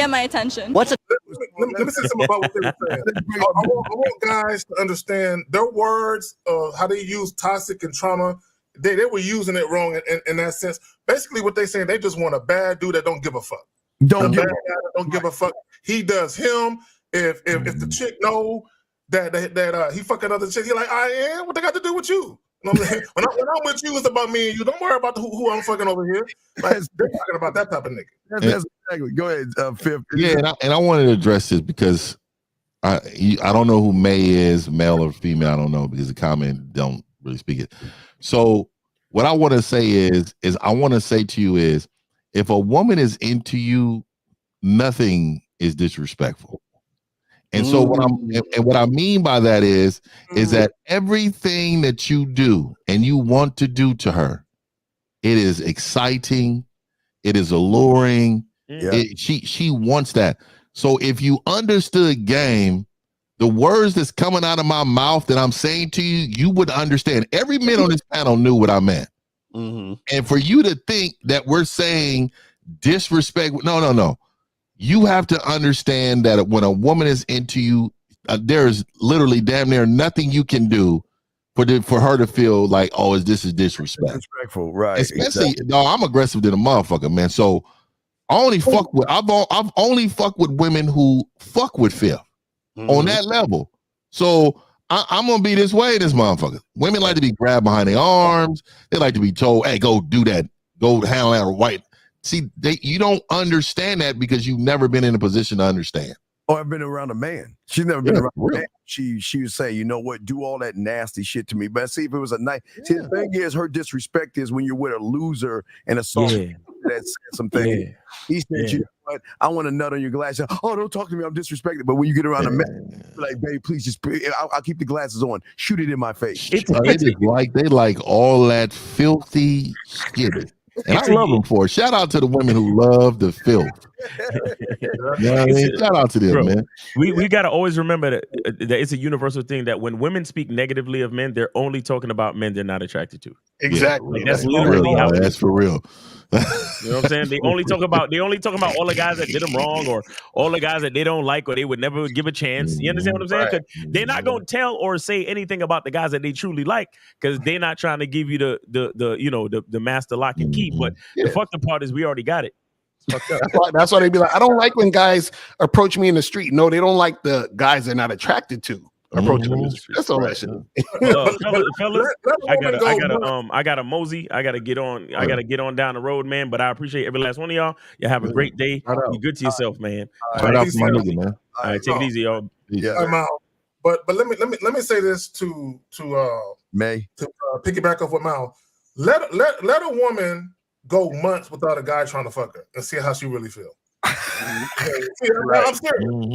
my attention. Let me say something about what they were saying. I want guys to understand their words, how they use toxic and trauma. They were using it wrong in that sense. Basically, what they saying, they just want a bad dude that don't give a fuck. Don't give a fuck. He does him. If the chick know that he fuck another chick, he like, I am. What they got to do with you? When I'm with you, it's about me and you. Don't worry about who I'm fucking over here. Like, they're talking about that type of nigga. That's exactly. Go ahead, Fifth. Yeah, and I wanted to address this because I don't know who May is, male or female. I don't know because the comment don't really speak it. So what I want to say is I want to say to you is if a woman is into you, nothing is disrespectful. And so what I mean by that is that everything that you do and you want to do to her, it is exciting, it is alluring. She wants that. So if you understood game, the words that's coming out of my mouth that I'm saying to you, you would understand. Every man on this panel knew what I meant. And for you to think that we're saying disrespect, no. You have to understand that when a woman is into you, there's literally damn near nothing you can do for her to feel like, oh, this is disrespect. Disrespectful, right? Especially, exactly. no, I'm aggressive than a motherfucker, man. So I only fuck with I've only fucked with women who fuck with Fifth on that level. So I'm gonna be this way, this motherfucker. Women like to be grabbed behind their arms. They like to be told, "Hey, go do that. Go handle that." White. See, you don't understand that because you've never been in a position to understand. Oh, I've been around a man. She's never been around a man. She would say, you know what, do all that nasty shit to me. But see, if it was a nice, see, the thing is, her disrespect is when you're with a loser and a soft that said some things. He said, you know what, I want a nut on your glass. Oh, don't talk to me, I'm disrespected. But when you get around a man, you're like, babe, please just, I'll keep the glasses on. Shoot it in my face. They like all that filthy shit. And I love them for it. Shout out to the women who love the filth. You know what I mean? Shout out to them, Bro, man. We got to always remember that it's a universal thing that when women speak negatively of men, they're only talking about men they're not attracted to. Exactly. Like, that's literally how it that's is. for real. You know what I'm saying? They only talk about all the guys that did them wrong or all the guys that they don't like or they would never give a chance. You understand what I'm saying? Because they're not gonna tell or say anything about the guys that they truly like because they're not trying to give you the master lock and key. But the fucked up part is we already got it. That's why they be like, I don't like when guys approach me in the street. No, they don't like the guys they're not attracted to approaching them in the street. That's all that shit. Fellas, I got a mosey. I gotta get on. I gotta get on down the road, man. But I appreciate every last one of y'all. You have a great day. Be good to yourself, man. Shout out to my nigga, man. All right, take it easy, y'all. I'm out. But let me say this to May to piggyback off what Mal. Let a woman go months without a guy trying to fuck her and see how she really feel. I'm serious.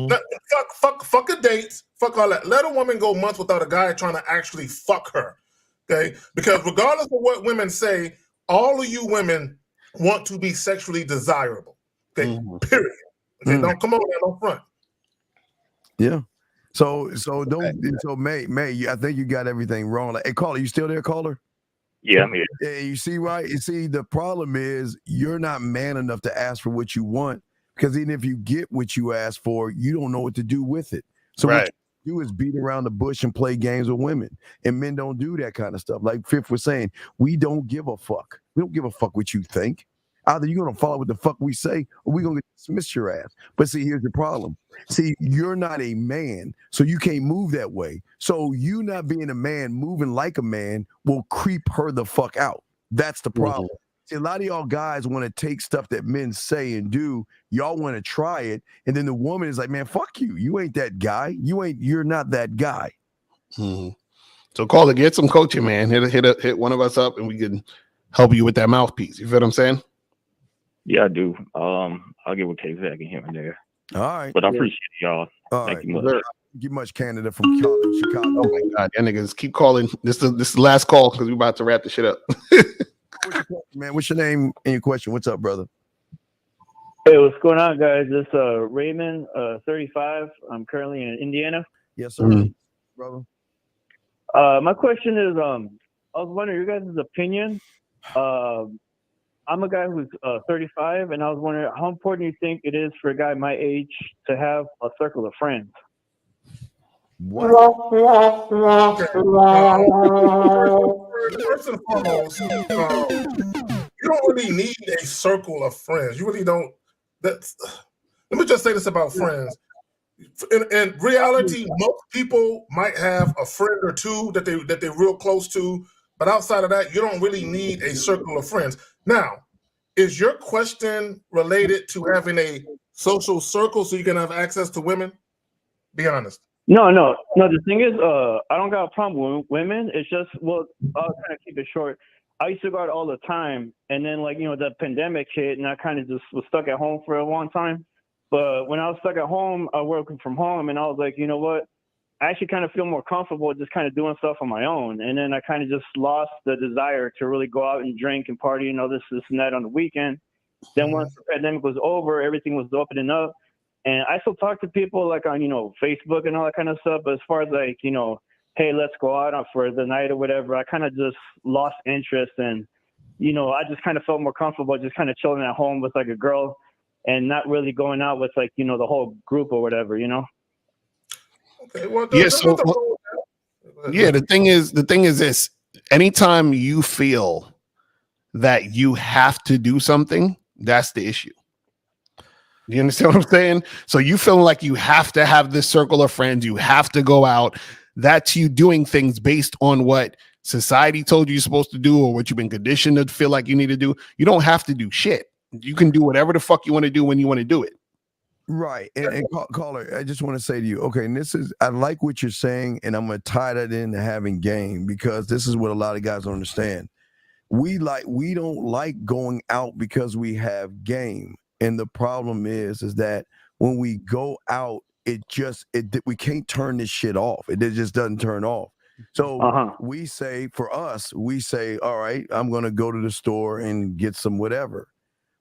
Fuck a date. Fuck all that. Let a woman go months without a guy trying to actually fuck her. Okay? Because regardless of what women say, all of you women want to be sexually desirable. Okay? Period. Okay? Don't come on there, don't front. Yeah. So May, I think you got everything wrong. Like, hey, caller, you still there, caller? Yeah, I'm here. Yeah, you see, right? You see, the problem is you're not man enough to ask for what you want because even if you get what you ask for, you don't know what to do with it. So what you do is beat around the bush and play games with women. And men don't do that kind of stuff. Like Fifth was saying, we don't give a fuck. We don't give a fuck what you think. Either you're going to follow what the fuck we say or we're going to dismiss your ass. But see, here's the problem. See, you're not a man, so you can't move that way. So you not being a man, moving like a man will creep her the fuck out. That's the problem. See, a lot of y'all guys want to take stuff that men say and do. Y'all want to try it. And then the woman is like, man, fuck you. You ain't that guy. You're not that guy. So caller, get some coaching, man. Hit one of us up and we can help you with that mouthpiece. You feel what I'm saying? Yeah, I do. I'll get with KZak and here and there. All right. But I appreciate y'all. Thank you much. Thank you much, Canada from Chicago. Oh my God, y'all niggas keep calling. This is the last call because we're about to wrap the shit up. Man, what's your name and your question? What's up, brother? Hey, what's going on, guys? This Raymond, 35. I'm currently in Indiana. Yes, sir. Brother. My question is, I was wondering your guys' opinion. I'm a guy who's 35, and I was wondering how important you think it is for a guy my age to have a circle of friends. What? First and foremost, you don't really need a circle of friends. You really don't. Let me just say this about friends. In reality, most people might have a friend or two that they're real close to, but outside of that, you don't really need a circle of friends. Now, is your question related to having a social circle so you can have access to women? Be honest. No. The thing is, I don't got a problem with women. It's just, well, I'll kind of keep it short. I used to go out all the time, and then the pandemic hit, and I kind of just was stuck at home for a long time. But when I was stuck at home, I was working from home, and I was like, you know what? I actually kind of feel more comfortable just kind of doing stuff on my own. And then I kind of just lost the desire to really go out and drink and party and all this and that on the weekend. Then once the pandemic was over, everything was opening up. And I still talk to people like on, Facebook and all that kind of stuff. But as far as hey, let's go out for the night or whatever, I kind of just lost interest. And, I just kind of felt more comfortable just kind of chilling at home with like a girl and not really going out with the whole group or whatever, Okay, well, Yeah, there's so nothing wrong with that. yeah, the thing is this: anytime you feel that you have to do something, that's the issue. You understand what I'm saying? So you feeling like you have to have this circle of friends, you have to go out. That's you doing things based on what society told you you're supposed to do or what you've been conditioned to feel like you need to do. You don't have to do shit. You can do whatever the fuck you want to do when you want to do it. Right. And caller, I just want to say to you, okay, and this is, I like what you're saying, and I'm going to tie that into having game, because this is what a lot of guys don't understand. We don't like going out because we have game. And the problem is that when we go out, we can't turn this shit off. It just doesn't turn off. So we say, for us, all right, I'm going to go to the store and get some whatever.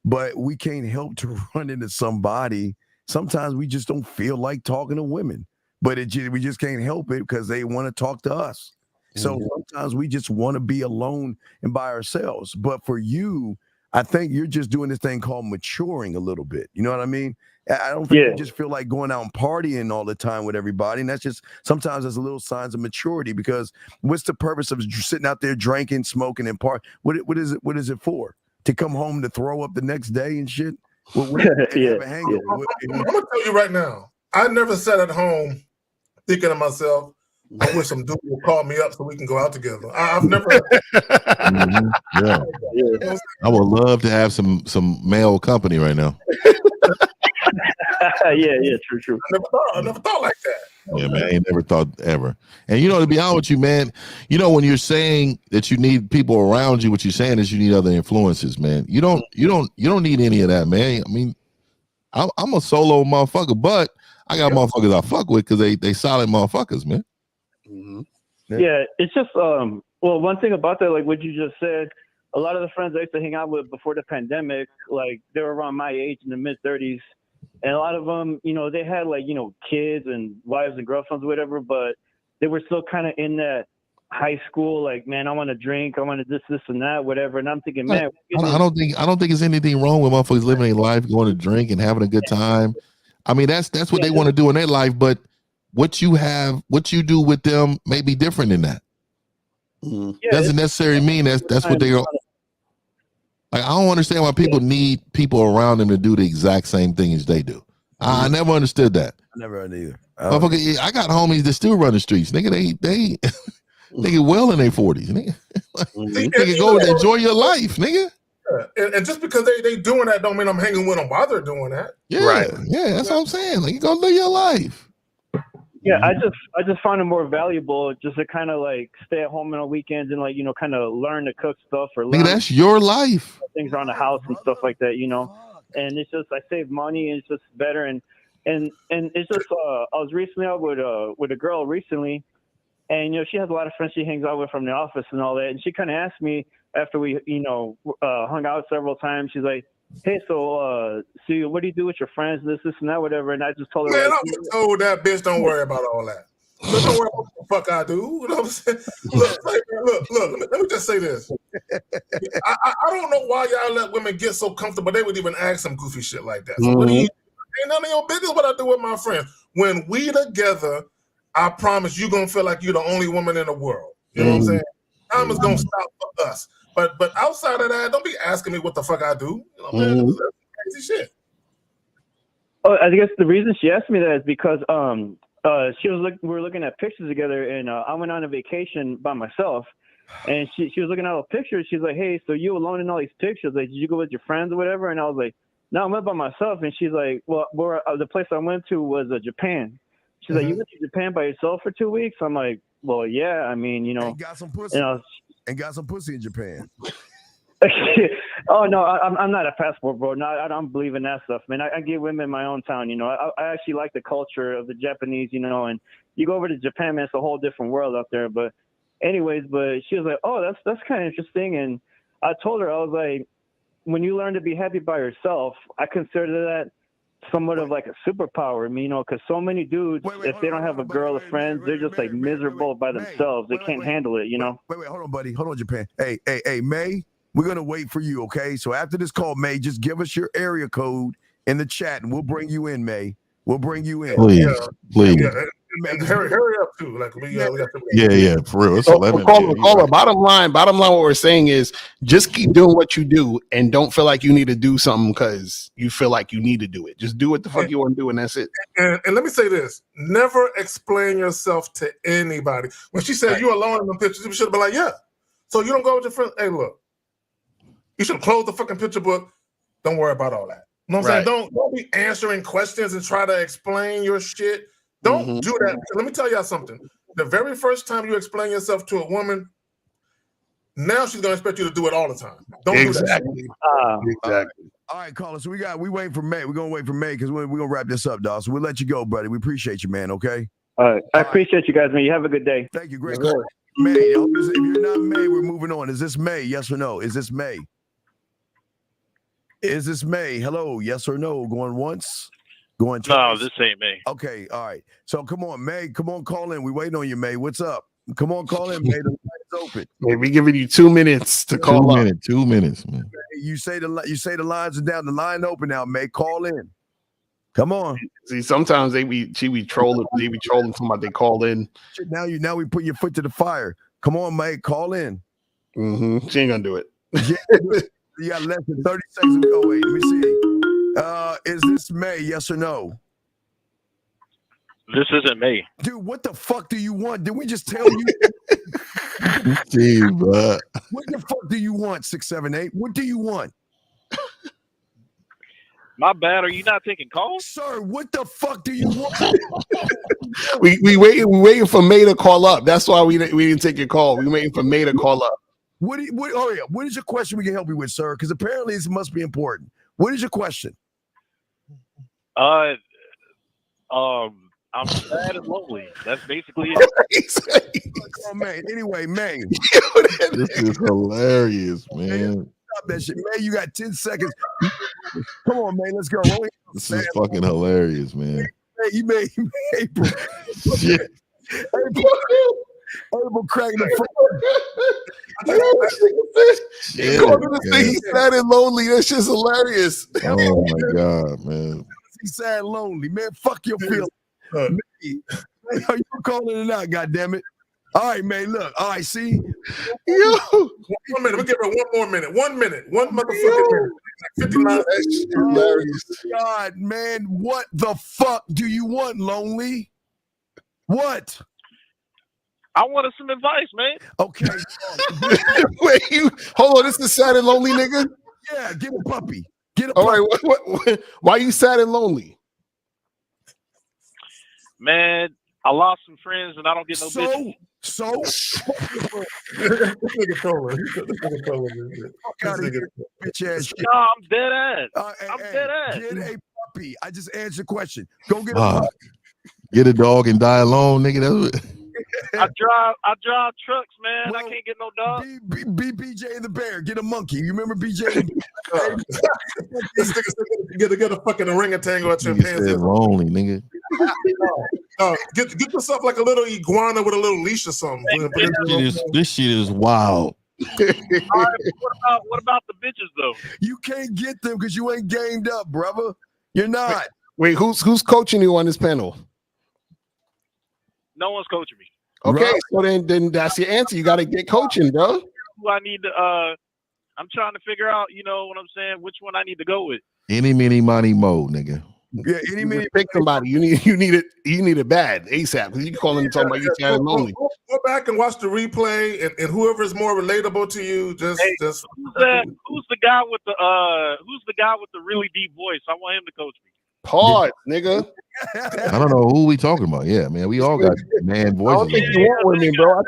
But we can't help to run into somebody. Sometimes we just don't feel like talking to women, but we just can't help it because they want to talk to us. So sometimes we just want to be alone and by ourselves. But for you, I think you're just doing this thing called maturing a little bit. You know what I mean? I don't think you just feel like going out and partying all the time with everybody. And that's just, sometimes there's a little signs of maturity, because what's the purpose of sitting out there drinking, smoking, and partying? What is it for? To come home to throw up the next day and shit? Have a hangover? I'm gonna tell you right now, I never sat at home thinking to myself, I wish some dude would call me up so we can go out together. I've never. Yeah. I would love to have some male company right now. True. I never thought like that. Yeah, man, I ain't never thought ever. And to be honest with you, man, when you're saying that you need people around you, what you're saying is you need other influences, man. You don't need any of that, man. I mean, I'm a solo motherfucker, but I got motherfuckers I fuck with because they solid motherfuckers, man. Yeah, it's just well, one thing about that, like what you just said, a lot of the friends I used to hang out with before the pandemic, like they were around my age in the mid-30s, and a lot of them, they had like kids and wives and girlfriends or whatever, but they were still kind of in that high school, like, man, I want to drink, I want to this and that, whatever. And I'm thinking, man, I don't think there's anything wrong with motherfuckers living their life, going to drink and having a good time. I mean, that's what they want to do in their life, but what you do with them may be different than that. Doesn't necessarily mean that's what they are. Like, I don't understand why people need people around them to do the exact same thing as they do. I never understood that. I never heard either. I got homies that still run the streets. Nigga, they get well in their 40s. Nigga, nigga, go and enjoy your life, nigga. And just because they doing that don't mean I'm hanging with them while they're doing that. Yeah, yeah, that's what I'm saying. Like, you go live your life. Yeah, I just find it more valuable just to kind of like stay at home on the weekends and like kind of learn to cook stuff or learn. Nigga, that's your life. Things around the house and stuff like that, And it's just I save money and it's just better and it's just I was recently out with a girl recently, and she has a lot of friends she hangs out with from the office and all that, and she kind of asked me after we hung out several times. She's like, hey, so what do you do with your friends, this and that, whatever? And I just told her, man, I was told that bitch, don't worry about all that. Look, don't worry about what the fuck I do. You know what I'm saying? Look, let me just say this. I don't know why y'all let women get so comfortable they would even ask some goofy shit like that. So what do you, ain't none of your business what I do with my friends. When we together, I promise you gonna feel like you're the only woman in the world. You know what I'm saying? Time is gonna stop for us. But outside of that, don't be asking me what the fuck I do. Man, that's crazy shit. Oh, I guess the reason she asked me that is because we were looking at pictures together, and I went on a vacation by myself, and she was looking at all the pictures. She's like, hey, so you alone in all these pictures? Like, did you go with your friends or whatever? And I was like, no, I went by myself. And she's like, well, the place I went to was Japan. She's like, you went to Japan by yourself for 2 weeks? I'm like, well, yeah. I mean, And got some pussy. And got some pussy in Japan. Oh no, I'm not a passport bro. No, I don't believe in that stuff, man. I give women my own town. I actually like the culture of the Japanese. And you go over to Japan, man, it's a whole different world out there. But anyways, she was like, oh, that's kind of interesting. And I told her, I was like, when you learn to be happy by yourself, I consider that somewhat of like a superpower. I mean, because so many dudes, if they don't have a girl or friends, they're just like miserable by themselves. They can't handle it. Wait, hold on, buddy. Hold on, Japan. Hey, May. We're going to wait for you, okay? So after this call, May, just give us your area code in the chat, and we'll bring you in, May. We'll bring you in. Please. Yeah, And hurry up too. Like we got to. Yeah, for real. It's So, 11. caller. Bottom line, what we're saying is just keep doing what you do and don't feel like you need to do something because you feel like you need to do it. Just do what the fuck you want to do, and that's it. And let me say this: never explain yourself to anybody. When she said you alone in the pictures, you should have been like, yeah. So you don't go with your friend. Hey, look, you should close the fucking picture book. Don't worry about all that. You know what I'm saying? Don't be answering questions and try to explain your shit. Don't do that. Let me tell y'all something. The very first time you explain yourself to a woman, now she's gonna expect you to do it all the time. Don't do that. Exactly. All right, caller. So we waiting for May. We're gonna wait for May because we're gonna wrap this up, dog. So we'll let you go, buddy. We appreciate you, man. Okay. All right. I appreciate you guys, man. You have a good day. Thank you. Great call. May. If you're not May, we're moving on. Is this May? Yes or no? Is this May? Is this May? Hello, yes or no? Going once? Going twice? No, this ain't May. Okay, all right. So come on, May. Come on, call in. We waiting on you, May. What's up? Come on, call in, May. The line is open. Hey, we giving you 2 minutes to call up. 2 minutes, man. You say the lines are down. The line open now, May. Call in. Come on. See, sometimes she be trolling. They be trolling somebody. They call in. Now we put your foot to the fire. Come on, May. Call in. She ain't gonna do it. You got less than 30 seconds. Oh, wait, let me see. Is this May? Yes or no? This isn't May. Dude, what the fuck do you want? Did we just tell you? Steve, what the fuck do you want, 678? What do you want? My bad. Are you not taking calls? Sir, what the fuck do you want? we waiting for May to call up. That's why we didn't take your call. We waiting for May to call up. What is your question we can help you with, sir? Because apparently this must be important. What is your question? I'm sad and lonely. That's basically it. Oh, man. Anyway, May. This is hilarious, man. Stop that shit. May, you got 10 seconds. Come on, man. Let's go. This is fucking hilarious, man. Hey, April. Shit. April cracking the front. He's sad and lonely. That's just hilarious. Oh my god, man. He's sad and lonely, man. Fuck your feelings. Are you calling it out? God damn it! All right, man. Look. All right. See. 1 minute. We give her 1 more minute. 1 minute. One motherfucking minute. 59. Hilarious. God, man. What the fuck do you want, lonely? What? I wanted some advice, man. Okay. Wait, hold on. This is sad and lonely, nigga. Yeah, get a puppy. Get a puppy. All right, what, why are you sad and lonely? Man, I lost some friends and I don't get no bitches. So? Bitch ass shit. No, I'm dead ass. I'm dead ass. Get a puppy. I just answered the question. Go get a puppy. Get a dog and die alone, nigga. That's what. I drive trucks, man. I can't get no dog. Be BJ and the Bear. Get a monkey. You remember BJ? This nigga get a fucking orangutan or a chimpanzee. Lonely, nigga. Get yourself like a little iguana with a little leash or something. This shit is wild. All right, what about the bitches though? You can't get them because you ain't gamed up, brother. You're not. Wait, who's coaching you on this panel? No one's coaching me. Okay, right. So then that's your answer. You got to get coaching, bro. Who I need to I'm trying to figure out, you know what I'm saying, which one I need to go with. Any, mini, money, mo, nigga. Yeah, any minute. Pick somebody. You need it bad ASAP because you calling and talking about you sad and lonely. Go back and watch the replay, and whoever is more relatable to you, just. Who's the guy with the really deep voice? I want him to coach me. Pause, nigga. I don't know who we talking about. Yeah, man, we all got man voices. I don't think you want women, bro.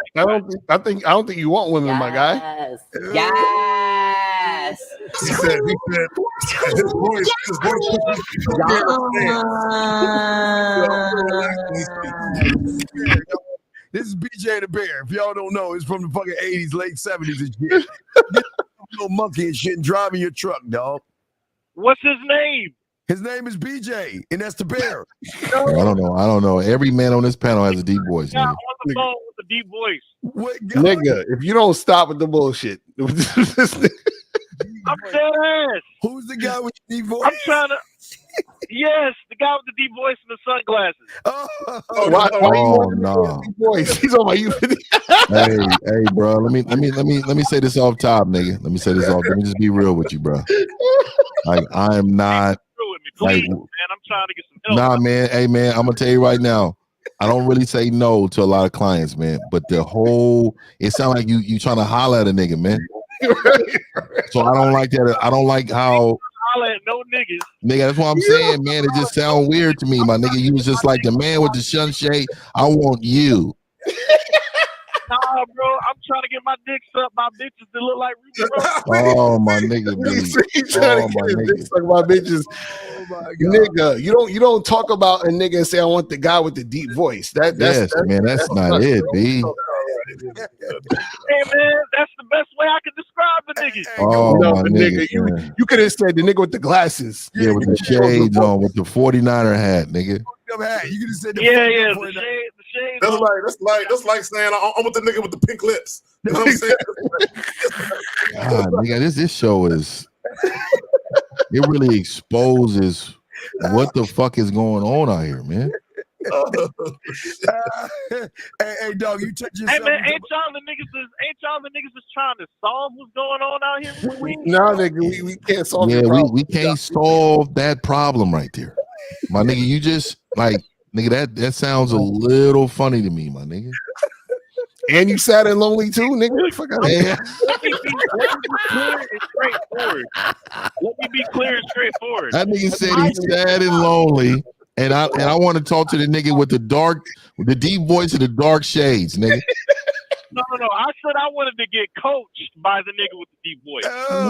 I don't think you want women, my guy. Yes. He said his voice. This is BJ the Bear. If y'all don't know, it's from the fucking 80s, late 70s and shit. Little monkey and shit and driving your truck, dog. What's his name? His name is BJ, and that's the Bear. I don't know. Every man on this panel has a deep voice. Yeah, on the phone with a deep voice. Nigga, if you don't stop with the bullshit. I'm dead ass. Who's the guy with the deep voice? I'm trying to Yes, the guy with the deep voice and the sunglasses. Why you want no. the deep voice? He's on my you. Hey, bro. Let me say this off top, nigga. Let me say this off. Let me just be real with you, bro. Like I am not. Please, man, I'm trying to get some help. Nah, man. Hey, man. I'm gonna tell you right now. I don't really say no to a lot of clients, man. But it sounds like you trying to holler at a nigga, man. So I don't like that. I don't like how. Holler at no niggas. Nigga, that's what I'm saying, man. It just sounds weird to me, my nigga. You was just like the man with the sunshade. I want you. Nah, bro, I'm trying to get my dick sucked by bitches that look like Ruby Rose. Oh my nigga, He's trying to get his dick sucked by bitches. Nigga, you don't talk about a nigga and say I want the guy with the deep voice. That's not it, B. Hey man, that's the best way I can describe a nigga. Oh no, my nigga, nigga, you could have said the nigga with the glasses. Yeah, with the shades on, with the 49er hat, nigga. You could have said the shade. That's like saying I'm with the nigga with the pink lips. You know what I'm saying? God, nigga, this show is. It really exposes what the fuck is going on out here, man. Hey, dog, you touch yourself. Hey man, ain't y'all the niggas that's trying to solve what's going on out here? No, nigga, we can't solve Yeah, your problem. we can't solve that problem right there, my nigga. You just like nigga that sounds a little funny to me, my nigga. And you sad and lonely too, nigga. Fuck out of here. Let me be clear and straightforward. That nigga said he's sad and lonely, and I want to talk to the nigga with the deep voice and the dark shades, nigga. No. I said I wanted to get coached by the nigga with the deep voice.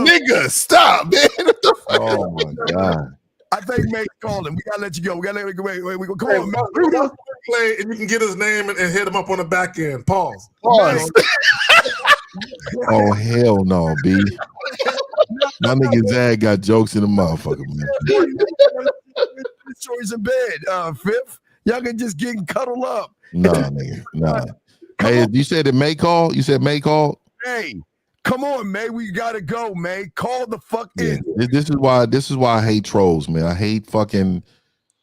Nigga, stop, man. What the fuck? Oh my god. I think May called him. We gotta let you go. We gotta let you go. Wait. We go. Come on, man. Play, and you can get his name and hit him up on the back end. Pause. Oh hell no, B. My nigga Zag got jokes in the motherfucker, man. Stories in bed. Fifth, y'all can just get cuddled up. Nah, nigga, nah. Hey, you said it May call? You said May call? Hey, come on, May. We gotta go, May. Call the fuck in. This is why I hate trolls, man. I hate fucking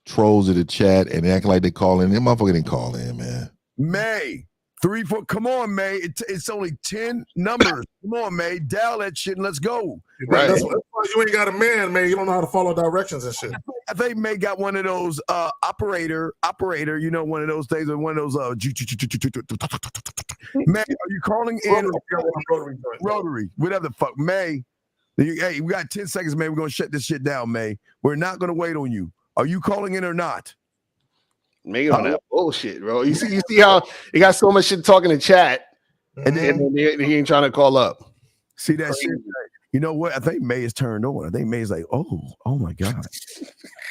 trolls in the chat and acting like they call in. Them motherfucker didn't call in, man. May 3, 4. Come on, May. It's only 10 numbers. Come on, May. Dial that shit and let's go. Right. That's why you ain't got a man, May. You don't know how to follow directions and shit. I think May got one of those operator. You know, one of those things with one of those May, are you calling in? Rotary. Whatever the fuck, May. Hey, we got 10 seconds, May. We're gonna shut this shit down, May. We're not gonna wait on you. Are you calling in or not? Make on that bullshit, bro. You see how he got so much shit talking in chat, and then he ain't trying to call up. See that shit? You know what? I think May is turned on. I think May is like, oh my god.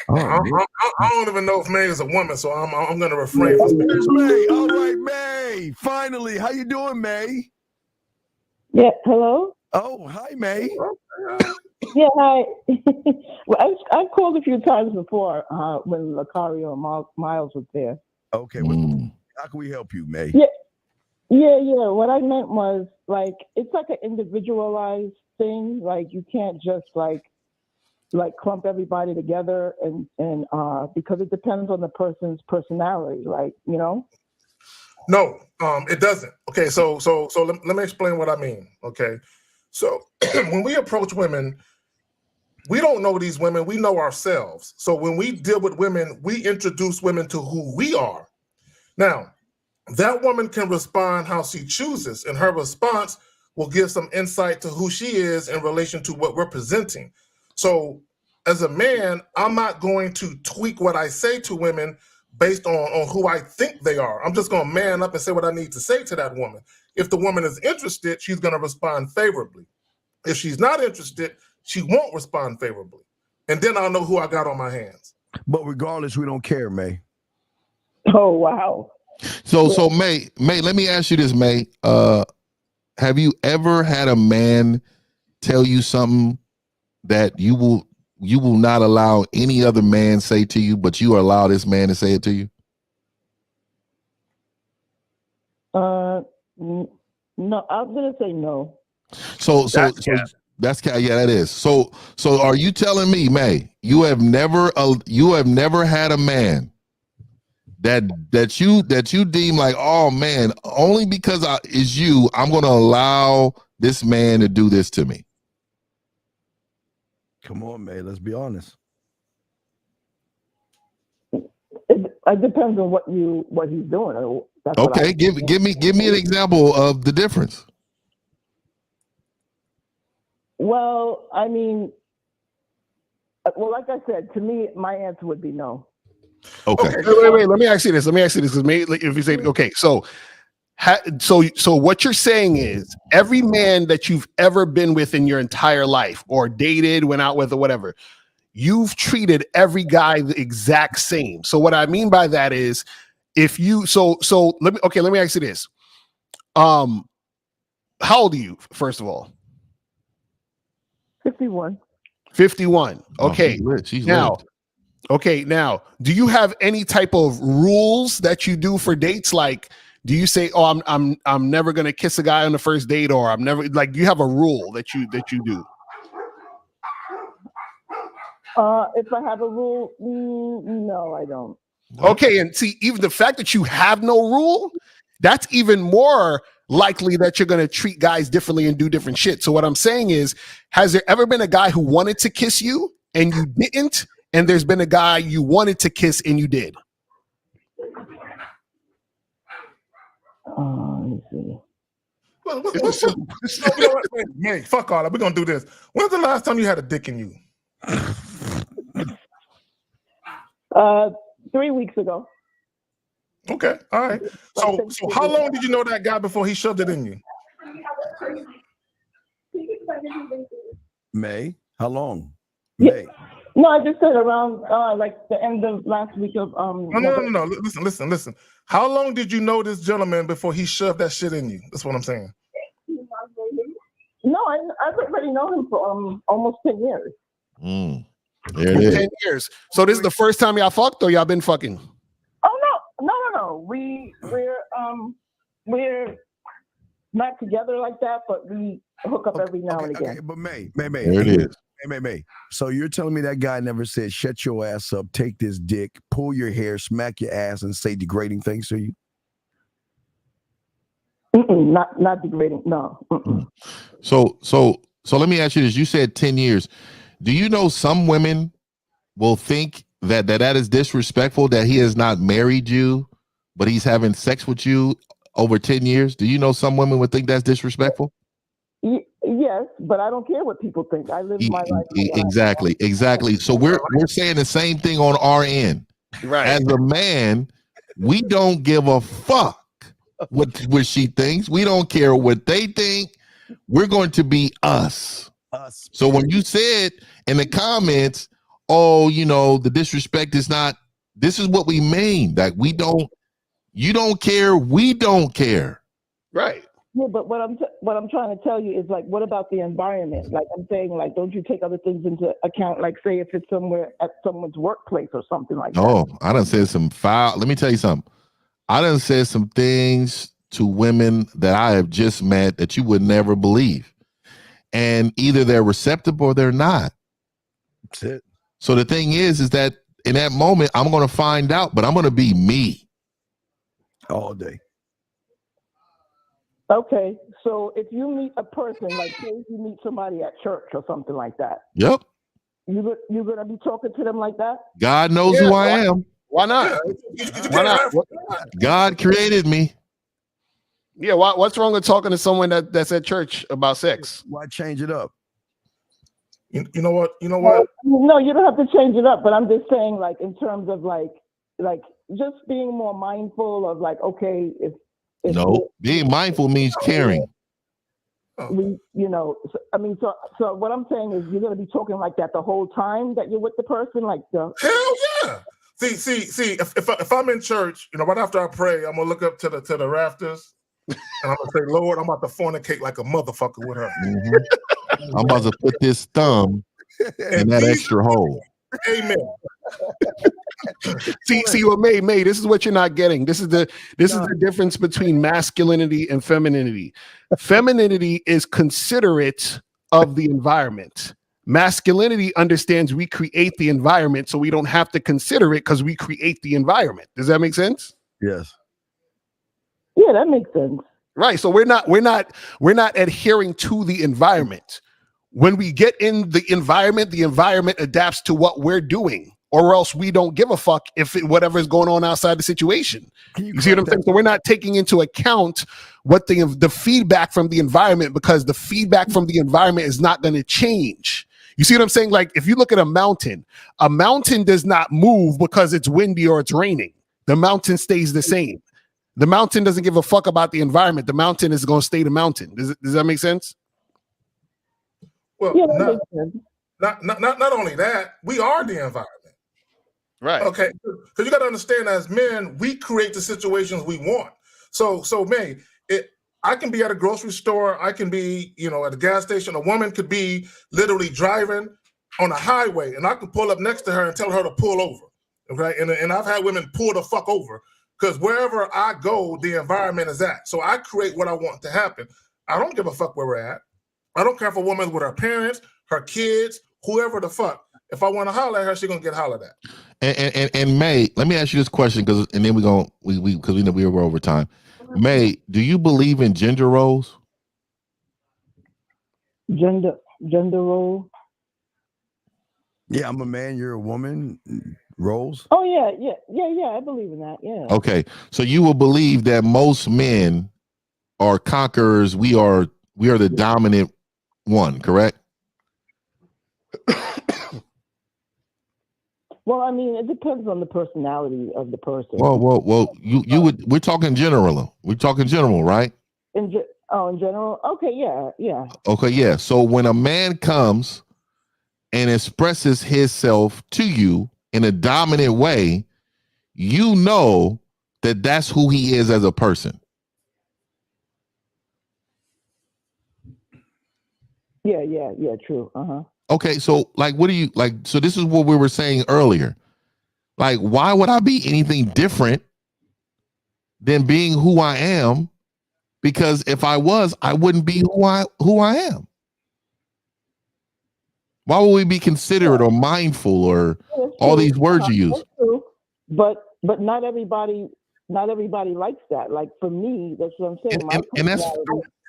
I don't even know if May is a woman, so I'm gonna refrain. There's May. All right, May. Finally, how you doing, May? Yeah. Hello. Oh, hi, May. Yeah, hi. Well, I've called a few times before when Lucario and Miles was there. Okay, how can we help you, May? Yeah. What I meant was like it's like an individualized thing. Like you can't just like clump everybody together and because it depends on the person's personality. Like you know. No, it doesn't. Okay, so let me explain what I mean. Okay, so when we approach women. We don't know these women, we know ourselves. So when we deal with women, we introduce women to who we are. Now, that woman can respond how she chooses, and her response will give some insight to who she is in relation to what we're presenting. So as a man, I'm not going to tweak what I say to women based on who I think they are. I'm just gonna man up and say what I need to say to that woman. If the woman is interested, she's gonna respond favorably. If she's not interested, she won't respond favorably. And then I'll know who I got on my hands. But regardless, we don't care, May. Oh, wow. So May, let me ask you this, May. Have you ever had a man tell you something that you will not allow any other man say to you, but you allow this man to say it to you? No, I'm gonna say no. So Yeah, that is. So are you telling me, May, you have never had a man that you deem like, oh man, only because is you, I'm going to allow this man to do this to me? Come on, May. Let's be honest. It depends on what he's doing. That's Okay, give me an example of the difference. Well, I mean, like I said, to me, my answer would be no. Okay. Wait. Let me ask you this. Because if you say okay, so what you're saying is every man that you've ever been with in your entire life, or dated, went out with, or whatever, you've treated every guy the exact same. So what I mean by that is, if you let me ask you this. How old are you, first of all? 51. 51. Okay. She's now, do you have any type of rules that you do for dates? Like, do you say, "Oh, I'm never gonna kiss a guy on the first date," or "I'm never," like, do you have a rule that you do? If I have a rule, no, I don't. Okay, and see, even the fact that you have no rule, that's even more likely that you're going to treat guys differently and do different shit. So what I'm saying is, has there ever been a guy who wanted to kiss you and you didn't, and there's been a guy you wanted to kiss and you did? Let me see. You know what? Man, fuck all that. We're gonna do this. When's the last time you had a dick in you? 3 weeks ago. Okay, all right. So how long did you know that guy before he shoved it in you? May, how long? Yeah. May. No, I just said around like the end of last week of No. Listen. How long did you know this gentleman before he shoved that shit in you? That's what I'm saying. No, I've already known him for almost 10 years. There it is. 10 years. So this is the first time y'all fucked, or y'all been fucking? Oh no. We're not together like that, but we hook up every now and again. Okay, but May. There it is. May. So you're telling me that guy never said, shut your ass up, take this dick, pull your hair, smack your ass, and say degrading things to you? Not degrading, no. So let me ask you this. You said 10 years. Do you know some women will think that is disrespectful, that he has not married you, but he's having sex with you over 10 years? Do you know some women would think that's disrespectful? Yes, but I don't care what people think. I live my life. Exactly. So we're saying the same thing on our end. Right. As a man, we don't give a fuck what she thinks. We don't care what they think. We're going to be us. So when you said in the comments, oh, the disrespect is not, this is what we mean. Like, you don't care, we don't care. Right. Yeah, but what I'm trying to tell you is, like, what about the environment? Like, I'm saying, like, don't you take other things into account? Like, say if it's somewhere at someone's workplace or something like that. Oh, I done said some foul. Let me tell you something. I done said some things to women that I have just met that you would never believe. And either they're receptive or they're not. That's it. So the thing is that in that moment, I'm going to find out, but I'm going to be me. All day. Okay, so if you meet a person, like say you meet somebody at church or something like that. Yep. You're gonna be talking to them like that? God knows who I am. Why not? Why not? God created me. Yeah, what's wrong with talking to someone that's at church about sex? Why change it up? You know what? No, you don't have to change it up, but I'm just saying, like, in terms of like just being more mindful of, like, okay, if no, being mindful means caring. We, so what I'm saying is you're going to be talking like that the whole time that you're with the person, like the hell yeah. See, if I'm in church, right after I pray, I'm gonna look up to the rafters, and I'm gonna say, Lord, I'm about to fornicate like a motherfucker with her. Mm-hmm. I'm about to put this thumb in that extra hole. Amen. see what May, this is what you're not getting. This is the difference between masculinity and femininity. Femininity is considerate of the environment. Masculinity understands we create the environment, so we don't have to consider it because we create the environment. Does that make sense? Yes. Yeah, that makes sense. Right. So we're not adhering to the environment. When we get in the environment adapts to what we're doing, or else we don't give a fuck if whatever is going on outside the situation. You see what I'm saying? So we're not taking into account what the feedback from the environment, because the feedback from the environment is not going to change. You see what I'm saying? Like if you look at a mountain does not move because it's windy or it's raining. The mountain stays the same. The mountain doesn't give a fuck about the environment. The mountain is going to stay the mountain. Does that make sense? Well, Yeah, that makes sense. Not only that, we are the environment. Right. Okay. Because you got to understand, as men, we create the situations we want. So May, I can be at a grocery store. I can be, at a gas station. A woman could be literally driving on a highway, and I can pull up next to her and tell her to pull over. Okay. And I've had women pull the fuck over. Because wherever I go, the environment is at. So I create what I want to happen. I don't give a fuck where we're at. I don't care if a woman's with her parents, her kids, whoever the fuck. If I want to holler at her, she's gonna get hollered at. And May, let me ask you this question, because then we know we're over time. May, do you believe in gender roles? Gender role. Yeah, I'm a man. You're a woman. Roles. Oh yeah. I believe in that. Yeah. Okay, so you will believe that most men are conquerors. We are the dominant one, correct? Well, I mean, it depends on the personality of the person. Well. We're talking general. We're talking general, right? In general. Okay. Yeah. Okay, yeah. So when a man comes and expresses himself to you in a dominant way, you know that that's who he is as a person. Yeah, true. Okay, so like, what do you like? So this is what we were saying earlier. Like, why would I be anything different than being who I am? Because if I was, I wouldn't be who I am. Why would we be considerate or mindful or all these words you use? That's true. But not everybody likes that. Like for me, that's what I'm saying.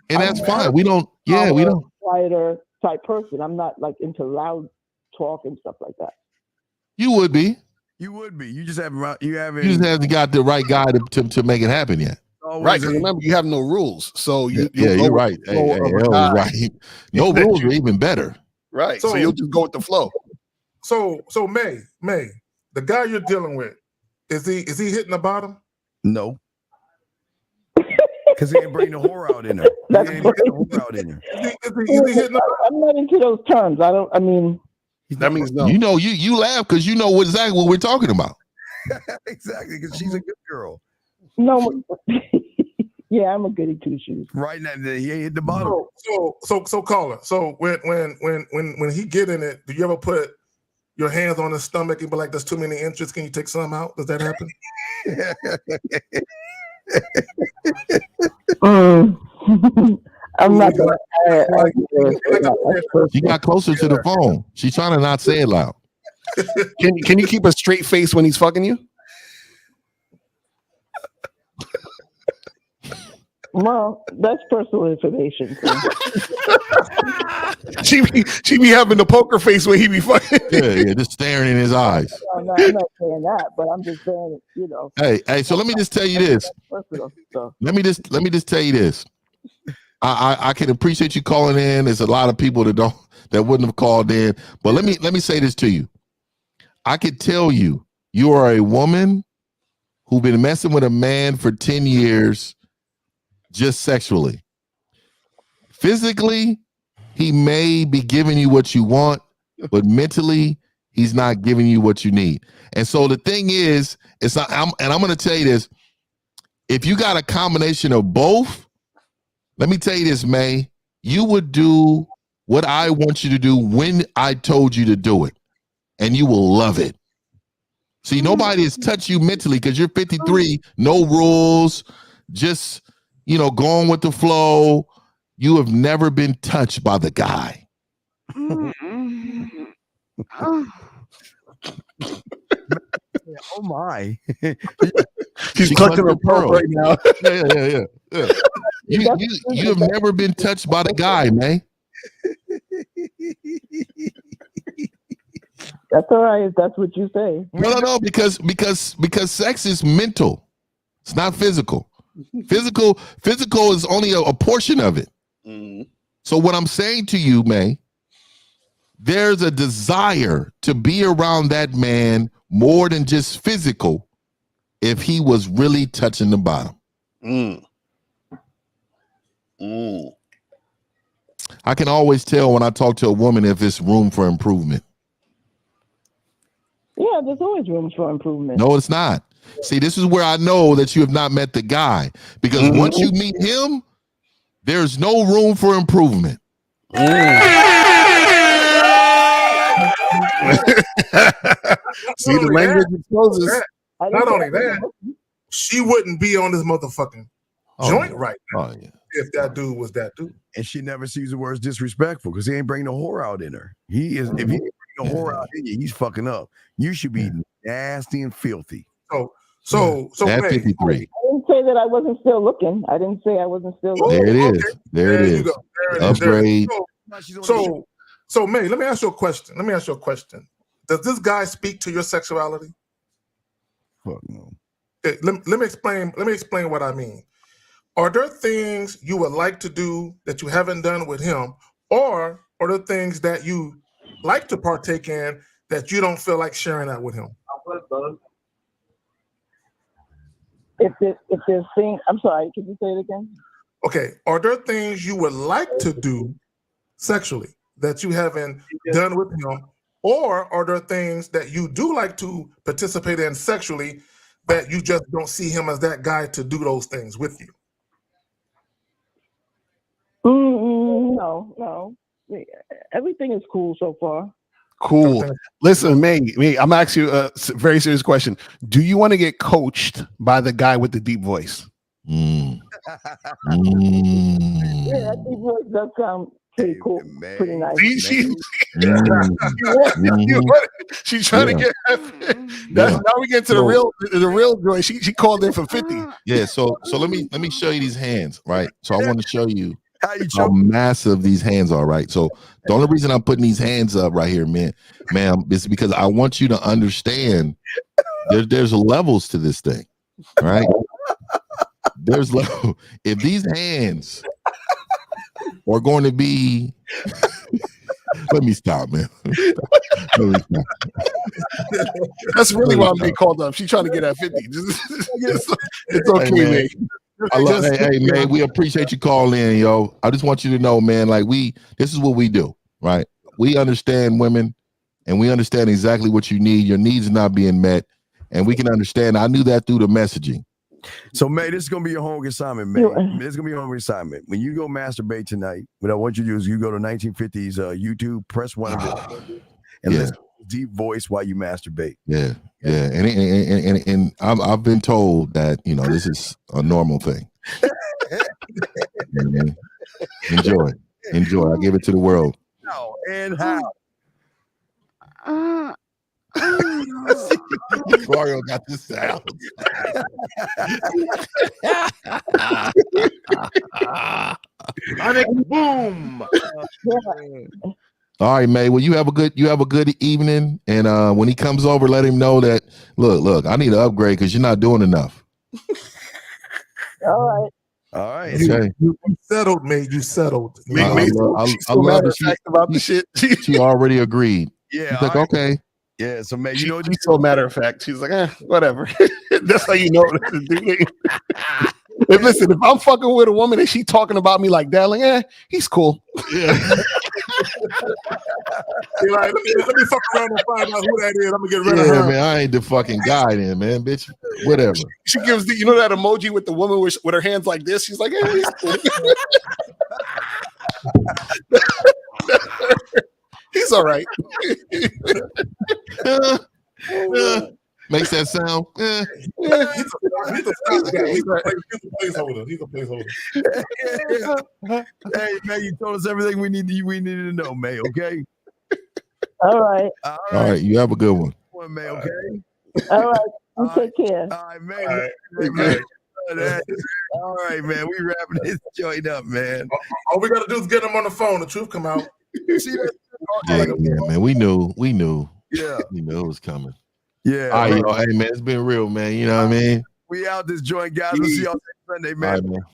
And that's fine. We don't. Quieter type person. I'm not like into loud talk and stuff like that. You would be. You just haven't. You just haven't got the right guy to make it happen yet. Right. Because remember, you have no rules. So you're right. Hey, right. No rules are even better. Right. So you'll just go with the flow. So May, the guy you're dealing with, is he hitting the bottom? No. Because he ain't bring the whore out in her. That's He ain't bring the whore out in her. Is he hitting the bottom? I'm not into those terms. That means no. You laugh because you know exactly what we're talking about. Exactly, because she's a good girl. No. Yeah, I'm a goody two shoes. Right now, he ain't hit the bottom. So caller. So when he get in it, do you ever put your hands on his stomach and be like, "There's too many inches. Can you take some out?" Does that happen? I'm not gonna. She got closer to the phone. She's trying to not say it loud. Can you keep a straight face when he's fucking you? Well, that's personal information. She be having the poker face when he be fucking. Yeah, just staring in his eyes. I'm not saying that, but I'm just saying, Hey, so let me just tell you this. Personal, so. Let me just tell you this. I can appreciate you calling in. There's a lot of people that wouldn't have called in. But let me say this to you. I could tell you are a woman who's been messing with a man for 10 years just sexually. Physically, he may be giving you what you want, but mentally, he's not giving you what you need. And so the thing is, I'm going to tell you this. If you got a combination of both, let me tell you this, May, you would do what I want you to do when I told you to do it, and you will love it. See, nobody has touched you mentally because you're 53, no rules, just, going with the flow. You have never been touched by the guy. Oh my. She's clutching her pearl right now. Yeah. You have never been touched by the guy, man. That's all right if that's what you say. No, because sex is mental. It's not physical. Physical is only a portion of it. So what I'm saying to you, May, there's a desire to be around that man more than just physical if he was really touching the bottom. I can always tell when I talk to a woman if it's room for improvement. Yeah, there's always room for improvement. No, it's not. See, this is where I know that you have not met the guy, because once you meet him, there's no room for improvement. See, the language exposes. Not only that, she wouldn't be on this motherfucking joint right now if that dude was that dude. And she never sees the words disrespectful because he ain't bringing the whore out in her. He is. If he ain't bringing the whore out in you, he's fucking up. You should be nasty and filthy. So at May, 53. I didn't say that I wasn't still looking. I didn't say I wasn't still looking. There it is. There it is. Upgrade. So May, let me ask you a question. Does this guy speak to your sexuality? Fuck no. Okay, let me explain what I mean. Are there things you would like to do that you haven't done with him, or are there things that you like to partake in that you don't feel like sharing that with him? If there's things, I'm sorry, can you say it again? Okay, are there things you would like to do sexually that you haven't done with him, or are there things that you do like to participate in sexually that you just don't see him as that guy to do those things with you? No. Everything is cool so far. Cool. Listen, May, I'm asking you a very serious question. Do you want to get coached by the guy with the deep voice? Yeah, that deep voice does sound pretty cool, pretty nice. She's trying to get. Now we get to the real joy. She called in for 50. Yeah. So let me show you these hands, right? So I want to show you how massive these hands are, right? So the only reason I'm putting these hands up right here, ma'am, is because I want you to understand there's levels to this thing, right? There's level. If these hands are going to be, let me stop, man. That's really why I'm being called up. She's trying to get at 50. It's okay, man. Hey, man, we appreciate you calling in, yo. I just want you to know, man, like this is what we do, right? We understand women, and we understand exactly what you need. Your needs are not being met, and we can understand. I knew that through the messaging. So, May, this is gonna be your homework assignment, May. This is gonna be your homework assignment. When you go masturbate tonight, what I want you to do is you go to 1950s YouTube, press one of it, and listen to deep voice while you masturbate. Yeah. And I've been told that this is a normal thing. Enjoy. I give it to the world. How and how? Mario got this sound. Boom. All right, May. Well, you have a good evening, and when he comes over, let him know that look, I need an upgrade because you're not doing enough. All right. Okay. You settled, mate. You settled. I love that about the shit. She already agreed. Yeah. She's like, okay. Yeah. So, May, she's so matter of fact. She's like, whatever. That's how you know what to do. Listen, if I'm fucking with a woman and she talking about me like that, like, he's cool. You're like, let me fuck around and find out who that is. I'm gonna get rid of her. Man, I ain't the fucking guy then, man, bitch. Whatever. She gives that emoji with the woman with her hands like this. She's like, he's cool. He's all right. Makes that sound. He's a placeholder. He's a placeholder. Hey, man, you told us everything we needed to know, man. Okay. All right. All right, you have a good one. One, man. Okay. All right. You take care. All right, man. All right. All right, man. We wrapping this joint up, man. All we gotta do is get him on the phone. The truth come out. See that? Yeah, man. We knew. Yeah. We knew it was coming. Yeah. All right, yo. Hey, man, it's been real, man. You know what I mean? We out this joint, guys. We'll see y'all next Sunday, man. All right, man.